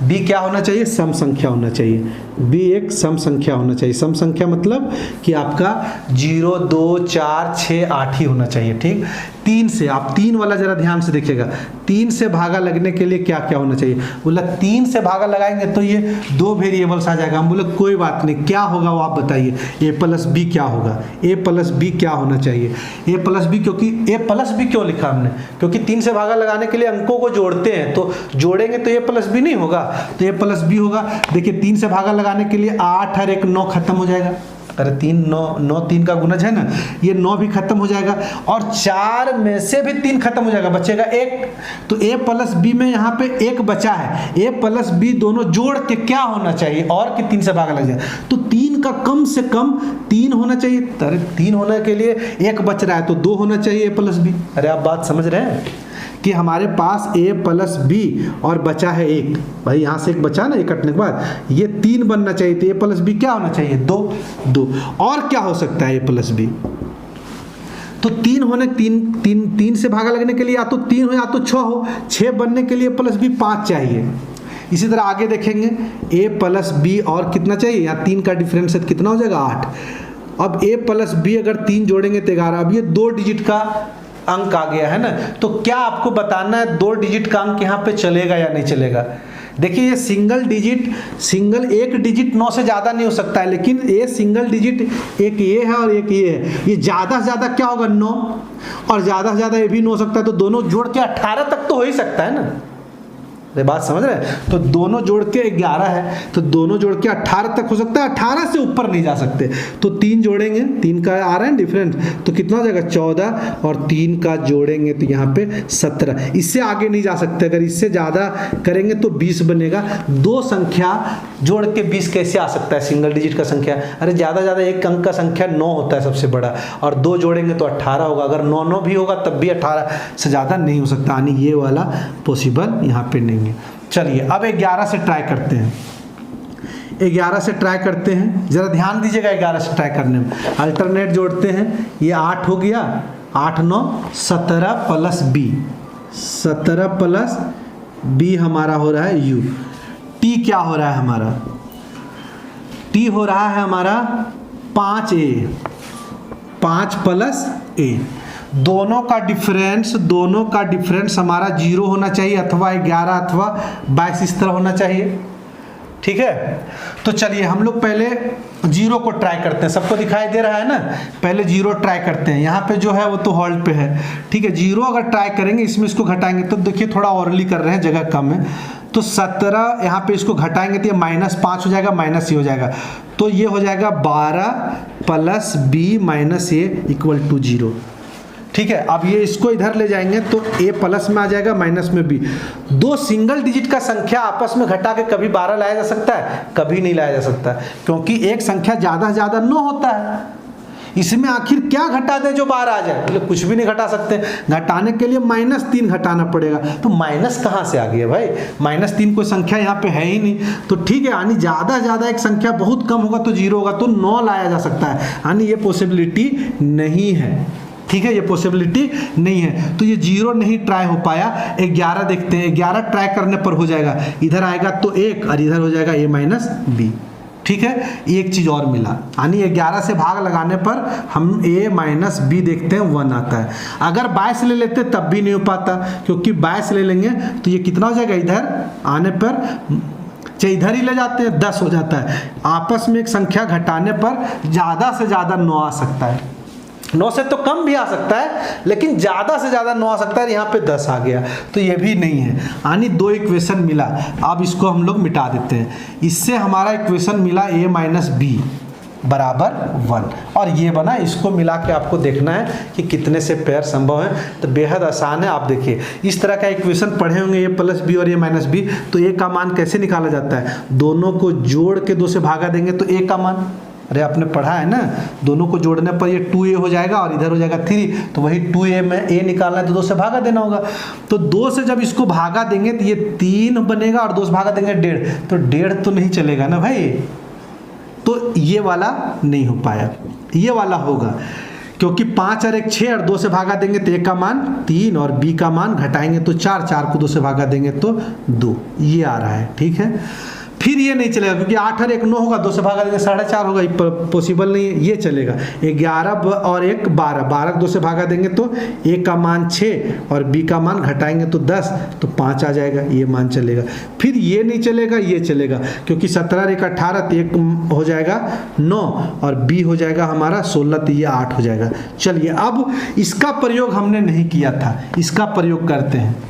b क्या होना चाहिए, सम संख्या होना चाहिए। b एक सम संख्या होना चाहिए। सम संख्या मतलब कि आपका 0 2 4 6 8 ही होना चाहिए, ठीक। 3 से, आप 3 वाला जरा ध्यान से देखिएगा, 3 से भागा लगने के लिए क्या क्या होना चाहिए। बोला 3 से भागा लगाएंगे तो ये 2 वेरिएबल्स आ जाएगा। हम बोले कोई बात नहीं, क्या होगा वो आप बताइए, a प्लस बी क्या होगा, a प्लस बी क्या होना चाहिए, a प्लस बी। क्योंकि a प्लस बी क्यों लिखा हमने, क्योंकि 3 से भागा लगाने के लिए अंकों को जोड़ते हैं, तो जोड़ेंगे तो a प्लस बी नहीं होगा, तो a प्लस बी होगा। देखिए, 3 से भागा लगाने के लिए 8 और 1 9 खत्म हो जाएगा, अरे 3 9 3 का गुणज है ना, ये 9 भी खत्म हो जाएगा, और 4 में से भी 3 खत्म हो जाएगा, बचेगा 1। तो a प्लस बी में यहाँ पे 1 बचा है, a प्लस बी दोनों जोड़ के क्या होना चाहिए, और कि 3 से भागा लग जाए तो 3 का कम से कम 3 होना चाहिए। अरे 3 होने के लिए 1 बच रहा है तो 2 होना चाहिए a प्लस बी। अरे आप बात समझ रहे हैं कि हमारे पास a प्लस बी और बचा है 1, भाई यहाँ से 1 बचा ना, 1 कटने के बाद ये 3 बनना चाहिए, तो a प्लस बी क्या होना चाहिए, 2। और क्या हो सकता है a प्लस बी, तो 3 होने 3 से भागा लगने के लिए या तो 3 हो या तो 6 हो, 6 बनने के लिए a प्लस बी 5 चाहिए। इसी तरह आगे देखेंगे, a प्लस बी और कितना चाहिए, यहाँ 3 का डिफरेंस है कितना हो जाएगा 8। अब a प्लस बी अगर 3 जोड़ेंगे तो 11। अब ये 2 डिजिट का अंक आ गया है ना, तो क्या आपको बताना है 2 डिजिट का अंक यहाँ पे चलेगा या नहीं चलेगा। देखिए, ये सिंगल एक डिजिट 9 से ज़्यादा नहीं हो सकता है, लेकिन ये सिंगल डिजिट एक ये है और एक ये है, ये ज़्यादा से ज़्यादा क्या होगा 9, और ज़्यादा से ज़्यादा ये भी 9 हो सकता है, तो दोनों जोड़ के 18 तक तो हो ही सकता है ना। ये बात समझ रहे हैं? तो दोनों जोड़ के 11 है, तो दोनों जोड़ के 18 तक हो सकता है, 18 से ऊपर नहीं जा सकते। तो 3 जोड़ेंगे, 3 का आ रहा है डिफरेंस, तो कितना हो जाएगा 14, और 3 का जोड़ेंगे तो यहाँ पे 17। इससे आगे नहीं जा सकते, अगर इससे ज़्यादा करेंगे तो 20 बनेगा। 2 संख्या जोड़ के 20 कैसे आ सकता है सिंगल डिजिट का संख्या? अरे ज़्यादा एक अंक का संख्या 9 होता है सबसे बड़ा, और 2 जोड़ेंगे तो 18 होगा। अगर 9 भी होगा तब भी 18 से ज़्यादा नहीं हो सकता, यानी ये वाला पॉसिबल यहाँ पे नहीं है। चलिए अब 11 से ट्राई करते हैं, 11 से ट्राई करते हैं, ज़रा ध्यान दीजिएगा 11 से ट्राई करने में। अल्टरनेट जोड़ते हैं, ये 8 हो गया, 8 9 17 प्लस बी, 17 प्लस बी हमारा हो रहा है यू। टी क्या हो रहा है हमारा? टी हो रहा है हमारा 5a, 5 प्लस a। दोनों का डिफरेंस हमारा 0 होना चाहिए, अथवा 11 अथवा 22 इस तरह होना चाहिए। ठीक है, तो चलिए हम लोग पहले 0 को ट्राई करते हैं। सबको दिखाई दे रहा है ना? पहले 0 ट्राई करते हैं। यहाँ पे जो है वो तो होल्ड पे है, ठीक है। 0 अगर ट्राई करेंगे, इसमें इसको घटाएंगे तो देखिए थोड़ा औरली कर रहे हैं, जगह कम है। तो 17 यहाँ पे इसको घटाएंगे तो ये -5 हो जाएगा, माइनस ये हो जाएगा, तो ये हो जाएगा 12 plus b minus a equal to 0। ठीक है, अब ये इसको इधर ले जाएंगे तो a प्लस में आ जाएगा, माइनस में b। 2 सिंगल डिजिट का संख्या आपस में घटा के कभी 12 लाया जा सकता है? कभी नहीं लाया जा सकता, क्योंकि एक संख्या ज़्यादा से ज़्यादा 9 होता है। इसमें आखिर क्या घटा दें जो 12 आ जाए? मतलब कुछ भी नहीं घटा सकते। घटाने के लिए -3 घटाना पड़ेगा, तो माइनस कहाँ से आ गया भाई? -3 कोई संख्या यहाँ पे है ही नहीं। तो ठीक है, यानी ज़्यादा से ज़्यादा एक संख्या बहुत कम होगा तो 0 होगा, तो 9 लाया जा सकता है, यानी ये पॉसिबिलिटी नहीं है। ठीक है, ये पॉसिबिलिटी नहीं है, तो ये 0 नहीं ट्राई हो पाया। 11 देखते हैं, 11 ट्राई करने पर हो जाएगा, इधर आएगा तो 1 और इधर हो जाएगा a माइनस बी। ठीक है, एक चीज़ और मिला, यानी 11 से भाग लगाने पर हम a माइनस बी देखते हैं 1 आता है। अगर 22 ले लेते तब भी नहीं हो पाता, क्योंकि 22 ले लेंगे तो ये कितना हो जाएगा, इधर आने पर चाहे इधर ही ले जाते हैं 10 हो जाता है। आपस में एक संख्या घटाने पर ज़्यादा से ज़्यादा 9 आ सकता है, 9 से तो कम भी आ सकता है, लेकिन ज़्यादा से ज़्यादा 9 आ सकता है। यहाँ पे 10 आ गया, तो ये भी नहीं है, यानी 2 इक्वेशन मिला। अब इसको हम लोग मिटा देते हैं। इससे हमारा इक्वेशन मिला a माइनस बी बराबर 1, और ये बना। इसको मिला के आपको देखना है कि कितने से पेयर संभव है, तो बेहद आसान है। आप देखिए, इस तरह का इक्वेशन पढ़े होंगे, a प्लस बी और a माइनस बी। तो a का मान कैसे निकाला जाता है? दोनों को जोड़ के 2 से भागा देंगे तो a का मान, अरे आपने पढ़ा है ना, दोनों को जोड़ने पर ये 2a हो जाएगा और इधर हो जाएगा 3, तो वही 2a में a निकालना है तो 2 से भागा देना होगा। तो 2 से जब इसको भागा देंगे तो ये 3 बनेगा, और 2 से भागा देंगे 1.5, तो 1.5 तो नहीं चलेगा ना भाई, तो ये वाला नहीं हो पाया, ये वाला होगा, क्योंकि 5 और 1 6, और 2 से भागा देंगे तो a का मान 3 और b का मान घटाएंगे तो 4, 4 को 2 से भागा देंगे तो 2, ये आ रहा है। ठीक है, फिर ये नहीं चलेगा, क्योंकि 8 और 1 9 होगा, 2 से भागा देंगे 4.5 होगा, पॉसिबल नहीं है, ये चलेगा। 11 और 1 12, 12 को 2 से भागा देंगे तो a का मान 6 और b का मान घटाएंगे तो 10, तो 5 आ जाएगा, ये मान चलेगा। फिर ये नहीं चलेगा, ये चलेगा, क्योंकि 17 और 1 18, तो 1 हो जाएगा 9 और b हो जाएगा हमारा 16, तो ये 8 हो जाएगा। चलिए, अब इसका प्रयोग हमने नहीं किया था, इसका प्रयोग करते हैं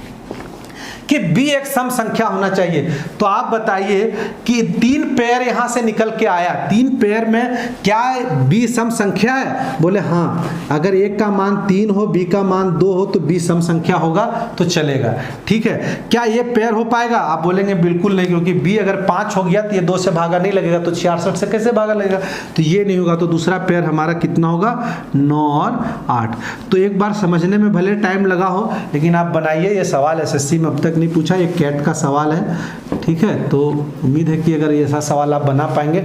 कि b एक सम संख्या होना चाहिए। तो आप बताइए कि 3 पेयर यहां से निकल के आया, 3 पेयर में क्या b सम संख्या है? बोले हाँ, अगर एक का मान 3 हो, b का मान 2 हो, तो b सम संख्या होगा तो चलेगा। ठीक है, क्या ये पेयर हो पाएगा? आप बोलेंगे बिल्कुल नहीं, क्योंकि b अगर 5 हो गया तो ये 2 से भागा नहीं लगेगा, तो 66 से कैसे भागा लगेगा, तो ये नहीं होगा। तो दूसरा पेयर हमारा कितना होगा? 9 और 8। तो एक बार समझने में भले टाइम लगा हो, लेकिन आप बनाइए। ये सवाल एसएससी में अब तक नहीं पूछा, ये कैट का सवाल है। ठीक है, तो उम्मीद है कि अगर ऐसा सवाल आप बना पाएंगे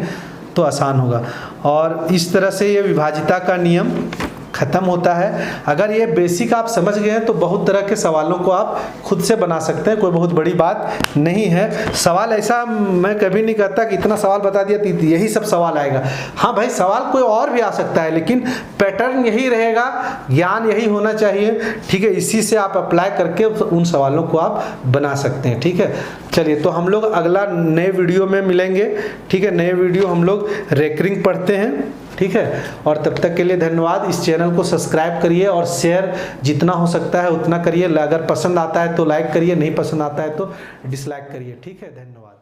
तो आसान होगा। और इस तरह से ये विभाजिता का नियम खत्म होता है। अगर ये बेसिक आप समझ गए हैं तो बहुत तरह के सवालों को आप खुद से बना सकते हैं, कोई बहुत बड़ी बात नहीं है। सवाल ऐसा मैं कभी नहीं कहता कि इतना सवाल बता दिया तो यही सब सवाल आएगा। हाँ भाई, सवाल कोई और भी आ सकता है, लेकिन पैटर्न यही रहेगा, ज्ञान यही होना चाहिए। ठीक है, इसी से आप अप्लाई करके उन सवालों को आप बना सकते हैं। ठीक है, चलिए, तो हम लोग अगला नए वीडियो में मिलेंगे। ठीक है, नए वीडियो हम लोग रेकरिंग पढ़ते हैं। ठीक है। और तब तक के लिए धन्यवाद। इस चैनल को सब्सक्राइब करिए और शेयर जितना हो सकता है उतना करिए। अगर पसंद आता है तो लाइक करिए, नहीं पसंद आता है तो डिसलाइक करिए। ठीक है, धन्यवाद।